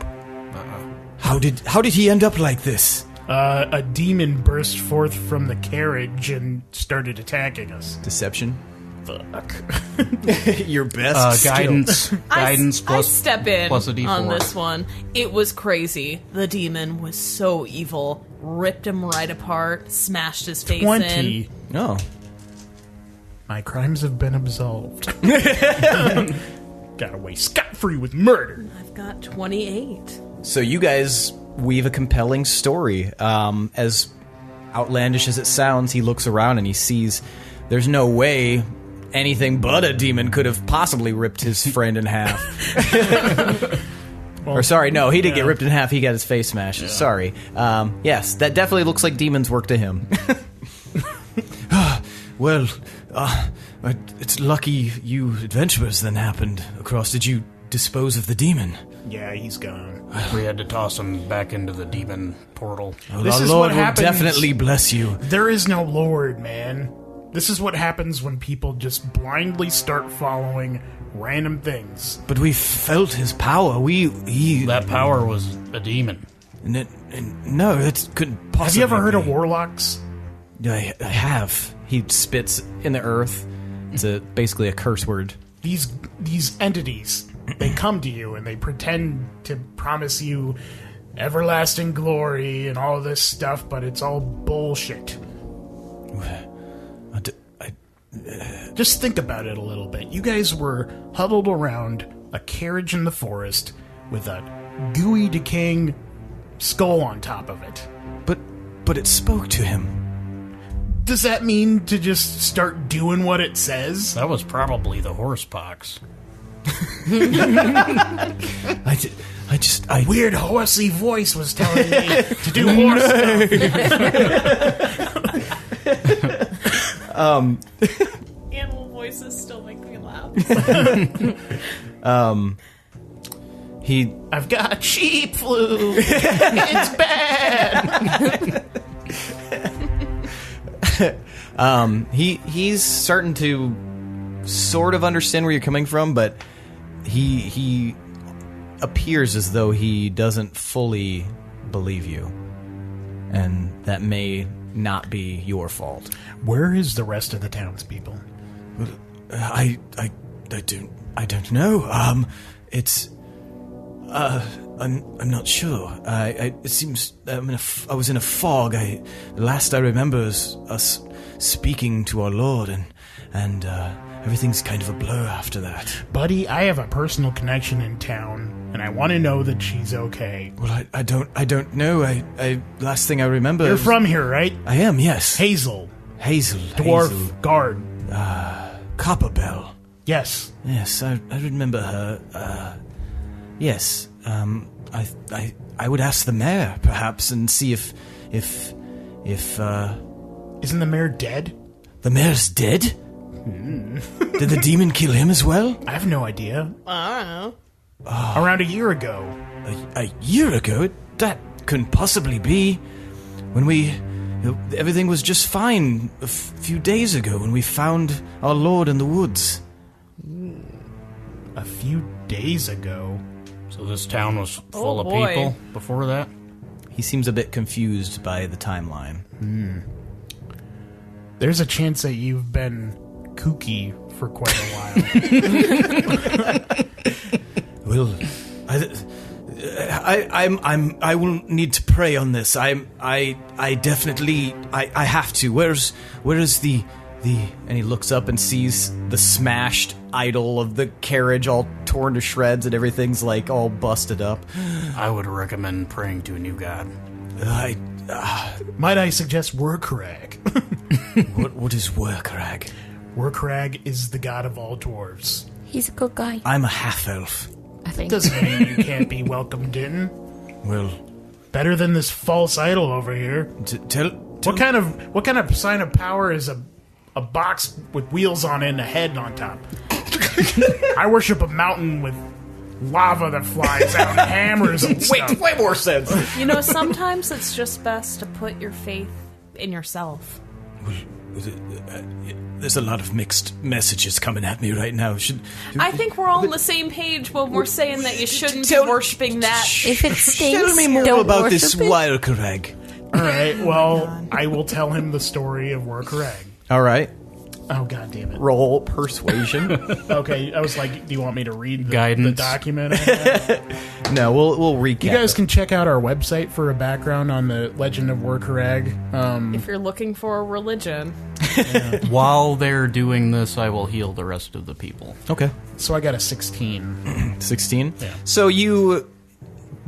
How did he end up like this? A demon burst forth from the carriage and started attacking us. Deception. Fuck. Your best Guidance. Guidance I plus step in plus a D4. on this one. It was crazy. The demon was so evil. Ripped him right apart. Smashed his face 20. in. No. My crimes have been absolved. Got away scot-free with murder. I've got 28. So you guys weave a compelling story. As outlandish as it sounds, he looks around and he sees there's no way anything but a demon could have possibly ripped his friend in half. Or sorry, no, he didn't get ripped in half. He got his face smashed. Sorry. Yes, that definitely looks like demons work to him. Well, it's lucky you adventurers then happened across. Did you dispose of the demon? Yeah, he's gone. We had to toss him back into the demon portal. Well, This our is Lord what will happens- definitely bless you. There is no Lord, man. This is what happens when people just blindly start following random things. But we felt his power. That power was a demon. No, that couldn't possibly Have you ever heard of be. warlocks? I have. He spits in the earth. It's basically a curse word. These entities, they come to you and they pretend to promise you everlasting glory and all this stuff, but it's all bullshit. Just think about it a little bit. You guys were huddled around a carriage in the forest with a gooey, decaying skull on top of it. But it spoke to him. Does that mean to just start doing what it says? That was probably the horse pox. A weird horsey voice was telling me to do horse stuff. Animal voices still make me laugh. I've got sheep flu. It's bad. He's starting to sort of understand where you're coming from, but he appears as though he doesn't fully believe you, and that may not be your fault. Where is the rest of the townspeople? I don't know. It's I'm not sure. It seems I was in a fog. The last I remember is us speaking to our Lord, and everything's kind of a blur after that. Buddy, I have a personal connection in town, and I want to know that she's okay. Well, I don't know. Last thing I remember. You're from here, right? I am. Yes. Hazel. Dwarf Hazel. Guard. Copperbell. Yes. Yes, I remember her. Yes. I would ask the mayor perhaps and see if Isn't the mayor dead? the mayor's dead. Did the demon kill him as well? I have no idea. I don't know. Around a year ago. A year ago? That couldn't possibly be. When everything was just fine a few days ago when we found our Lord in the woods. A few days ago. So this town was full of boy. people before that? He seems a bit confused by the timeline. There's a chance that you've been kooky for quite a while. Well, I will need to pray on this. I definitely I have to. Where is the and he looks up and sees the smashed idol of the carriage all torn to shreds and everything's like all busted up. I would recommend praying to a new god. Might I suggest Workrag? What is Workrag? Workrag is the god of all dwarves. He's a good guy. I'm a half-elf. I think. Doesn't mean you can't be welcomed in. Well, Better than this false idol over here. What kind of sign of power is a box with wheels on it and a head on top? I worship a mountain with lava that flies out and hammers and stuff. way more sense. Sometimes it's just best to put your faith in yourself. There's a lot of mixed messages coming at me right now. I think we're all on the same page when we're saying that you shouldn't be worshipping that. If it stinks, Tell me more don't about this worship it. Workrag. All right, well, I will tell him the story of Workrag. All right. Oh, God damn it. Roll persuasion. Okay, I was like, do you want me to read the Guidance. document? No, we'll recap. You guys it. can check out our website for a background on the legend of Workrag. If you're looking for a religion. While they're doing this, I will heal the rest of the people. Okay. So I got a 16. 16? Yeah. So you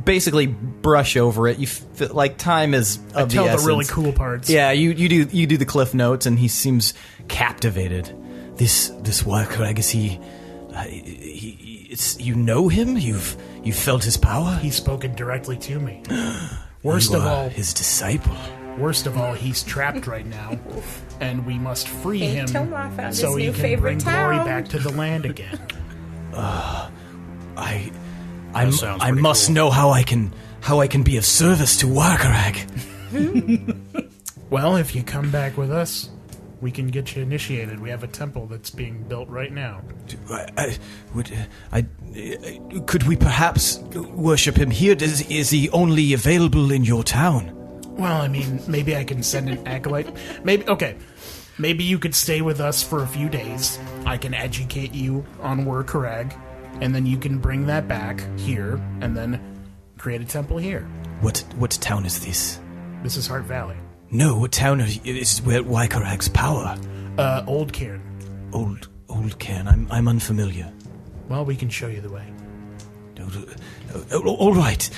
basically brush over it. You feel like time is of I tell the essence. the really cool parts. Yeah, you do the cliff notes, and he seems captivated. This Workrag, is he? It's you know him. You've felt his power. He's spoken directly to me. You Worst of are all, his disciple. he's trapped right now, and we must free Hey, him Tomas found so his he new can favorite bring glory town. back to the land again. I sounds I pretty must cool. know how I can be of service to Workrag. Well, if you come back with us, we can get you initiated. We have a temple that's being built right now. Could we perhaps worship him here? Is he only available in your town? Well, I mean, maybe I can send an acolyte. Maybe you could stay with us for a few days. I can educate you on Workrag, and then you can bring that back here, and then create a temple here. What town is this? This is Heart Valley. No, what town is where Workrag's power? Old Cairn. Old Cairn. I'm unfamiliar. Well, we can show you the way. All right.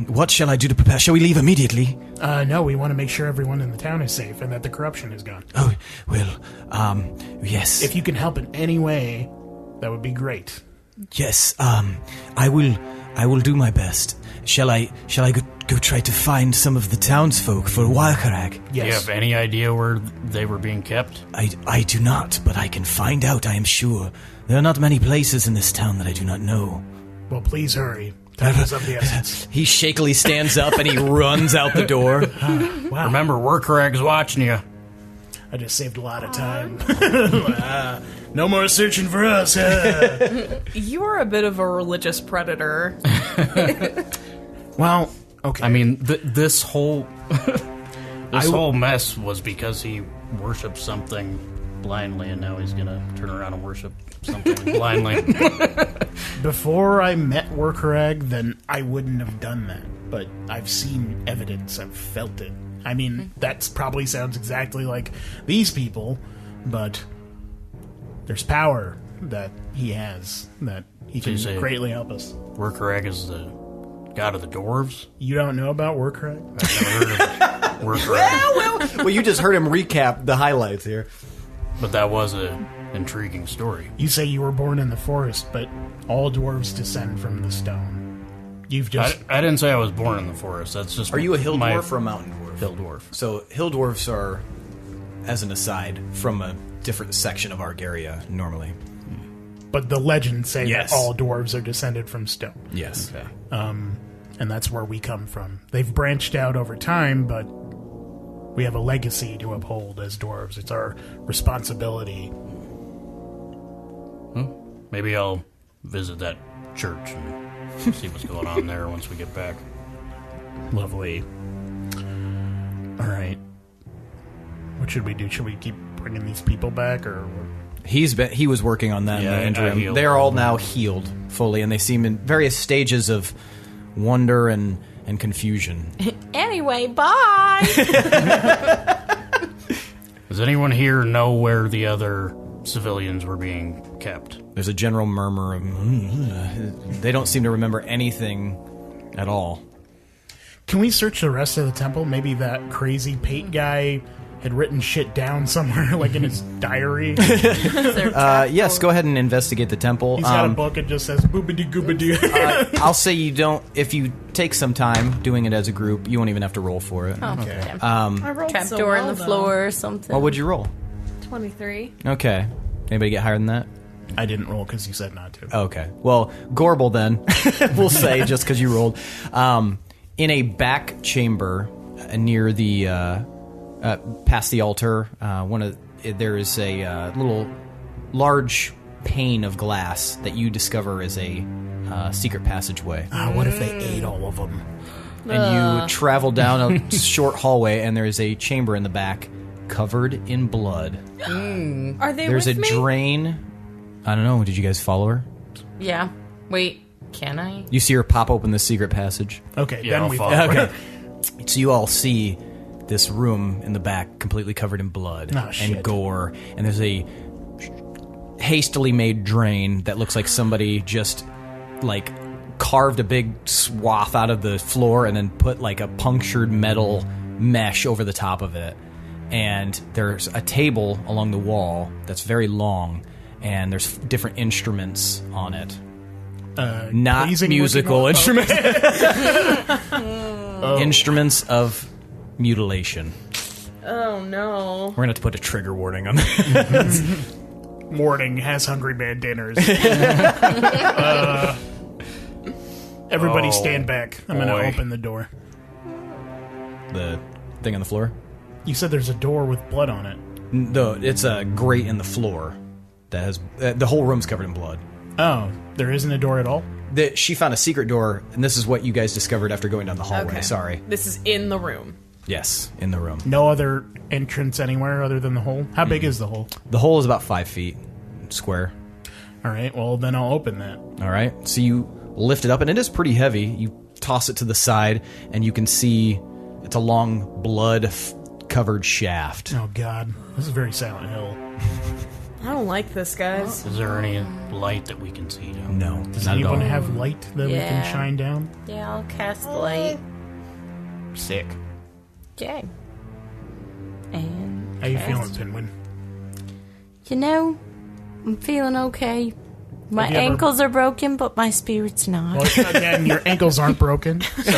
What shall I do to prepare? Shall we leave immediately? No, we want to make sure everyone in the town is safe and that the corruption is gone. Oh, well, yes. If you can help in any way, that would be great. Yes, I will do my best. Shall I go try to find some of the townsfolk for Workrag? Yes. Do you have any idea where they were being kept? I do not, but I can find out, I am sure. There are not many places in this town that I do not know. Well, please hurry. Time is of the essence. He shakily stands up and he runs out the door. Wow. Remember, Workrag's watching you. I just saved a lot of time. No more searching for us. You are a bit of a religious predator. Well, okay. I mean, this whole whole mess was because he worshipped something blindly, and now he's gonna turn around and worship something blindly. Before I met Workrag, then I wouldn't have done that. But I've seen evidence. I've felt it. I mean, that probably sounds exactly like these people, but there's power that he has that he can say- greatly help us. Workrag is the god of the dwarves. You don't know about Workrag? I've never heard of Workrag, Well, you just heard him recap the highlights here. but that was an intriguing story. You say you were born in the forest, but all dwarves descend from the stone. You've just... I didn't say I was born in the forest. That's just Are you a hill my dwarf or a mountain dwarf? hill dwarf? So hill dwarfs are, as an aside, from a different section of Argaria normally. But the legends say Yes. that all dwarves are descended from stone. Yes. Okay. And that's where we come from. They've branched out over time, but we have a legacy to uphold as dwarves. It's our responsibility. Maybe I'll visit that church and see what's going on there once we get back. Lovely. All right. What should we do? Should we keep bringing these people back, or... He was working on that Yeah, in the I interim. healed They're all all of now healed fully, and they seem in various stages of wonder and confusion. Anyway, bye. Does anyone here know where the other civilians were being kept? There's a general murmur of... They don't seem to remember anything at all. Can we search the rest of the temple? Maybe that crazy Pate guy had written shit down somewhere, like in his diary. Yes, go ahead and investigate the temple. He's got a book that just says boobity goobity. I'll say you don't. If you take some time doing it as a group, you won't even have to roll for it. Okay. I rolled so Trapdoor well, in the though. floor or something. What would you roll? 23. Okay. Anybody get higher than that? I didn't roll because you said not to. Okay. Well, Gorbel then, we'll say, just because you rolled. In a back chamber near the, past the altar, there is a little large pane of glass that you discover is a secret passageway. What if they ate all of them? And you travel down a short hallway, and there is a chamber in the back covered in blood. Are they There's a with me? drain. I don't know. Did you guys follow her? Yeah. Wait, can I? You see her pop open the secret passage. Okay, Yeah, then I'll we follow. Okay. So you all see this room in the back completely covered in blood Oh, and shit. gore, and there's a hastily made drain that looks like somebody just like carved a big swath out of the floor and then put like a punctured metal mesh over the top of it. And there's a table along the wall that's very long, and there's different instruments on it. Not pleasing musical looking- instruments. Instruments of mutilation. Oh, no. We're gonna have to put a trigger warning on that. Morning has hungry man dinners. Everybody stand back. I'm going to boy. open the door. The thing on the floor. You said there's a door with blood on it. No, it's a grate in the floor that has the whole room's covered in blood. Oh, there isn't a door at all? She found a secret door, and this is what you guys discovered after going down the hallway. Okay. Sorry. This is in the room. Yes, in the room. No other entrance anywhere other than the hole? How big is the hole? The hole is about 5 feet square. All right, well, then I'll open that. All right. So you lift it up, and it is pretty heavy. You toss it to the side, and you can see it's a long blood-covered shaft. Oh, God. This is very Silent Hill. I don't like this, guys. Is there any light that we can see down? No, Does not at all. anyone have light that we Yeah. can shine down? Yeah, I'll cast light. Sick. Okay. And How you cast- feeling, Pinwin? You know, I'm feeling okay. My Have you ever- ankles are broken, but my spirit's not. Well, again, your ankles aren't broken, so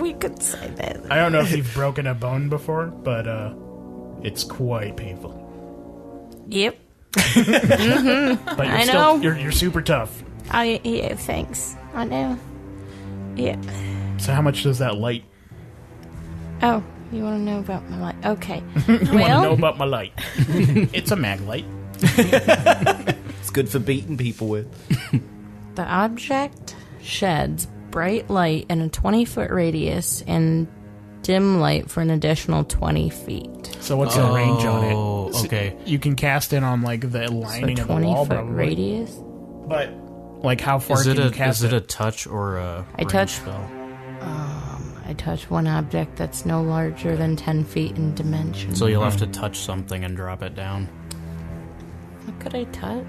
We could say that. I don't know if you've broken a bone before, but it's quite painful. Yep. But you're I still, know. You're super tough. Yeah, thanks. I know. Yeah. So how much does that light? Oh, you want to know about my light? Okay. You want to know Well, about my light? It's a mag light. It's good for beating people with. the object sheds bright light in a 20-foot radius and dim light for an additional 20 feet. So what's the range on it? Oh, So okay. you can cast it on like the So lining of the wall, 20-foot probably. radius. But like, how far Is can it you a cast is it a touch or a I range touch- spell? I touch one object that's no larger than 10 feet in dimension. So you'll have to touch something and drop it down. What could I touch?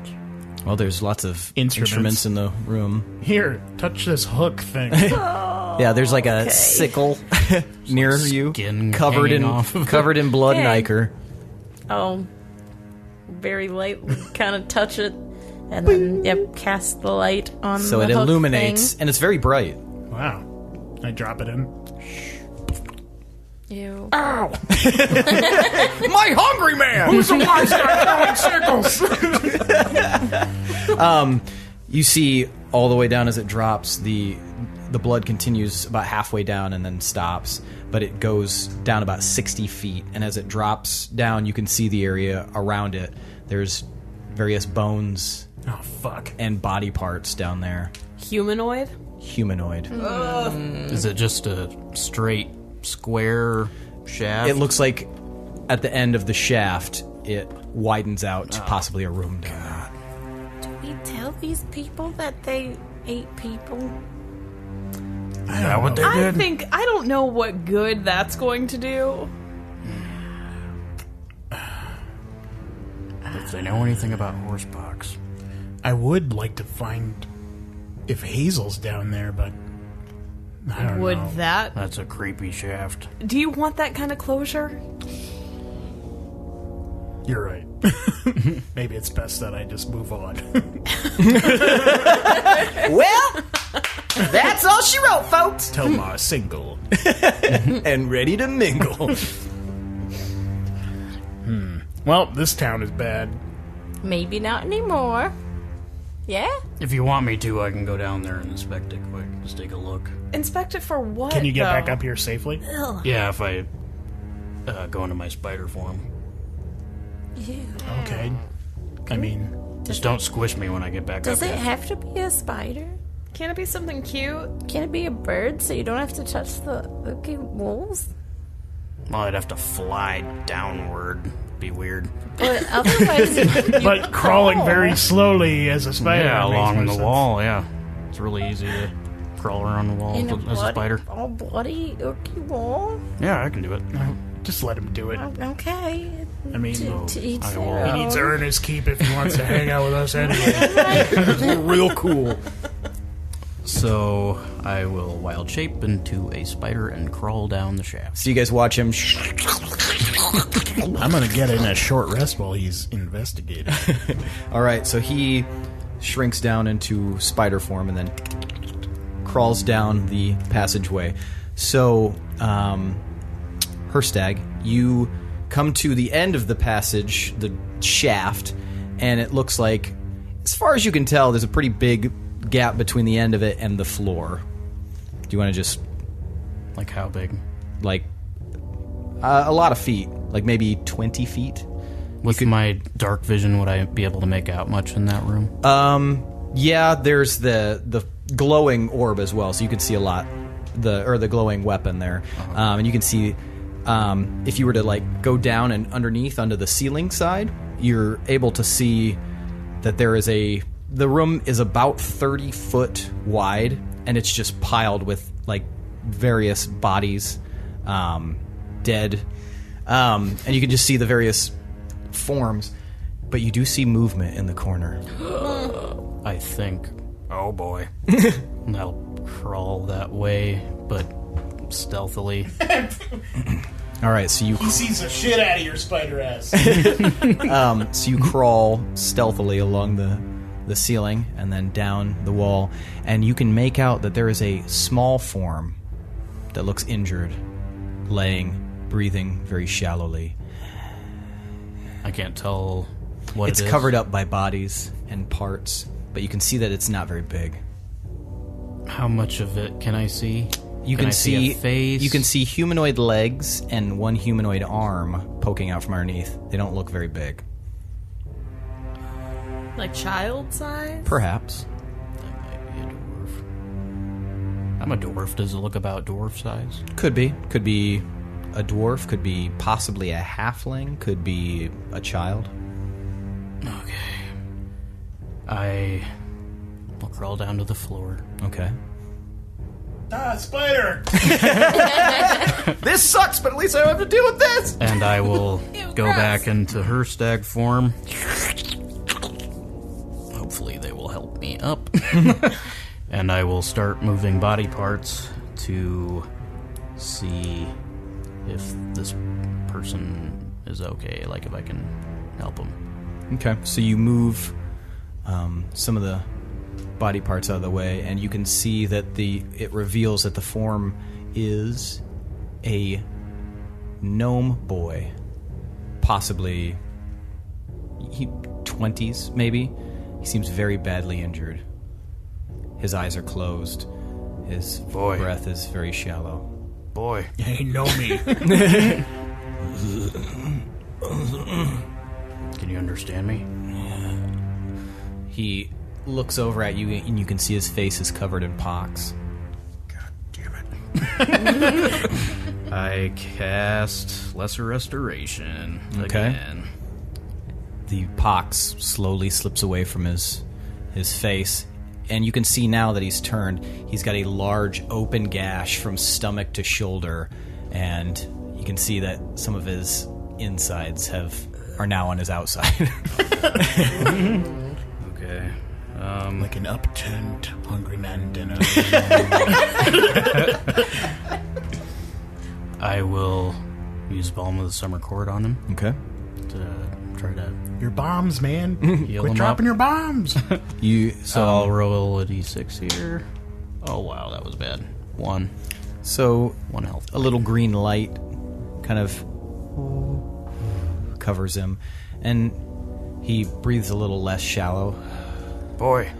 Well, there's lots of Instruments. instruments in the room. Here, touch this hook thing. Yeah, there's like a sickle near you, skin covered in hanging off of it. covered in blood and Okay. ichor. Oh, very lightly kind of touch it and then, cast the light on So the it hook illuminates, and it's very bright. Wow. I drop it in. thing. Ew. My hungry man! Who's the wise guy throwing circles? You see all the way down as it drops, the blood continues about halfway down and then stops, but it goes down about 60 feet. And as it drops down, you can see the area around it. There's various bones Oh, fuck. and body parts down there. Humanoid? Humanoid. Is it just a straight square shaft? It looks like at the end of the shaft, it widens out to possibly a room down there. Do we tell these people that they ate people? Is that what they I did? think I don't know what good that's going to do. If they know anything about horsepox. I would like to find if Hazel's down there, but I don't Would know. that... That's a creepy shaft. Do you want that kind of closure? You're right. Maybe it's best that I just move on. Well, that's all she wrote, folks. Tomas single. And ready to mingle. Well, this town is bad. Maybe not anymore. Yeah? If you want me to, I can go down there and inspect it quick. Just take a look. Inspect it for what, Can you get though? back up here safely? Yeah, if I go into my spider form. Okay. I mean, Just don't squish me when I get back up Does it here. have to be a spider? Can't it be something cute? Can it be a bird so you don't have to touch the walls? Well, I'd have to fly downward. Be weird. But otherwise, but crawling very slowly as a spider. Yeah, makes along more the sense. wall, yeah. It's really easy to crawl around the wall in a as a spider. all bloody, ooky wall. Yeah, I can do it. Just let him do it. Okay. I mean, to each I their will. he own. needs to earn his keep if he wants to hang out with us anyway. Real cool. So I will wild shape into a spider and crawl down the shaft. So you guys watch him. I'm gonna get in a short rest while he's investigating. All right, so he shrinks down into spider form and then crawls down the passageway. So, Hirstag, you come to the end of the passage, the shaft, and it looks like, as far as you can tell, there's a pretty big gap between the end of it and the floor. Do you want to just, Like how big? like, a lot of feet, like maybe 20 feet? With my dark vision, would I be able to make out much in that room? Yeah, there's the glowing orb as well, so you can see a lot. The glowing weapon there, and you can see if you were to like go down and underneath onto the ceiling side, you're able to see that the room is about 30 foot wide, and it's just piled with like various bodies, dead, and you can just see the various forms, but you do see movement in the corner. I think. Oh boy. I'll crawl that way, but stealthily. All right, so you He sees the shit out of your spider ass. so you crawl stealthily along the ceiling and then down the wall, and you can make out that there is a small form that looks injured, breathing very shallowly. I can't tell what It's it is. covered up by bodies and parts, but you can see that it's not very big. How much of it can I see? You Can can I see a face? You can see humanoid legs and one humanoid arm poking out from underneath. They don't look very big. Like child size? Perhaps. That might be a dwarf. I'm a dwarf. Does it look about dwarf size? Could be. Could be a dwarf. Could be possibly a halfling. Could be a child. Okay. I will crawl down to the floor. Okay. Spider! This sucks, but at least I don't have to deal with this. And I will go gross. back into Hirstag form. Hopefully they will help me up. And I will start moving body parts to see if this person is okay, like if I can help them. Okay. So you move some of the body parts out of the way, and you can see that it reveals that the form is a gnome boy, possibly 20s maybe. He seems very badly injured. His eyes are closed. His Boy. breath is very shallow. Boy. Hey, know me. Can you understand me? He looks over at you, and you can see his face is covered in pox. God damn it. I cast Lesser Restoration again. The pox slowly slips away from his face, and you can see now that he's turned. He's got a large open gash from stomach to shoulder, and you can see that some of his insides are now on his outside. Okay. Like an upturned Hungry Man dinner. I will use Balm of the Summer Court on him Okay. to try to Your bombs, man. heal Quit him dropping up. your bombs. So I'll roll a d6 here. Oh wow, that was bad. One health. A little green light kind of covers him, and he breathes a little less shallow. Boy.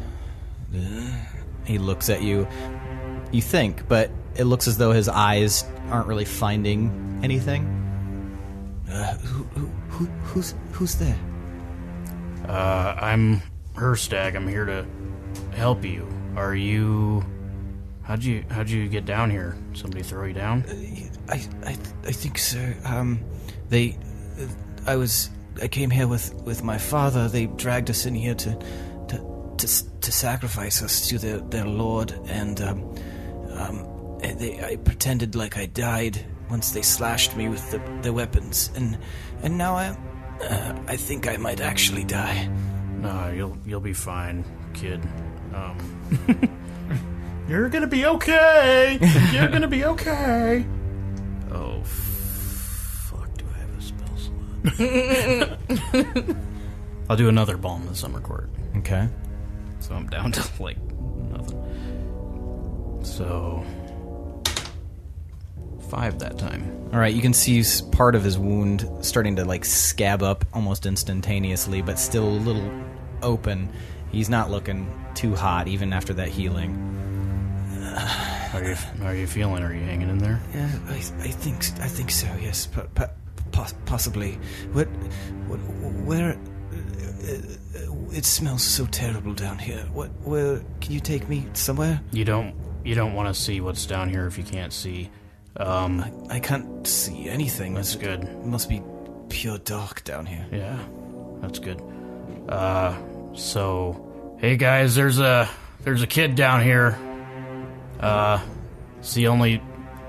He looks at you. You think, but it looks as though his eyes aren't really finding anything. Who's there? I'm Hirstag. I'm here to help you. Are you? How'd you get down here? Somebody throw you down? I think so. I came here with my father. They dragged us in here to sacrifice us to their lord, and I pretended like I died once they slashed me with their weapons, and now I think I might actually die. No, you'll be fine, kid. You're gonna be okay. You're gonna be okay. Oh, fuck! Do I have a spell slot? I'll do another Balm of the Summer Court. Okay. So I'm down to like nothing. So 5 that time. All right, you can see part of his wound starting to like scab up almost instantaneously, but still a little open. He's not looking too hot even after that healing. How are you feeling? Are you hanging in there? Yeah, I think so. Yes, possibly. Where? It smells so terrible down here. Where? Can you take me somewhere? You don't want to see what's down here if you can't see. I can't see anything. That's good. It must be pure dark down here. Yeah, that's good. So, hey guys, there's a kid down here. It's the only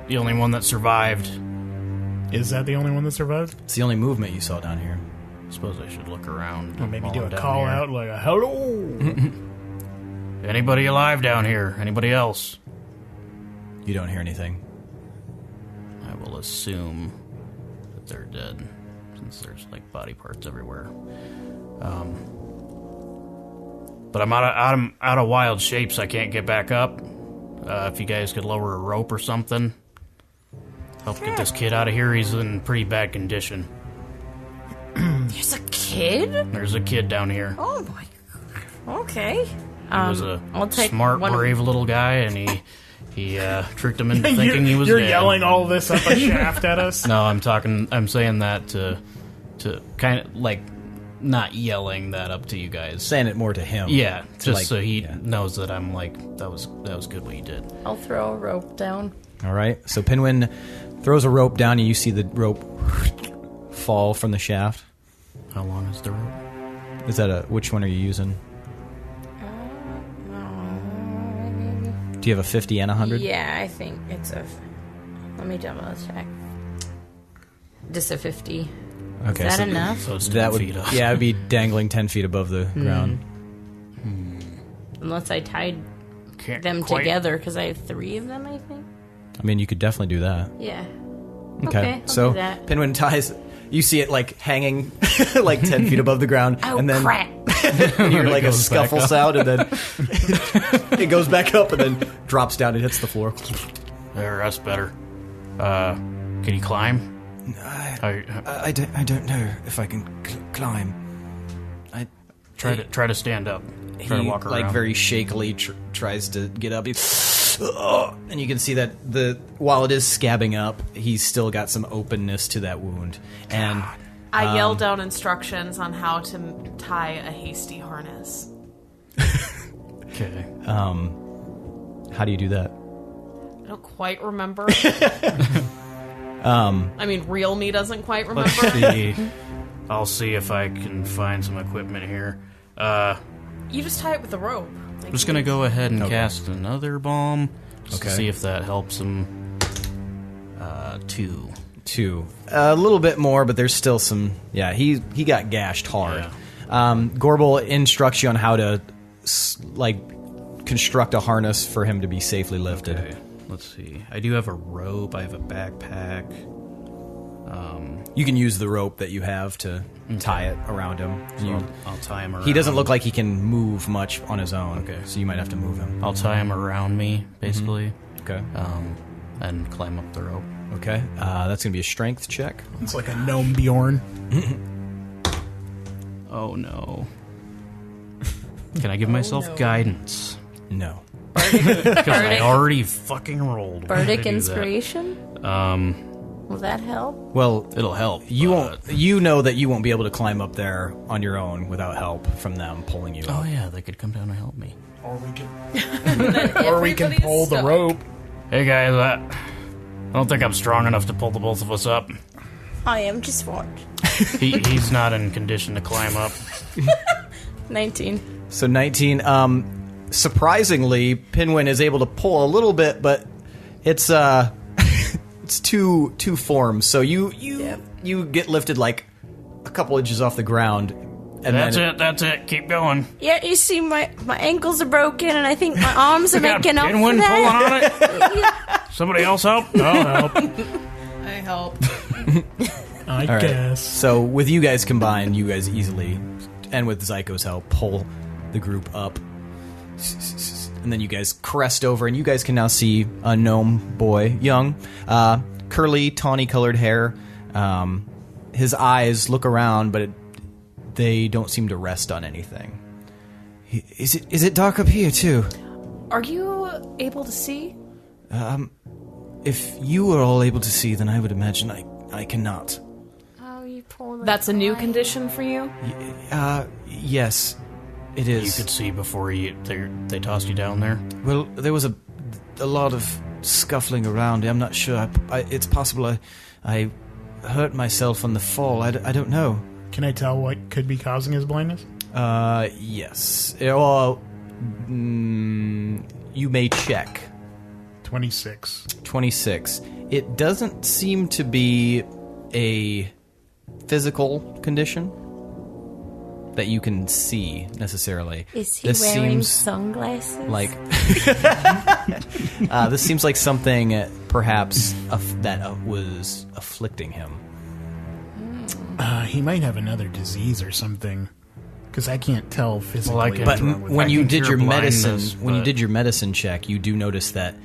one that survived. Is that the only one that survived? It's the only movement you saw down here. I suppose I should look around. Or maybe while do I'm a down call here. out like a hello. Anybody alive down here? Anybody else? You don't hear anything. I will assume that they're dead, since there's like body parts everywhere. But I'm out of wild shapes. I can't get back up. If you guys could lower a rope or something, help get this kid out of here. He's in pretty bad condition. There's a kid? There's a kid down here. Oh my god. Okay. He was a I'll take smart, one brave little guy, and he tricked him into thinking he was You're dead. yelling all this up a shaft at us? No, I'm saying that to kind of like not yelling that up to you guys. Saying it more to him. Yeah, just like- so he yeah. knows that I'm like that was good what you did. I'll throw a rope down. All right. So Pinwin throws a rope down, and you see the rope fall from the shaft. How long is the rope? Is that which one are you using? Do you have a 50 and a 100? Yeah, I think it's let me double check. Just a 50. Okay, Is that so enough? So it's 10 that would feet up. yeah, it'd be dangling 10 feet above the ground. Unless I tied Can't them quite- together, because I have 3 of them, I think. I mean, you could definitely do that. Yeah. Okay, I'll so do that. Pinwin ties. You see it like hanging like 10 feet above the ground, Oh, and then crap. you hear like a goes back scuffle up. sound, and then it goes back up, and then drops down and hits the floor. There, that's better. Can you climb? I don't know if I can climb. Try to stand up. Try to walk around. Like very shakily tries to get up. And you can see that while it is scabbing up, he's still got some openness to that wound. And I yelled out instructions on how to tie a hasty harness. Okay. how do you do that? I don't quite remember. I mean, real me doesn't quite remember. Let's see. I'll see if I can find some equipment here. You just tie it with the rope. I'm just gonna go ahead and cast another bomb just to Okay. see if that helps him. 2. 2. A little bit more, but there's still some... Yeah, he got gashed hard. Yeah. Gorbel instructs you on how to construct a harness for him to be safely lifted. Okay, let's see. I do have a rope. I have a backpack. You can use the rope that you have to tie it around him. So I'll tie him around. He doesn't look like he can move much on his own. Okay. So you might have to move him. I'll tie him around me, basically. Okay. And climb up the rope. Okay. That's going to be a strength check. It's like a gnome Bjorn. Oh, no. Can I give myself guidance? No. Because I already fucking rolled. Bardic inspiration? Will that help? Well, It'll help. you won't. You know that you won't be able to climb up there on your own without help from them pulling you Oh, up. yeah, they could come down and help me. Or we can pull the stuck. rope. Hey, guys, I don't think I'm strong enough to pull the both of us up. I am, just watch. He's not in condition to climb up. 19. So 19. Surprisingly, Pinwin is able to pull a little bit, but it's it's two forms. So you get lifted like a couple inches off the ground, and That's it. Keep going. Yeah, you see, my ankles are broken, and I think my arms are making up for Pinwin that. pulling on it? Somebody else help? I'll help. I help. I All right. guess. So with you guys combined, you guys easily, and with Zyko's help, pull the group up. And then you guys crest over, and you guys can now see a gnome boy, young, curly, tawny-colored hair. His eyes look around, but they don't seem to rest on anything. Is it dark up here too? Are you able to see? If you were all able to see, then I would imagine I cannot. Oh, you poor little That's a new guy. condition for you? Yes, it is. You could see before they tossed you down there? Well, there was a lot of scuffling around. I'm not sure. It's possible I hurt myself on the fall. I don't know. Can I tell what could be causing his blindness? Yes. Well, you may check. 26. 26. It doesn't seem to be a physical condition that you can see necessarily. Is he This wearing seems sunglasses? like this seems like something perhaps that was afflicting him. He might have another disease or something. Because I can't tell physically. Well, I can- But what's wrong with when him. you can did cure your medicine, blindness, when you but- did your medicine check, you do notice that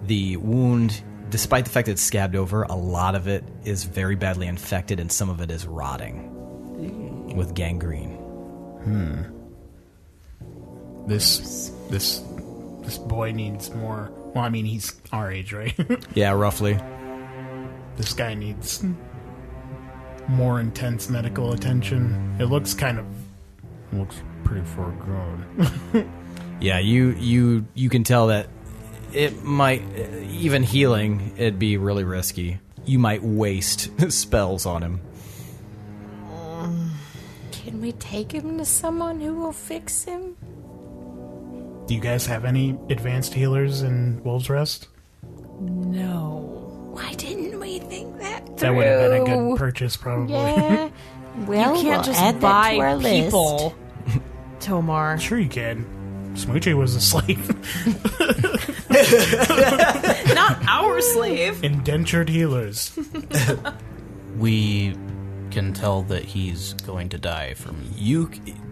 the wound, despite the fact that it's scabbed over, a lot of it is very badly infected, and some of it is rotting with gangrene. This boy needs more. Well, I mean, he's our age, right? Yeah, roughly. This guy needs more intense medical attention. It looks pretty far grown. Yeah, you can tell that it might, even healing, it'd be really risky. You might waste spells on him. Can we take him to someone who will fix him? Do you guys have any advanced healers in Wolves Rest? No. Why didn't we think that through? That would have been a good purchase, probably. Yeah. Well, You can't we'll just add that to buy our list. people, Tomar. Sure you can. Smoochie was a slave. Not our slave. Indentured healers. We can tell that he's going to die from...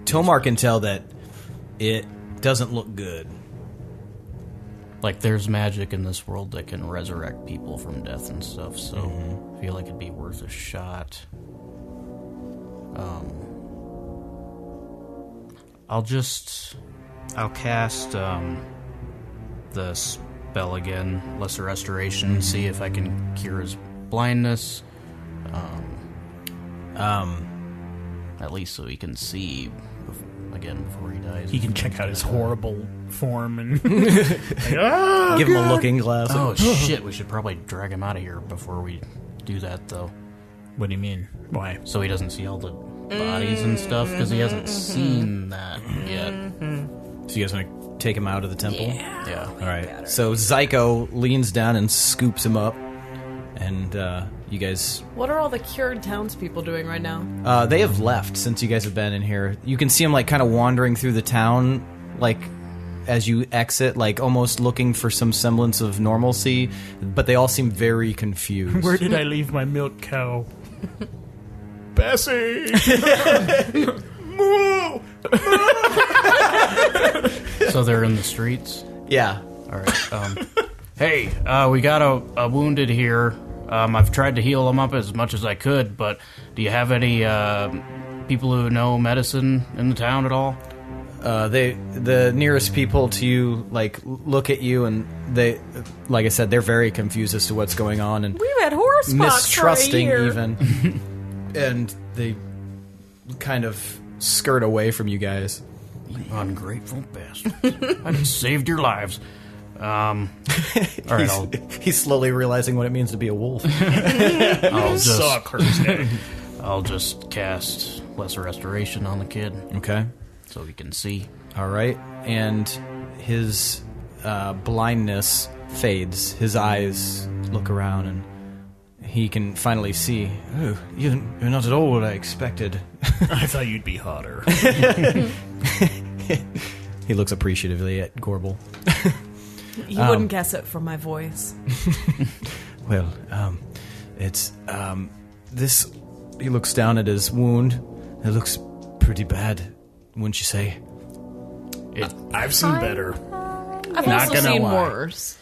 Tomar can tell that it doesn't look good. Like, there's magic in this world that can resurrect people from death and stuff, so I feel like it'd be worth a shot. I'll cast the spell again, Lesser Restoration, see if I can cure his blindness. At least so he can see again before he dies. He can check out his horrible form and Give him a looking glass. Oh shit, we should probably drag him out of here before we do that, though. What do you mean? Why? So he doesn't see all the bodies and stuff, because he hasn't seen that yet. So you guys want to take him out of the temple? Yeah. All right. So Zyko leans down and scoops him up, and you guys. What are all the cured townspeople doing right now? They have left since you guys have been in here. You can see them like kind of wandering through the town, like as you exit, like almost looking for some semblance of normalcy, but they all seem very confused. Where did I leave my milk cow? Bessie! Moo! So they're in the streets? Yeah. All right. Hey, we got a wounded here. I've tried to heal him up as much as I could, but do you have any people who know medicine in the town at all? The nearest people to you, like, look at you, and they, like I said, they're very confused as to what's going on, and We've had horse pox mistrusting for a year. even, and they kind of skirt away from you guys. You ungrateful bastards. I just saved your lives. All right, He's slowly realizing what it means to be a wolf. I'll just Suck Hirstag. I'll just cast Lesser Restoration on the kid Okay. so he can see. All right, and his blindness fades. His eyes look around, and he can finally see. Oh, you're not at all what I expected. I thought you'd be hotter. He looks appreciatively at Gorbel. You wouldn't guess it from my voice. Well, it's this. He looks down at his wound. It looks pretty bad, wouldn't you say? I've seen better. I've Not also gonna seen lie. worse.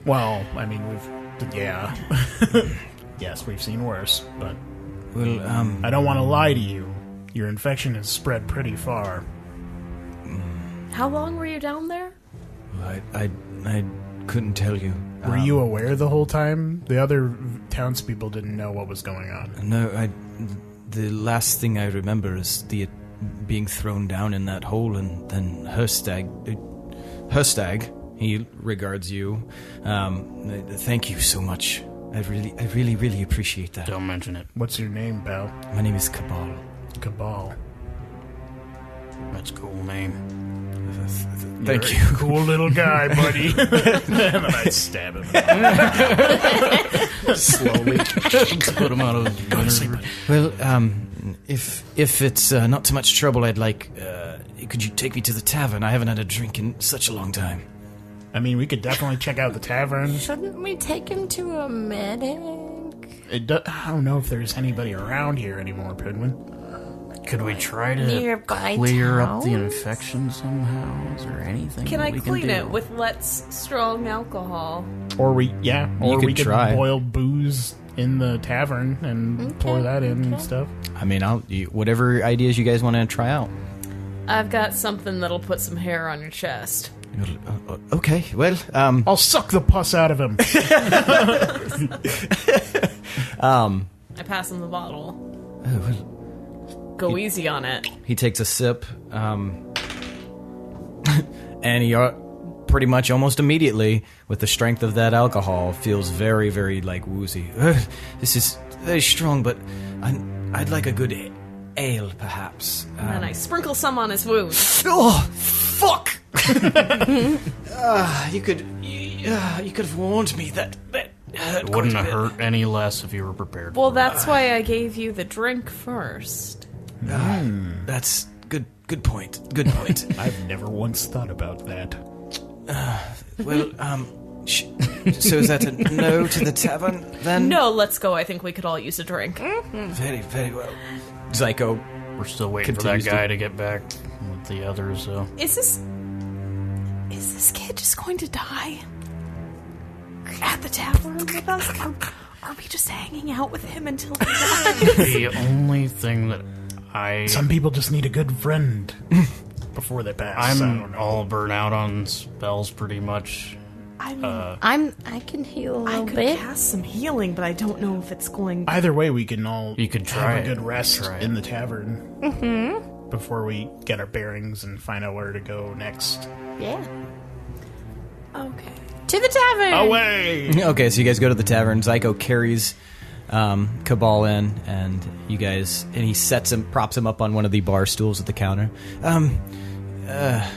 Well, I mean, yeah. Yes, we've seen worse, but Well, I don't want to lie to you. Your infection has spread pretty far. How long were you down there? I couldn't tell you. Were you aware the whole time? The other townspeople didn't know what was going on. No, the last thing I remember is the being thrown down in that hole, and then Hirstag, he regards you. Thank you so much. I really appreciate that. Don't mention it. What's your name, pal? My name is Cabal. Cabal. That's a cool name. Thank you. Cool little guy, buddy. And then I stab him. Slowly. Put him out of misery. Well, if it's not too much trouble, I'd like. Could you take me to the tavern? I haven't had a drink in such a long time. I mean, we could definitely check out the tavern. Shouldn't we take him to a medic? I don't know if there's anybody around here anymore, Pinwin. Could we try to Nearby clear up the towns? infection somehow? Is there anything Can that I we clean can do? it with Let's strong alcohol? Or we could could try. boil booze in the tavern and pour that in and stuff. I mean, whatever ideas you guys want to try out. I've got something that'll put some hair on your chest. Okay, well, I'll suck the pus out of him. I pass him the bottle. oh, well, Go easy on it. he takes a sip, and he pretty much almost immediately, with the strength of that alcohol, feels very, very like woozy. This is very strong, but I'd like a good ale, perhaps. And I sprinkle some on his wound. Oh, fuck! You could have warned me that hurt It wouldn't quite a have bit. hurt any less if you were prepared. Well, that's why I gave you the drink first. That's good point. Good point. I've never once thought about that. Well, so is that a no to the tavern then? No, let's go. I think we could all use a drink. Very, very well. Zyko. We're still waiting for that Continues guy to get back with the others, so... Is this kid just going to die? At the tavern with us? Are we just hanging out with him until he dies? The only thing that Some people just need a good friend before they pass. I don't I'm know. all burnt out on spells pretty much. I mean, I can heal a I little could bit. cast some healing, but I don't know if it's going... Either way, we can all You could try have a it. good rest Try it. in the tavern before we get our bearings and find out where to go next. Yeah. Okay. To the tavern. Away! Okay, so you guys go to the tavern. Zyko carries Cabal in, and he props him up on one of the bar stools at the counter.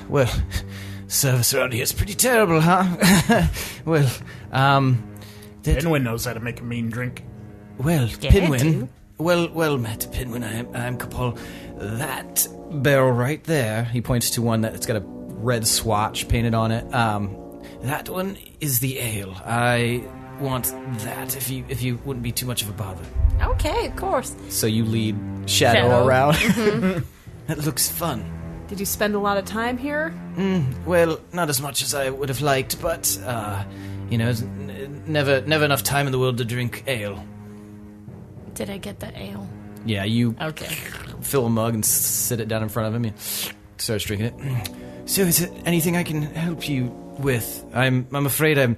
Well, service around here is pretty terrible, huh? Well, Pinwin knows how to make a mean drink. Well, Yeah, Pinwin. dude. Well met, Pinwin. I'm Cabal. That barrel right there. He points to one that's got a red swatch painted on it. That one is the ale. I want that if you wouldn't be too much of a bother. Okay, of course. So you lead Shadow around. Mm-hmm. That looks fun. Did you spend a lot of time here? Well, not as much as I would have liked, but never enough time in the world to drink ale. Did I get the ale? Yeah, you Okay. fill a mug and sit it down in front of him and starts drinking it. So is it anything I can help you with? I'm afraid I'm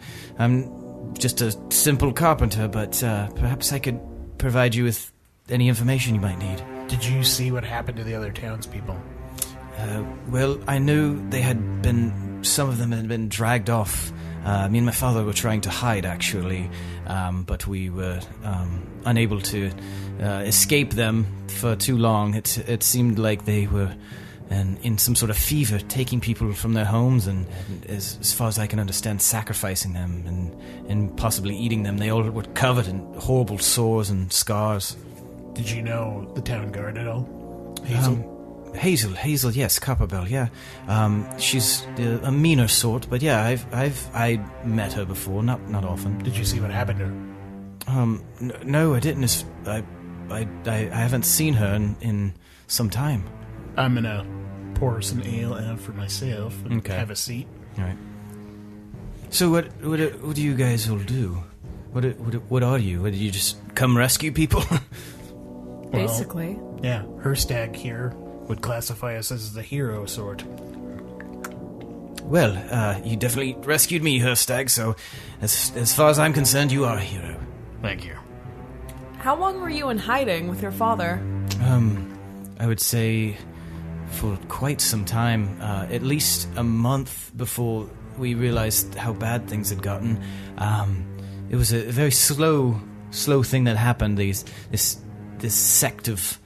just a simple carpenter, but perhaps I could provide you with any information you might need. Did you see what happened to the other townspeople? Well, I knew some of them had been dragged off. Me and my father were trying to hide, actually, but we were unable to escape them for too long. It seemed like they were in some sort of fever, taking people from their homes and as far as I can understand, sacrificing them and possibly eating them. They all were covered in horrible sores and scars. Did you know the town guard at all? Hazel, yes, Copperbell, yeah. She's a meaner sort, but yeah, I met her before, not often. Did you see what happened to her? No, I didn't. I haven't seen her in some time. I'm gonna pour some ale out for myself and Okay. have a seat. All right. So what do you guys all do? What are you? Did you just come rescue people? Basically. Yeah, Hirstag here would classify us as the hero sort. Well, you definitely rescued me, Hirstag, so as far as I'm concerned, you are a hero. Thank you. How long were you in hiding with your father? I would say for quite some time, at least a month before we realized how bad things had gotten. It was a very slow thing that happened. This sect of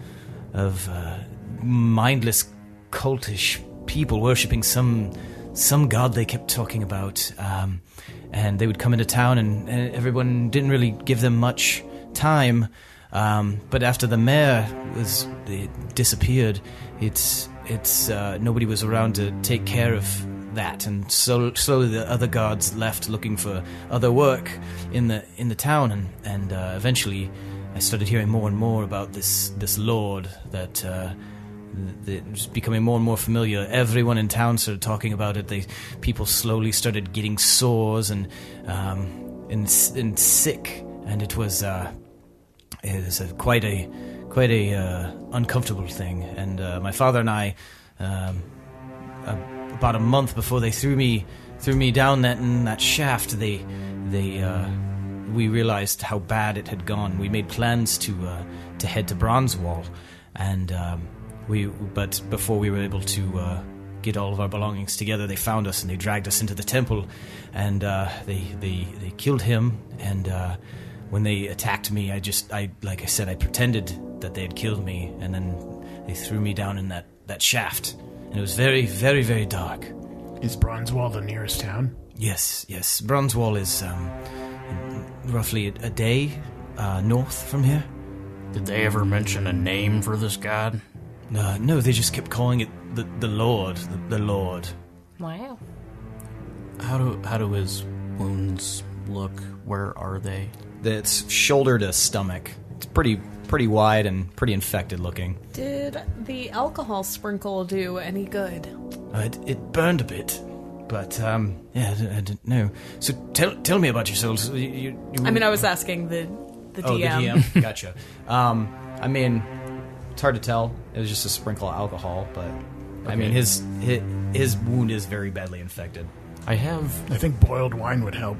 mindless cultish people worshipping some god they kept talking about, and they would come into town and everyone didn't really give them much time, but after the mayor disappeared, it's nobody was around to take care of that, and so slowly the other guards left looking for other work in the town, and eventually I started hearing more and more about this lord that was becoming more and more familiar. Everyone in town started talking about it. People slowly started getting sores and sick, and it was quite a uncomfortable thing. And my father and I, about a month before they threw me down that shaft, we realized how bad it had gone. We made plans to head to Bronzewall, and but before we were able to get all of our belongings together, they found us and they dragged us into the temple, and they killed him. And when they attacked me, I like I said, I pretended that they had killed me, and then they threw me down in that shaft, and it was very, very, very dark. Is Bronzewall the nearest town? Yes. Bronzewall is roughly a day north from here. Did they ever mention a name for this god? No, they just kept calling it the Lord. The Lord. Wow. How do his wounds look? Where are they? It's shoulder to stomach. It's pretty wide and pretty infected looking. Did the alcohol sprinkle do any good? It burned a bit, but yeah, I didn't know. So tell me about yourselves. You I mean, I was asking the DM. Oh, the DM. Gotcha. I mean, it's hard to tell. It was just a sprinkle of alcohol, but okay. I mean, his wound is very badly infected. I think boiled wine would help.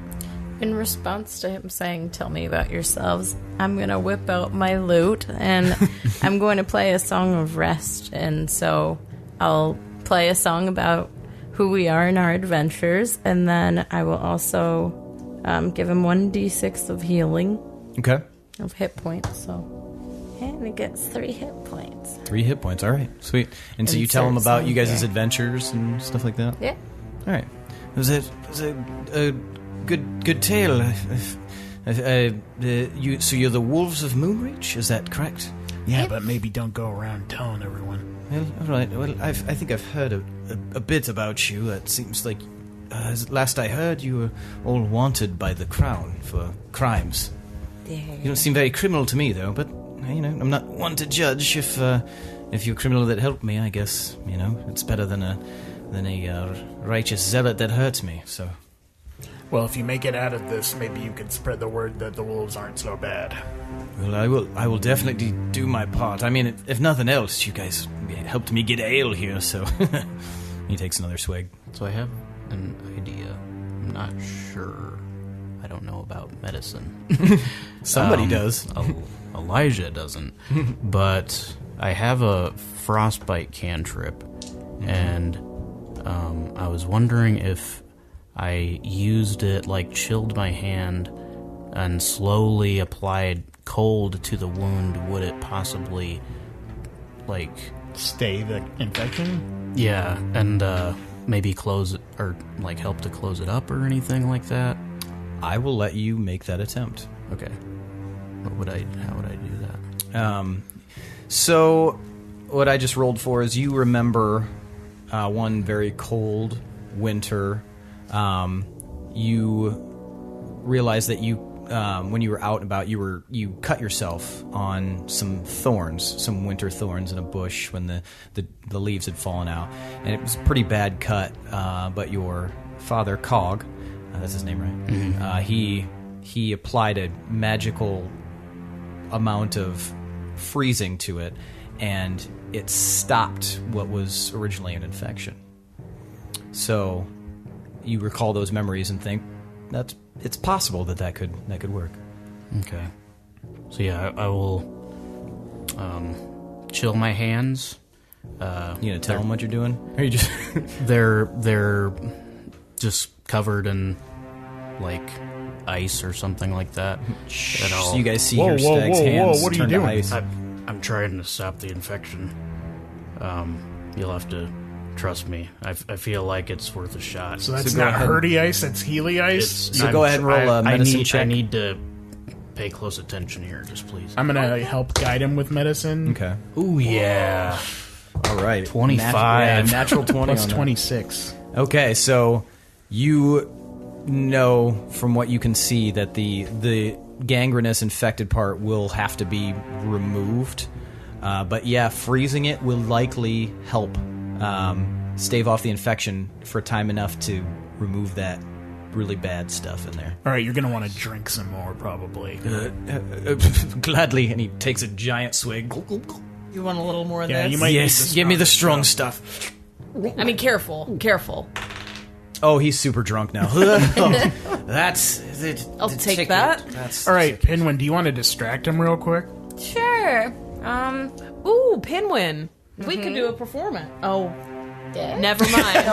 In response to him saying, "Tell me about yourselves," I'm going to whip out my lute and I'm going to play a song of rest. And so I'll play a song about who we are in our adventures, and then I will also give him 1d6 of healing. Okay. Of hit points, so. And he gets 3 hit points. 3 hit points, all right. Sweet. And so you tell him about you guys' adventures and stuff like that? Yeah. All right. It was a good tale. So you're the Wolves of Moonreach, is that correct? Yeah, but maybe don't go around telling everyone. Well, all right. Well, I think I've heard a bit about you. It seems like, last I heard, you were all wanted by the Crown for crimes. You don't seem very criminal to me, though. But I'm not one to judge. If you're a criminal that helped me, I guess it's better than a righteous zealot that hurts me. So. Well, if you make it out of this, maybe you could spread the word that the wolves aren't so bad. Well, I will definitely do my part. I mean, if nothing else, you guys helped me get ale here, so... He takes another swig. So I have an idea. I'm not sure. I don't know about medicine. Somebody does. Elijah doesn't. But I have a frostbite cantrip, and I was wondering if I used it, chilled my hand and slowly applied cold to the wound, would it possibly, stay the infection? Yeah, and maybe close it, or, help to close it up or anything like that? I will let you make that attempt. Okay. How would I do that? So, what I just rolled for is you remember one very cold winter. You realize that you, when you were out and about, you cut yourself on some thorns, some winter thorns in a bush when the leaves had fallen out, and it was a pretty bad cut. But your father, Cog, that's his name, right? Mm-hmm. He applied a magical amount of freezing to it, and it stopped what was originally an infection. So you recall those memories and think it's possible that could work. Okay. So yeah, I will chill my hands. You gonna tell them what you're doing? Or you just they're just covered in ice or something like that. So you guys see Hirstag's hands what are you turn to doing? ice. I'm trying to stop the infection. You'll have to trust me. I feel like it's worth a shot. So that's not Hurdy ice, that's Healy ice? So go ahead and roll a medicine check. I need to pay close attention here, just please. I'm going to help guide him with medicine. Okay. Ooh, yeah. All right. 25. Natural 20 Plus on that. 26. Okay, so you know from what you can see that the gangrenous infected part will have to be removed. But yeah, freezing it will likely help stave off the infection for time enough to remove that really bad stuff in there. All right, you're going to want to drink some more, probably. Gladly, and he takes a giant swig. You want a little more of Yeah, this? you might Yes, give me the strong stuff. I mean, careful. Oh, he's super drunk now. That's it. I'll take that. All right, Pinwin, do you want to distract him real quick? Sure. Ooh, Pinwin. We could do a performance. Oh, Yeah. never mind.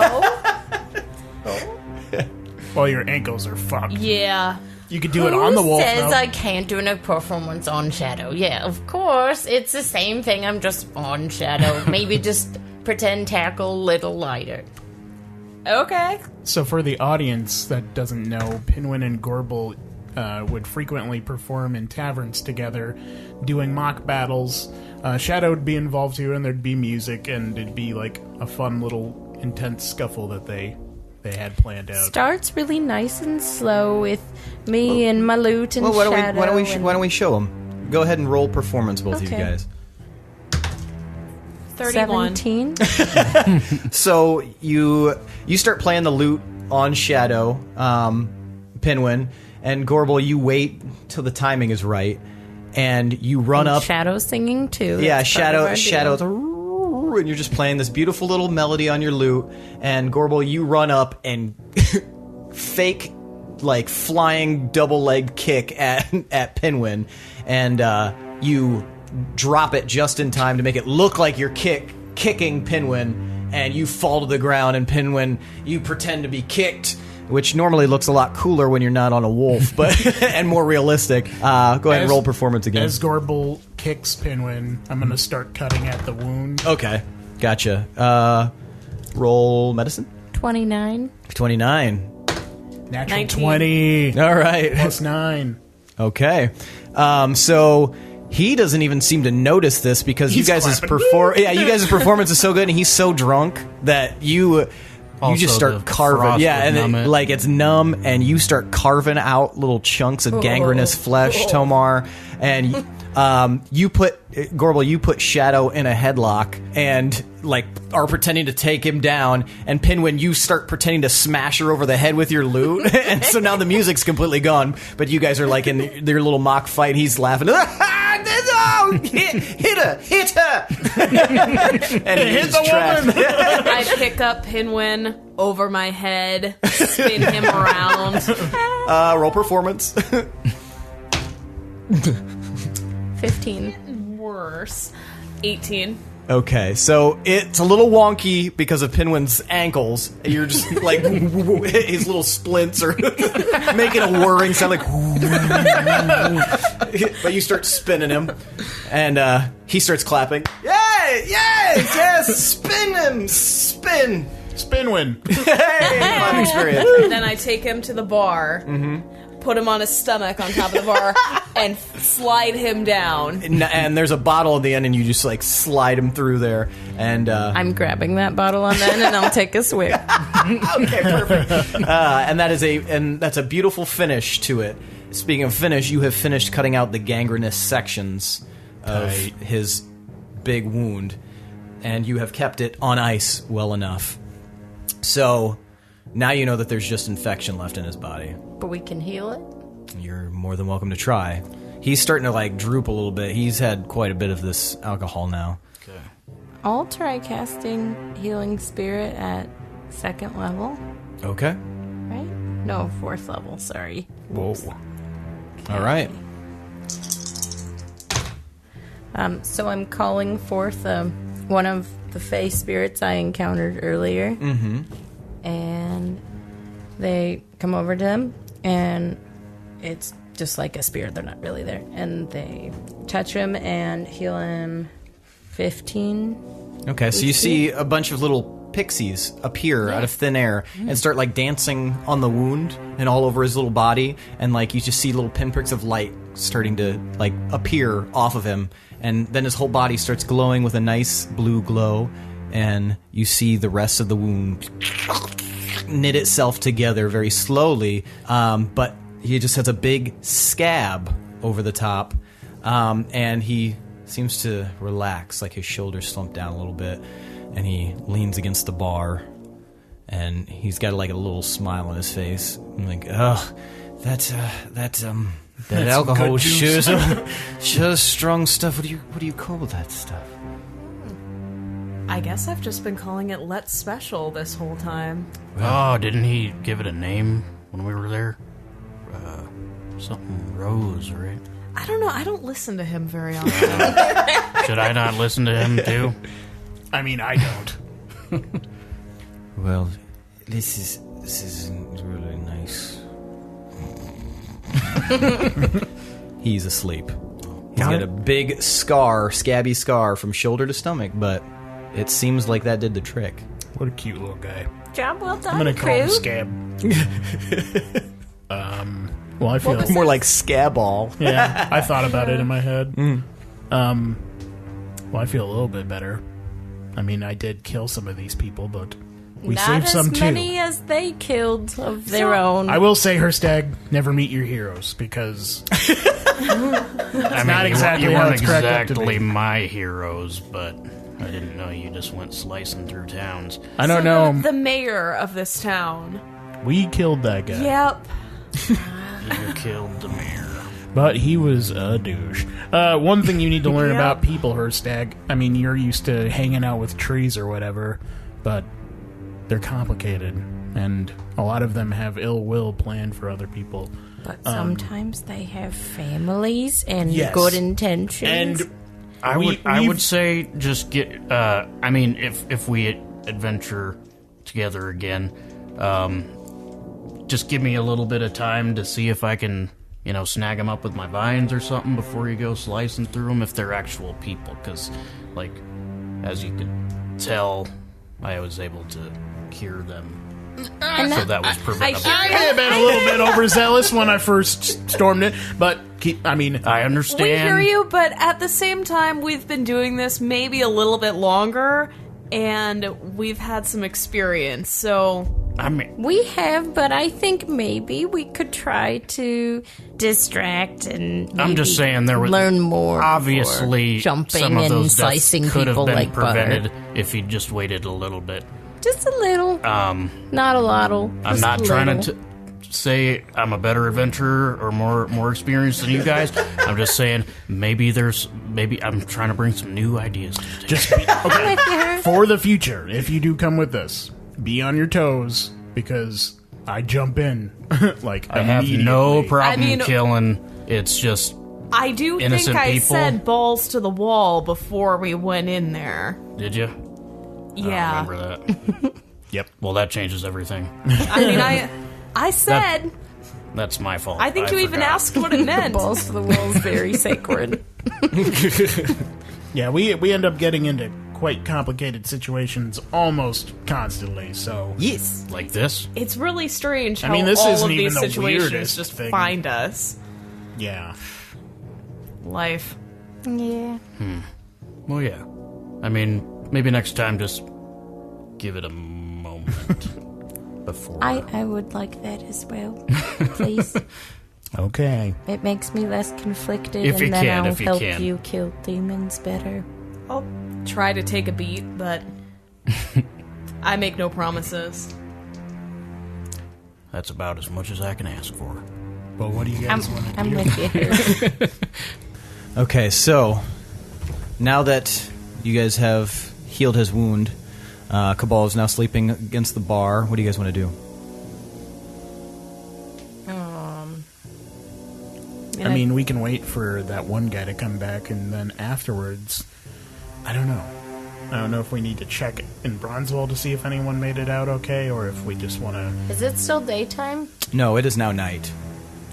Well, your ankles are fucked. Yeah. You could do it on the Who wolf. says though. I can't do a performance on Shadow? Yeah, of course. It's the same thing. I'm just on Shadow. Maybe just pretend tackle a little lighter. Okay. So for the audience that doesn't know, Pinwin and Gorbel would frequently perform in taverns together, doing mock battles. Shadow would be involved too, and there'd be music, and it'd be like a fun little intense scuffle that they had planned out. Starts really nice and slow with me and my lute and Well, Shadow. why don't we show him? Go ahead and roll performance, both of you Okay. guys. 31. 17. So you start playing the lute on Shadow, Pinwin, and Gorbel. You wait till the timing is right, and you run up. Shadow singing too. Yeah, That's part of our Shadow, deal. and you're just playing this beautiful little melody on your lute. And Gorbel, you run up and fake flying double leg kick at Pinwin, and you drop it just in time to make it look like you're kicking Pinwin, and you fall to the ground. And Pinwin, you pretend to be kicked, which normally looks a lot cooler when you're not on a wolf, but and more realistic. Go ahead and roll performance again. As Gorbel kicks Pinwin, I'm going to start cutting at the wound. Okay, gotcha. Roll medicine. 29. 29. Natural 19. 20. All right. Plus 9. Okay. So He doesn't even seem to notice this because He's you guys' clapping. you guys' performance is so good, and he's so drunk that you Also, just the start carving. frost Yeah, would and numb it. like it's numb, and you start carving out little chunks of gangrenous flesh, Tomar, and you put Gorbel. You put Shadow in a headlock and like are pretending to take him down, and Pinwin, you start pretending to smash her over the head with your lute, and so now the music's completely gone. But you guys are like in their little mock fight. He's laughing. No, hit her! And Hit the woman! I pick up Pinwin over my head, spin him around. Roll performance. 15. Worse. 18. Okay, so it's a little wonky because of Pinwin's ankles. You're just like his little splints are making a whirring sound, like. But you start spinning him, and he starts clapping. Yay! Yes! Spin him! Spin! Spinwin. Hey, fun experience. And then I take him to the bar, put him on his stomach on top of the bar, and slide him down. And there's a bottle at the end, and you just like slide him through there, and I'm grabbing that bottle on then, and I'll take a swig. okay, perfect. And that's a beautiful finish to it. Speaking of finish, you have finished cutting out the gangrenous sections of his big wound, and you have kept it on ice well enough. So now you know that there's just infection left in his body. But we can heal it? You're more than welcome to try. He's starting to like droop a little bit. He's had quite a bit of this alcohol now. Okay. I'll try casting Healing Spirit at 2nd level. Okay. Right? No, 4th level, sorry. Whoa. All right. So I'm calling forth one of the Fey spirits I encountered earlier. Mm-hmm. And they come over to him, and it's just like a spirit. They're not really there. And they touch him and heal him 15. Okay, so you see a bunch of little pixies appear out of thin air and start like dancing on the wound and all over his little body, and like you just see little pinpricks of light starting to like appear off of him, and then his whole body starts glowing with a nice blue glow, and you see the rest of the wound knit itself together very slowly, but he just has a big scab over the top, and he seems to relax, like his shoulders slump down a little bit, and he leans against the bar, and he's got like a little smile on his face. I'm like, oh, that alcohol sure strong stuff. What do you call that stuff? I guess I've just been calling it Let's Special this whole time. Oh, didn't he give it a name when we were there? Something Rose, right? I don't know. I don't listen to him very often. Should I not listen to him too? I mean, I don't. Well, this isn't really nice. He's asleep. He's got a big scar, scabby scar from shoulder to stomach, but it seems like that did the trick. What a cute little guy. Job well done, I'm gonna call him crew. Scab. Well, I feel More like scaball. yeah. I thought about it in my head. Well, I feel a little bit better. I mean, I did kill some of these people, but we Not saved as some many too. as they killed of their own. I will say, Hirstag, never meet your heroes because I not exactly you how weren't it's cracked up to exactly be. my heroes, but I didn't know you just went slicing through towns. I don't So know. The mayor of this town. We killed that guy, Yep. You killed the mayor. but he was a douche. One thing you need to learn Yep. about people, Hirstag. I mean, you're used to hanging out with trees or whatever, but they're complicated, and a lot of them have ill will planned for other people. But sometimes they have families and Yes. good intentions. And I we've- would say just get. I mean, if we adventure together again, just give me a little bit of time to see if I can, snag them up with my vines or something before you go slicing through them. If they're actual people, because, like, as you could tell, I was able to cure them So that was preventable. I may have been a little bit overzealous when I first stormed it, but I understand. We hear you, but at the same time, we've been doing this maybe a little bit longer, and we've had some experience, so... We have, but I think maybe we could try to distract and I'm just saying there was learn more. Obviously, jumping some of and those deaths slicing could have people been like prevented butter. if he'd just waited a little bit. Just a little. Not a lot. I'm not trying to say I'm a better adventurer or more experienced than you guys. I'm just saying maybe I'm trying to bring some new ideas to the table. just okay. For the future, if you do come with us, be on your toes because I jump in like I have immediately. no problem I mean- killing. It's just I do think Innocent I people. said balls to the wall before we went in there. did you? Yeah. I don't remember that. Yep. Well, that changes everything. I mean, I said... That's my fault. I think you even forgot. asked what it meant. Balls to the wall is very sacred. Yeah, we end up getting into quite complicated situations almost constantly. So Yes. Like this. It's really strange how I mean, this all isn't of these even the situations weirdest just thing. find us. yeah. Life. Yeah. Well, yeah. I mean, maybe next time just give it a moment before. I would like that as well. Please. Okay. It makes me less conflicted, If you and then can, I'll if you help can. you kill demons better. I'll try to take a beat, but I make no promises. That's about as much as I can ask for. Well, what do you guys want to do? I'm with you. Okay, so now that you guys have healed his wound, Cabal is now sleeping against the bar. What do you guys want to do? I mean, we can wait for that one guy to come back, and then afterwards, I don't know. I don't know if we need to check in Bronzewell to see if anyone made it out okay, or if we just want to... Is it still daytime? No, it is now night.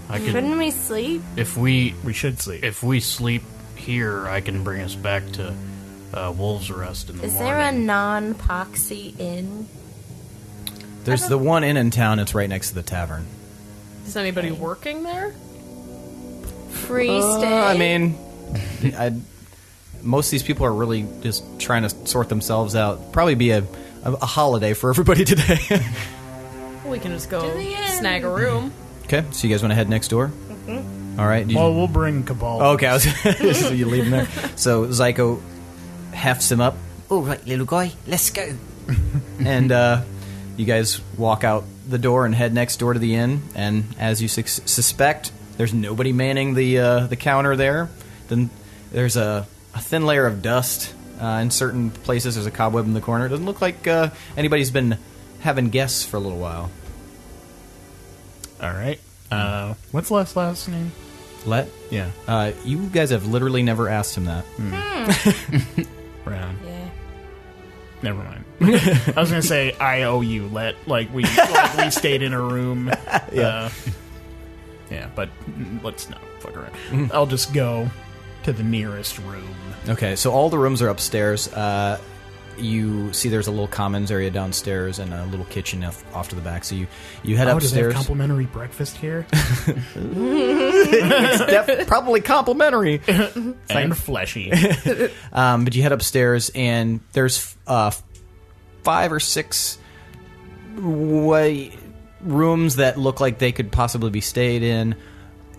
I could, Shouldn't we sleep? if we We should sleep. if we sleep here, I can bring us back to Wolves Rest in the Is morning. there a non-poxy inn? There's the one inn in town. It's right next to the tavern. Is anybody working there? Free stay? I mean, most of these people are really just trying to sort themselves out. Probably be a holiday for everybody today. We can just go To the end. snag a room. Okay, so you guys want to head next door? Mm-hmm. All right. Well, we'll bring Cabal. Okay, I was so you leave him there. So Zyko hefts him up. All right, little guy, let's go. And you guys walk out the door and head next door to the inn. And as you suspect, there's nobody manning the counter there. Then there's a thin layer of dust in certain places. There's a cobweb in the corner. It doesn't look like anybody's been having guests for a little while. All right. What's Les' last name? Let? Yeah. You guys have literally never asked him that. Brown. Yeah. Never mind. I was gonna say I owe you. Like we stayed in a room. Yeah. But let's not fuck around. I'll just go to the nearest room. Okay, so all the rooms are upstairs. You see there's a little commons area downstairs and a little kitchen off to the back. So you head Do they upstairs. have complimentary breakfast here? Probably complimentary. And fleshy. But you head upstairs and there's 5 or 6 rooms that look like they could possibly be stayed in.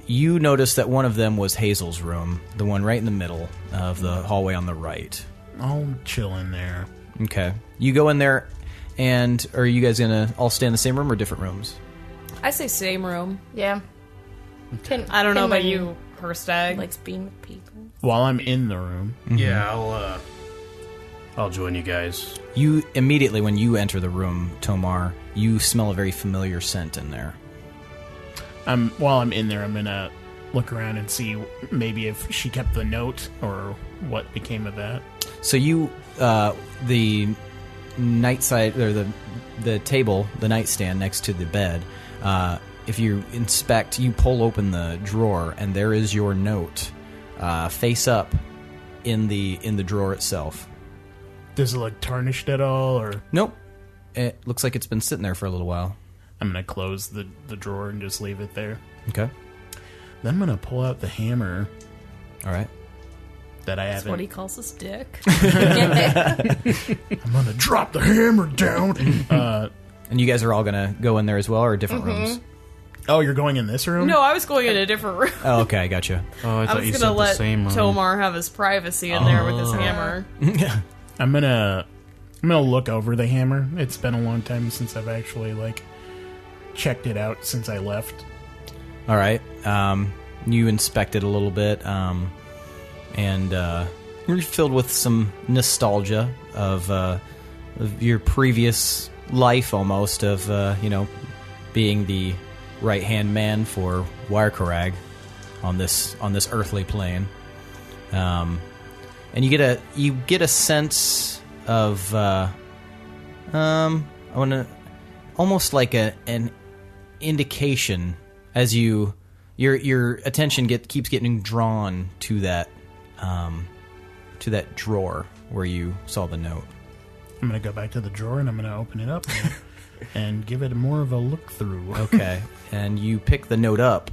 You notice that one of them was Hazel's room, the one right in the middle of the hallway on the right. I'll chill in there. Okay. You go in there, and are you guys going to all stay in the same room or different rooms? I say same room. Yeah. I don't know about Pinwin you, Hirstag. likes being with people. While I'm in the room. Yeah, I'll join you guys. You immediately, when you enter the room, Tomar, you smell a very familiar scent in there. While I'm in there, I'm gonna look around and see maybe if she kept the note or what became of that. So you, the nightside or the table, the nightstand next to the bed. If you inspect, you pull open the drawer, and there is your note, face up, in the drawer itself. Does it look tarnished at all, or Nope. It looks like it's been sitting there for a little while. I'm going to close the drawer and just leave it there. Okay. Then I'm going to pull out the hammer All right. that I That's haven't... what he calls his dick. I'm going to drop the hammer down. And you guys are all going to go in there as well, or different rooms? Oh, you're going in this room? No, I was going in a different room. Oh, okay, gotcha. Oh, I I thought was you going said to the let same room. Tomar have his privacy in there with his hammer. I'm gonna look over the hammer. It's been a long time since I've actually checked it out since I left. All right. You inspect it a little bit, and you're filled with some nostalgia of your previous life, almost of being the right-hand man for Wirekarag on this earthly plane. And you get a sense of I want to almost like an indication as your attention keeps getting drawn to that drawer where you saw the note. I'm gonna go back to the drawer and I'm gonna open it up and give it more of a look through. Okay. And you pick the note up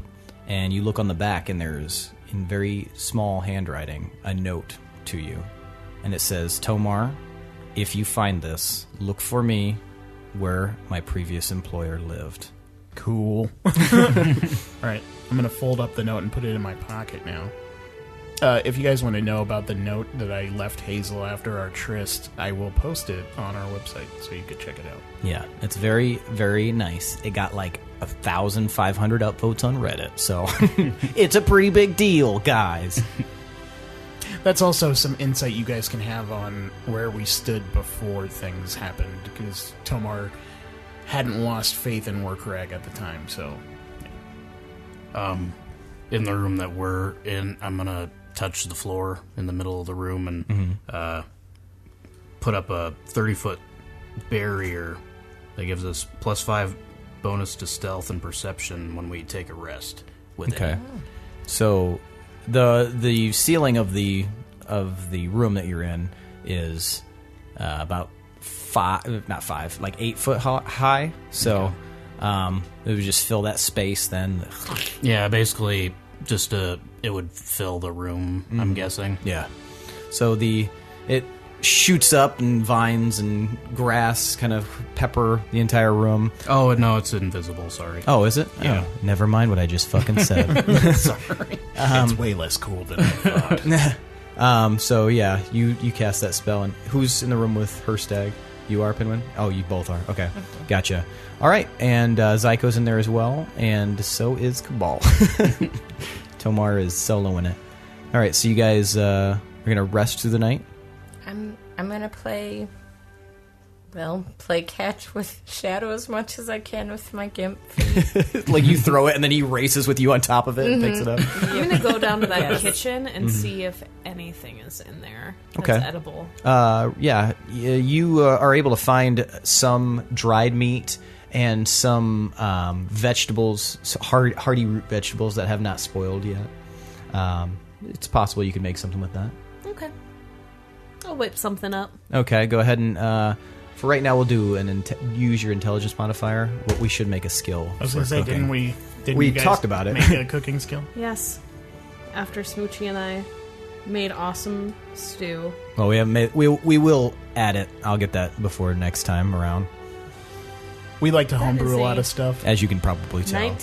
and you look on the back, and there's, in very small handwriting, a note to you. And it says, Tomar, if you find this, look for me where my previous employer lived. Cool. Alright, I'm gonna fold up the note and put it in my pocket now. If you guys want to know about the note that I left Hazel after our tryst, I will post it on our website so you could check it out. Yeah, it's very, very nice. It got 1,500 upvotes on Reddit, so it's a pretty big deal, guys. That's also some insight you guys can have on where we stood before things happened, because Tomar hadn't lost faith in Warkarag at the time, so... In the room that we're in, I'm going to touch the floor in the middle of the room and put up a 30-foot barrier that gives us +5 bonus to stealth and perception when we take a rest with Okay. it. So the ceiling of the room that you're in is about 8 foot high. So it would just fill that space then. Yeah, basically just it would fill the room, I'm guessing. Yeah. So it shoots up, and vines and grass kind of pepper the entire room. Oh, no, it's invisible, sorry. Oh, is it? Yeah. Oh, never mind what I just fucking said. Sorry. it's way less cool than I thought. So yeah, you cast that spell, and who's in the room with Hirstag? You are, Pinwin? Oh, you both are. Okay, gotcha. All right, and Zyko's in there as well, and so is Cabal. Tomar is soloing it. All right, so you guys are gonna rest through the night. I'm gonna play catch with Shadow as much as I can with my gimp. Like you throw it, and then he races with you on top of it and picks it up. I'm going to go down to that kitchen and see if anything is in there that's Okay. edible. Yeah, you are able to find some dried meat and some vegetables, hardy root vegetables that have not spoiled yet. It's possible you could make something with that. Okay. I'll whip something up. Okay, go ahead and for right now we'll do use your intelligence modifier. We should make a skill. I was for going to say, cooking. didn't We you guys talked about it. make a cooking skill? Yes. After Smoochie and I made awesome stew. Well, we haven't made. We will add it. I'll get that before next time around. We like to is homebrew a a- lot of stuff. As you can probably tell.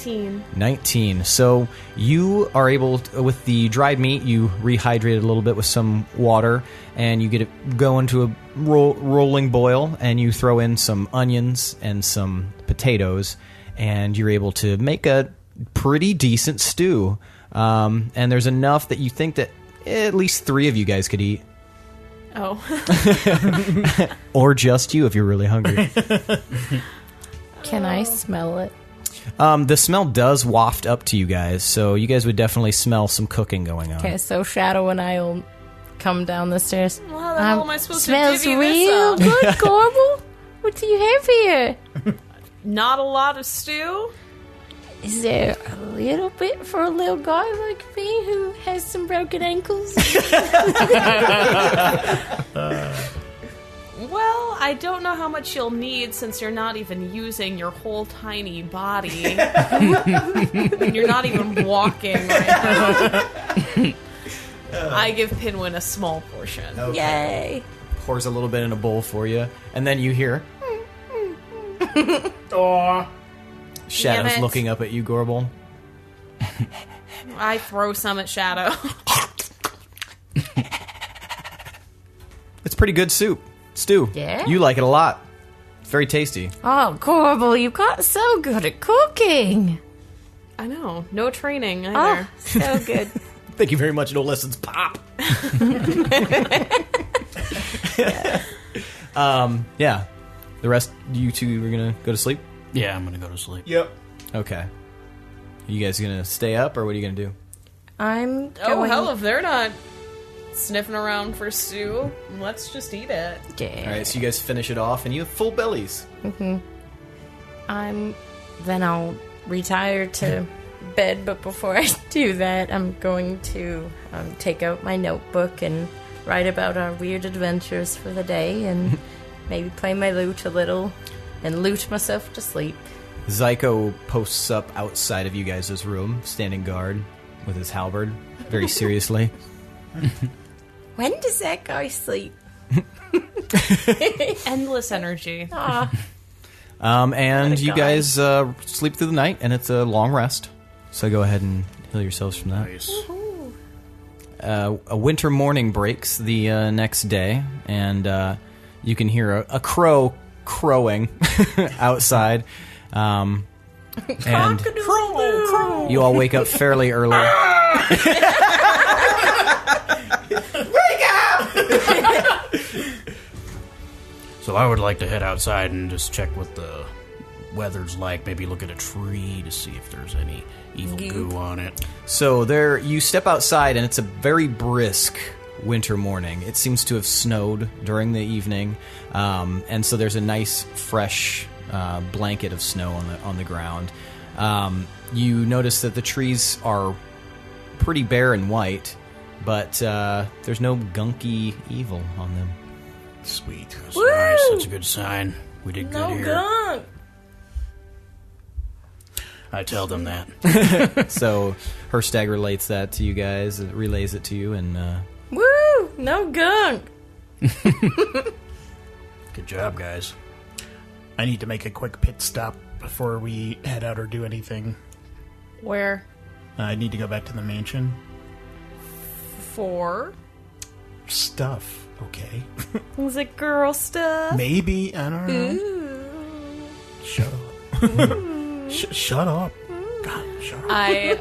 19. So you are able to, with the dried meat, you rehydrate it a little bit with some water, and you get it go into a rolling boil, and you throw in some onions and some potatoes, and you're able to make a pretty decent stew. And there's enough that you think that at least 3 of you guys could eat. Oh. Or just you if you're really hungry. Can I smell it? The smell does waft up to you guys, so you guys would definitely smell some cooking going on. Okay, so Shadow and I will come down the stairs. Well, how the hell am I supposed to smells divvy real this up? good, Gorbel. What do you have here? Not a lot of stew? Is there a little bit for a little guy like me who has some broken ankles? Well, I don't know how much you'll need since you're not even using your whole tiny body. And you're not even walking right now. I give Pinwin a small portion. Okay. Yay. Pours a little bit in a bowl for you, and then you hear Aw. Shadow's Damn it. looking up at you, Gorbel. I throw some at Shadow. It's pretty good soup. Stew. Yeah? You like it a lot. It's very tasty. Oh, Gorbel, you got so good at cooking. I know. No training either. Oh, so good. Thank you very much. No lessons. Pop. Yeah. The rest, you two are going to go to sleep? Yeah, I'm gonna go to sleep. Yep. Okay. You guys going to stay up, or what are you going to do? I'm Oh, going... hell, if they're not sniffing around for stew, let's just eat it. Yeah. All right, so you guys finish it off, and you have full bellies. Then I'll retire to bed, but before I do that, I'm going to take out my notebook and write about our weird adventures for the day, and maybe play my lute a little, and loot myself to sleep. Zyko posts up outside of you guys' room, standing guard with his halberd, very seriously. When does that guy sleep? Endless energy. Aw. And you guy. guys sleep through the night, and it's a long rest. So go ahead and heal yourselves from that. Nice. A winter morning breaks the next day, and you can hear a crow crowing outside. And you all wake up fairly early. So I would like to head outside and just check what the weather's like. Maybe look at a tree to see if there's any evil goo on it. So there, you step outside, and it's a very brisk winter morning. It seems to have snowed during the evening, and so there's a nice, fresh blanket of snow on the ground. You notice that the trees are pretty bare and white, but there's no gunky evil on them. Sweet. That's nice. That's a good sign. We did good No here. gunk. I tell them that. So Hirstag relates that to you guys, relays it to you, and Woo! No gunk. Good job, guys. I need to make a quick pit stop before we head out or do anything. Where? I need to go back to the mansion. For? Stuff, okay? Was it girl stuff? Maybe, I don't know. Ooh. Shut up. Shut up. God, shut up. I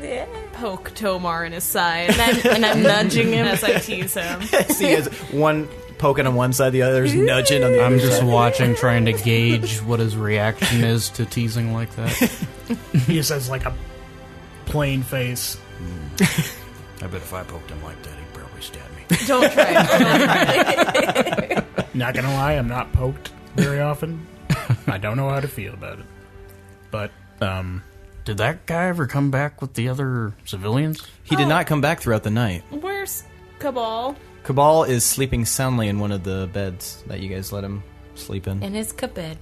Yeah. poke Tomar in his side And I'm nudging him. as I tease him. see as one poking on one side, the other's nudging on the other I'm just side. watching, trying to gauge what his reaction is to teasing like that. He just has like a plain face. I bet if I poked him like that, he'd probably stab me. Don't try it. Don't try it. Not gonna lie, I'm not poked very often. I don't know how to feel about it. But, Did that guy ever come back with the other civilians? He did not come back throughout the night. Where's Cabal? Cabal is sleeping soundly in one of the beds that you guys let him sleep in. In his bed.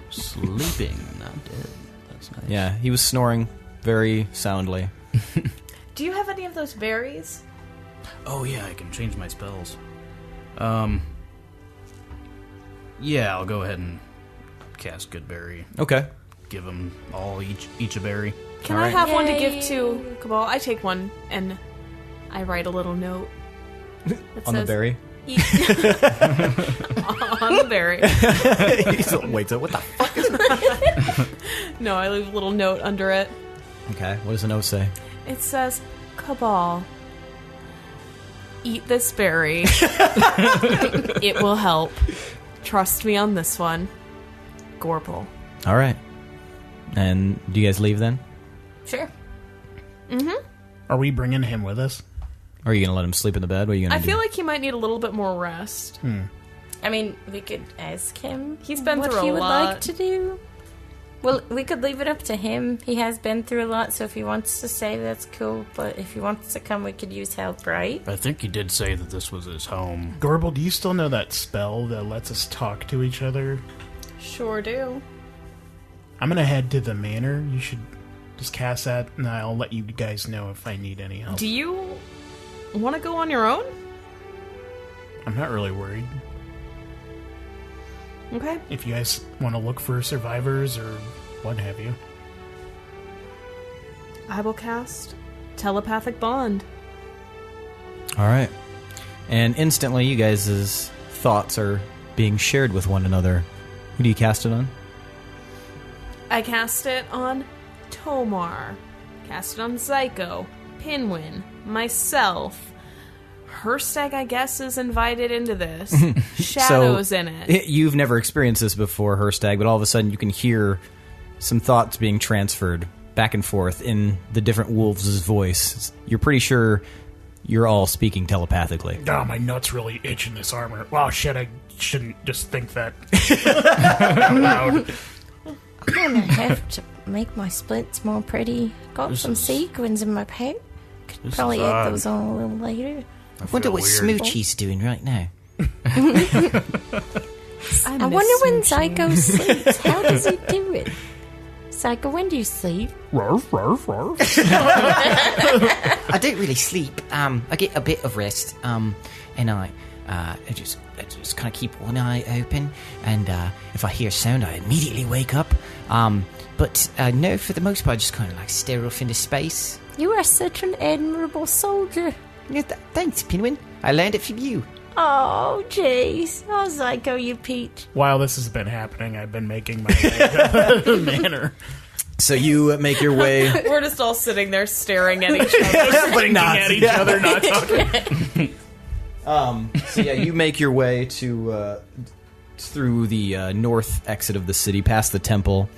Sleeping, not dead. That's nice. Yeah, he was snoring very soundly. Do you have any of those berries? Oh yeah, I can change my spells. Yeah, I'll go ahead and cast Goodberry. Okay. Give them all each a berry. Can All I right. have one to Yay. give to Cabal? I take one and I write a little note. That On the says, berry. "Eat-" on the berry. Wait, so what the fuck is that? No, I leave a little note under it. Okay, what does the note say? It says, Cabal, eat this berry. It will help. Trust me on this one. Gorbel. All right. And do you guys leave then? Sure. are we bringing him with us? Or are you going to let him sleep in the bed? What are you going I to do? feel like he might need a little bit more rest. I mean, we could ask him. He's been what through he a would lot. like to do. Well, we could leave it up to him. He has been through a lot, so if he wants to stay, that's cool. But if he wants to come, we could use help, right? I think he did say that this was his home. Gorbel, do you still know that spell that lets us talk to each other? Sure do. I'm gonna head to the manor. You should just cast that, and I'll let you guys know if I need any help. Do you want to go on your own? I'm not really worried. Okay. If you guys want to look for survivors or what have you. I will cast Telepathic Bond. All right. And instantly, you guys' thoughts are being shared with one another. Who do you cast it on? I cast it on Tomar. Cast it on Zyko, Pinwin, myself. Hirstag, I guess, is invited into this. Shadow's in it. You've never experienced this before, Hirstag, but all of a sudden you can hear some thoughts being transferred back and forth in the different wolves' voice. You're pretty sure you're all speaking telepathically. Oh, my nuts really itch in this armor. Wow, shit, I shouldn't just think that out loud. I'm gonna have to make my splits more pretty. Got some sequins in my pack. Could probably add those on a little later. I wonder what Smoochie's doing right now. I wonder when Zyko sleeps. How does he do it? Zyko, when do you sleep? Ruff, ruff, ruff. I don't really sleep. I get a bit of rest. And I just kind of keep one eye open. And if I hear a sound, I immediately wake up. But no, for the most part, I just kind of like stare off into space. You are such an admirable soldier. Yeah, thanks, Pinwin. I learned it from you. Oh, jeez. Oh, Zyko, you peach. While this has been happening, I've been making my way to the manor. So you make your way... We're just all sitting there staring at each other. Blinking at each other, not talking. So yeah, you make your way to through the north exit of the city, past the temple,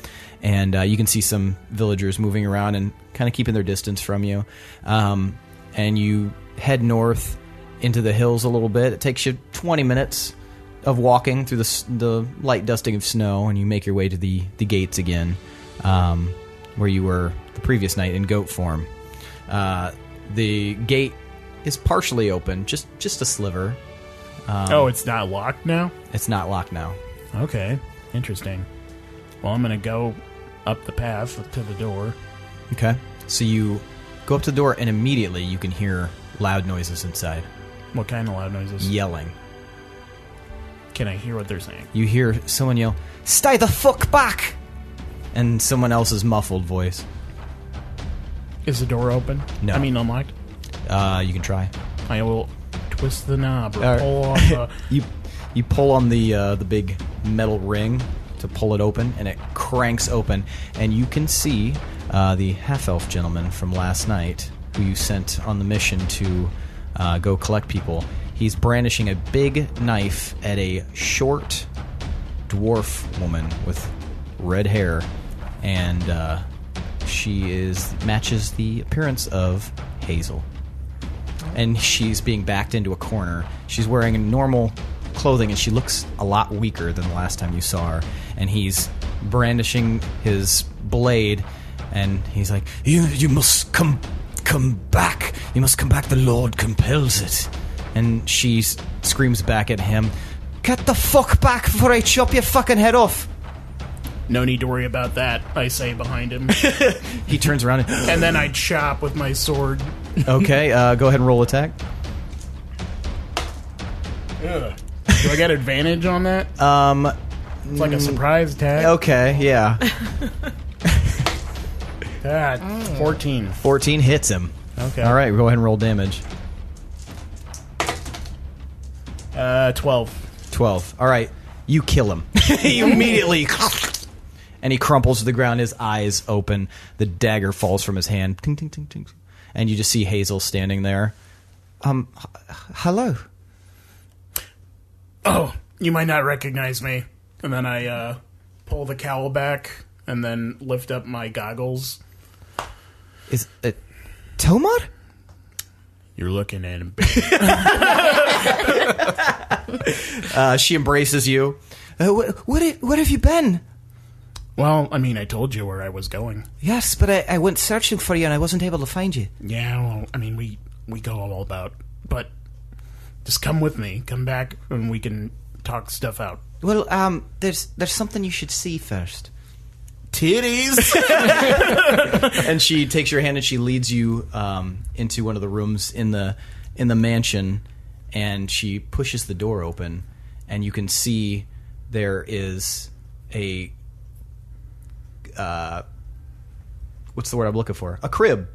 and you can see some villagers moving around and kind of keeping their distance from you. And you head north into the hills a little bit. It takes you 20 minutes of walking through the light dusting of snow, and you make your way to the gates again, where you were the previous night in goat form. The gate is partially open, just a sliver. It's not locked now? It's not locked now. Okay, interesting. Well, I'm going to go up the path to the door. Okay. So you go up to the door, and immediately you can hear loud noises inside. What kind of loud noises? Yelling. Can I hear what they're saying? You hear someone yell, "Stay the fuck back!" And someone else's muffled voice. Is the door open? No. I mean unlocked? You can try. I will twist the knob or All right. pull off the... You pull on the big metal ring to pull it open, and it cranks open, and you can see the half-elf gentleman from last night who you sent on the mission to go collect people. He's brandishing a big knife at a short dwarf woman with red hair, and she matches the appearance of Hazel. And she's being backed into a corner. She's wearing normal clothing, and she looks a lot weaker than the last time you saw her. And he's brandishing his blade, and he's like, You must come back. You must come back. The Lord compels it." And she screams back at him, "Get the fuck back before I chop your fucking head off." No need to worry about that, I say behind him. He turns around And then I chop with my sword. Okay, go ahead and roll attack. Ugh. Do I get advantage on that? It's like a surprise attack. Okay, yeah. 14. 14 hits him. Okay. All right, go ahead and roll damage. 12. 12. All right, you kill him. You immediately... And he crumples to the ground, his eyes open. The dagger falls from his hand. Ting, ting, ting, ting. And you just see Hazel standing there. Hello. Oh, you might not recognize me. And then I pull the cowl back and then lift up my goggles. Is it Tomar? You're looking at him. She embraces you. Where have you been? Well, I mean, I told you where I was going. Yes, but I went searching for you and I wasn't able to find you. Yeah, well, I mean, we go all about. But just come with me. Come back and we can talk stuff out. Well, there's something you should see first. Titties! And she takes your hand and she leads you into one of the rooms in the mansion, and she pushes the door open, and you can see there is a what's the word I'm looking for? A crib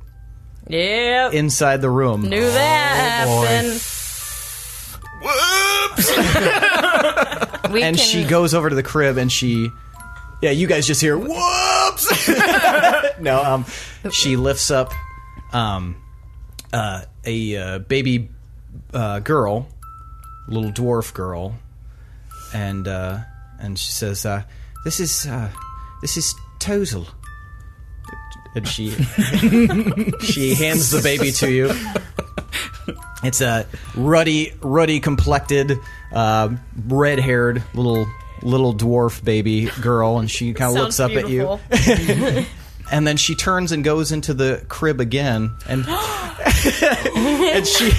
Yep. inside the room. Knew that happened. Whoops! And she goes over to the crib and yeah, you guys just hear whoops. No, she lifts up a baby girl, little dwarf girl, and she says, "This is Tozel." And she hands the baby to you. It's a ruddy complected, red-haired little dwarf baby girl, and she kind of looks up at you. And then she turns and goes into the crib again, and and she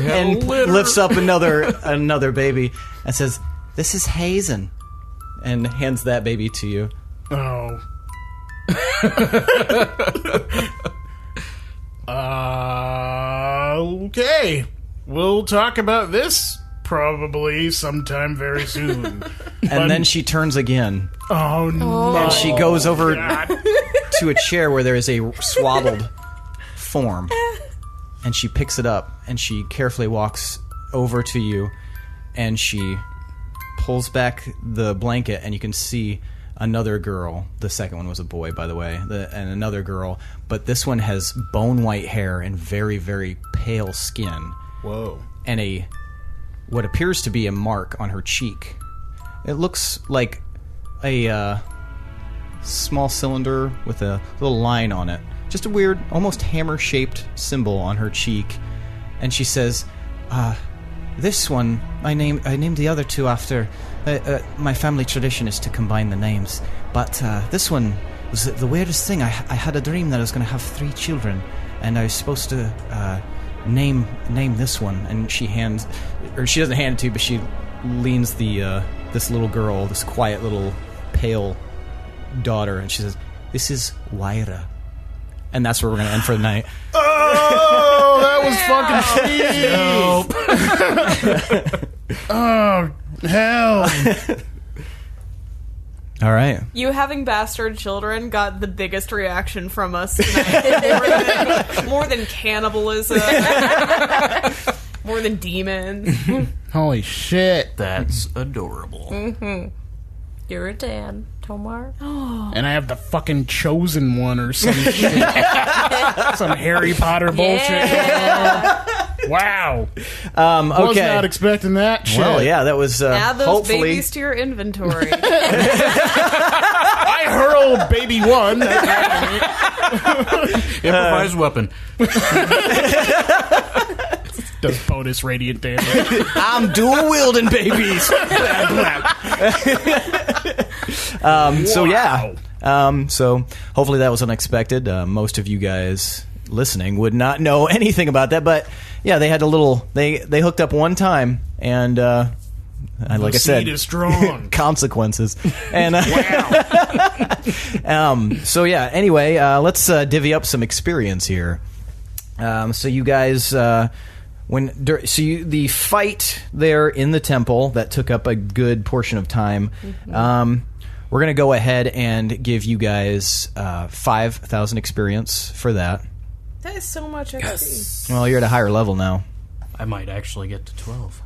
and lifts up another baby and says, "This is Hazen," and hands that baby to you. Oh. Okay. We'll talk about this probably sometime very soon. And then she turns again. Oh, no. And she goes over God. to a chair where there is a swaddled form. And she picks it up and she carefully walks over to you, and she pulls back the blanket, and you can see another girl. The second one was a boy, by the way, and another girl, but this one has bone white hair and very, very pale skin. Whoa. And what appears to be a mark on her cheek. It looks like a small cylinder with a little line on it. Just a weird, almost hammer-shaped symbol on her cheek. And she says, "This one, I named the other two after. My family tradition is to combine the names. But this one was the weirdest thing. I had a dream that I was going to have 3 children, and I was supposed to name this one." And she doesn't hand it to you, but she leans this little girl, this quiet little pale daughter, and she says, "This is Wyra." And that's where we're going to end for the night. Oh, that was fucking sweet. Oh, hell. All right. You having bastard children got the biggest reaction from us tonight. more than cannibalism. More than demons. Holy shit. That's adorable. Mm-hmm. You're a dad, Tomar. And I have the fucking chosen one or some shit. Some Harry Potter bullshit. Yeah. Wow. Okay. Was not expecting that shit. Well, yeah, that was Add those hopefully babies to your inventory. I hurled baby one. Improvised weapon. Does bonus radiant damage. I'm dual wielding babies. So yeah. So hopefully that was unexpected. Most of you guys listening would not know anything about that, but yeah, they had they hooked up one time, and like I said, is strong. consequences. And Wow. so yeah, anyway, let's divvy up some experience here. So you guys, the fight there in the temple that took up a good portion of time. Mm-hmm. We're gonna go ahead and give you guys 5,000 experience for that. That is so much XP. Yes. Well, you're at a higher level now. I might actually get to 12.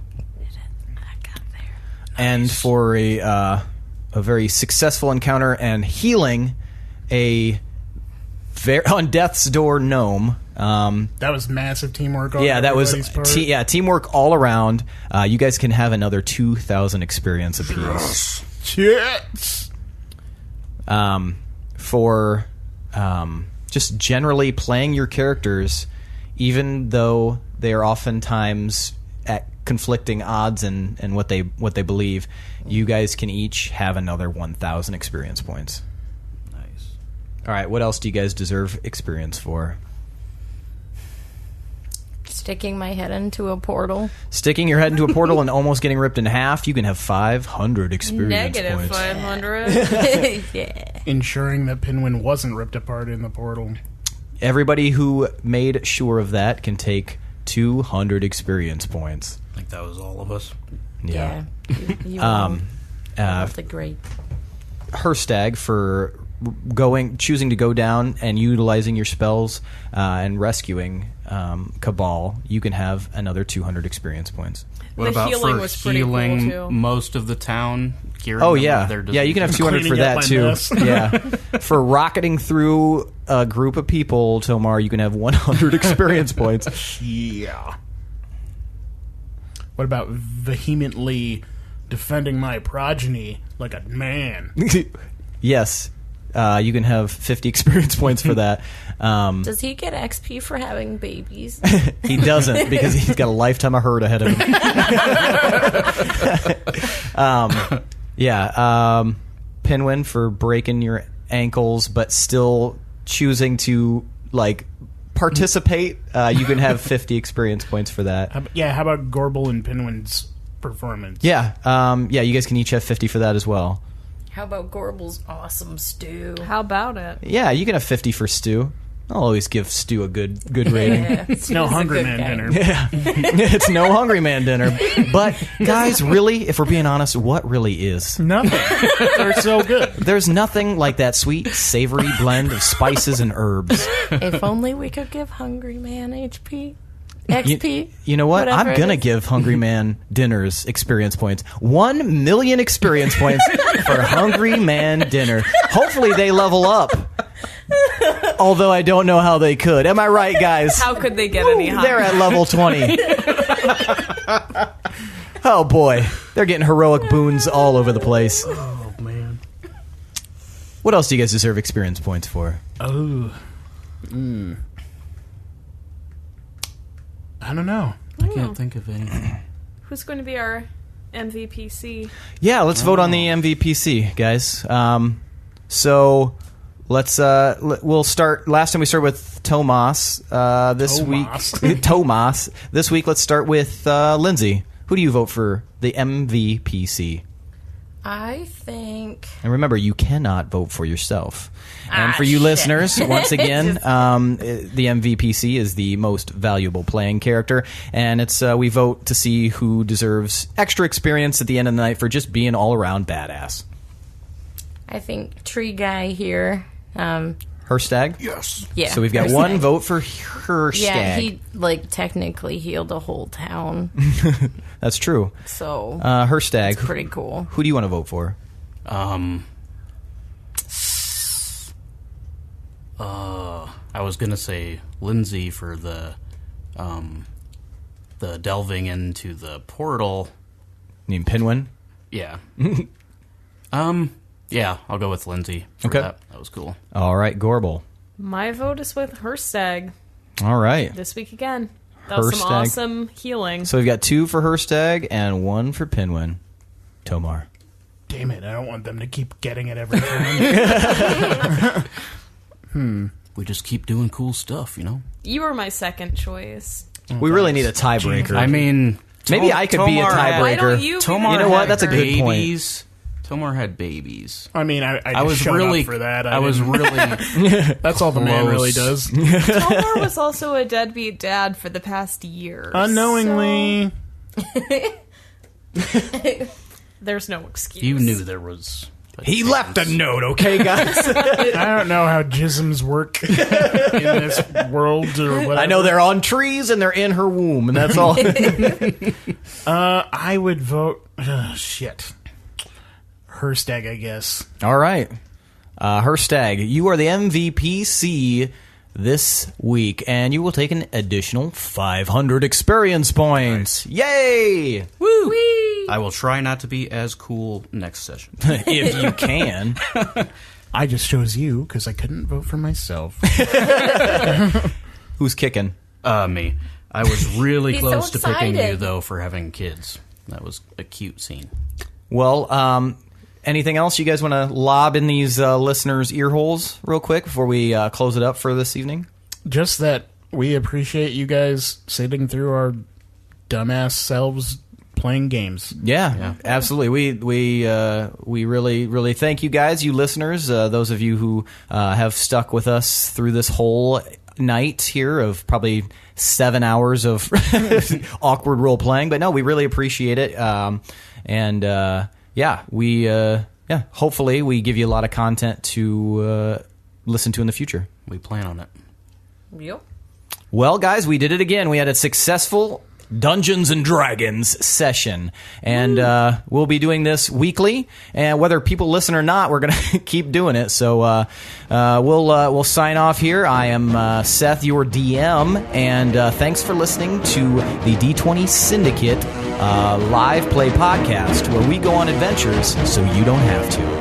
And for a very successful encounter and healing on death's door gnome. That was massive teamwork. On Yeah, that was everybody's part. teamwork all around. You guys can have another 2,000 experience apiece. Shit. For just generally playing your characters, even though they are oftentimes at conflicting odds and what they believe, you guys can each have another 1,000 experience points. Nice. All right, what else do you guys deserve experience for? Sticking my head into a portal. Sticking your head into a portal and almost getting ripped in half, you can have 500 experience Negative points. 500. Yeah. Ensuring that Pinwin wasn't ripped apart in the portal. Everybody who made sure of that can take 200 experience points. I think that was all of us. Yeah. You all the great. Hirstag for choosing to go down and utilizing your spells and rescuing Cabal, you can have another 200 experience points. What The about healing for was pretty cool, healing too. most of the town? Curing Oh them yeah, of their yeah. You can have 200 for Cleaning up that my too. mess. Yeah, for rocketing through a group of people, Tomar, you can have 100 experience points. Yeah. What about vehemently defending my progeny like a man? Yes, you can have 50 experience points for that. Does he get XP for having babies? He doesn't because he's got a lifetime of herd ahead of him. Pinwin for breaking your ankles but still choosing to participate. You can have 50 experience points for that. How about Gorbel and Pinwin's performance? Yeah, you guys can each have 50 for that as well. How about Gorbel's awesome stew? How about it? Yeah, you can have 50 for Stu. I'll always give Stu a good rating. Yeah. It's no Hungry Man dinner. Yeah, it's no Hungry Man dinner. But guys, really, if we're being honest, what really is? Nothing. They're so good. There's nothing like that sweet, savory blend of spices and herbs. If only we could give Hungry Man HP. XP. You know what? Whatever I'm going to it is. give Hungry Man dinners experience points. 1 million experience points for Hungry Man dinner. Hopefully they level up. Although I don't know how they could. Am I right, guys? How could they get any higher? They're at level 20. Oh, boy. They're getting heroic boons all over the place. Oh, man. What else do you guys deserve experience points for? Oh. I don't know. I can't think of anything. Who's going to be our MVPC? Yeah, let's vote on the MVPC, guys. So let's we'll start. Last time we started with Tomas. This Tomas. week, Tomas. This week, let's start with Lindsey. Who do you vote for the MVPC? I think. And remember, you cannot vote for yourself. And Ah, for you shit. listeners, once again, the MVPC is the most valuable playing character, and it's we vote to see who deserves extra experience at the end of the night for just being all around badass. I think Tree Guy here. Hirstag? Yes. Yeah. So we've got Hirstag. one vote for Hirstag. Yeah, he technically healed a whole town. That's true. So Hirstag, it's pretty cool. who do you want to vote for? I was gonna say Lindsey for the delving into the portal. You mean Pinwin? Yeah. Yeah, I'll go with Lindsey. Okay. That was cool. All right, Gorbel. My vote is with Hirstag All right. this week again. That was some Hirstag. awesome healing. So we've got 2 for Hirstag and 1 for Pinwin. Tomar. Damn it, I don't want them to keep getting it every time. We just keep doing cool stuff, you know? You were my second choice. We really need a tiebreaker. I mean... Maybe I could be a Tomar had- tiebreaker. Why don't you? Tomar You know what? had That's a good point. babies. Tomar had babies. I mean, I I was showed really up for that. I was didn't- really That's all the man close. really does. Tomar was also a deadbeat dad for the past year. Unknowingly. There's no excuse. you knew there was. He left a note, okay, guys? I don't know how jisms work in this world or whatever. I know they're on trees and they're in her womb, and that's all. I would vote... shit. Hirstag, I guess. All right. Hirstag, you are the MVPC this week, and you will take an additional 500 experience points. Yay! Woo! I will try not to be as cool next session. If you can. I just chose you because I couldn't vote for myself. Who's kicking? Me. I was really He's close so to picking you, excited. though, for having kids. That was a cute scene. Well, anything else you guys want to lob in these listeners' ear holes real quick before we close it up for this evening? Just that we appreciate you guys sitting through our dumbass selves playing games. Yeah, absolutely. We really, really thank you guys, you listeners, those of you who have stuck with us through this whole night here of probably 7 hours of awkward role playing. But no, we really appreciate it. Hopefully we give you a lot of content to listen to in the future. We plan on it. Yep. Well, guys, we did it again. We had a successful Dungeons and Dragons session, and we'll be doing this weekly. And whether people listen or not, we're going to keep doing it. So we'll sign off here. I am Seth, your DM, and thanks for listening to the D20 Syndicate live play podcast, where we go on adventures so you don't have to.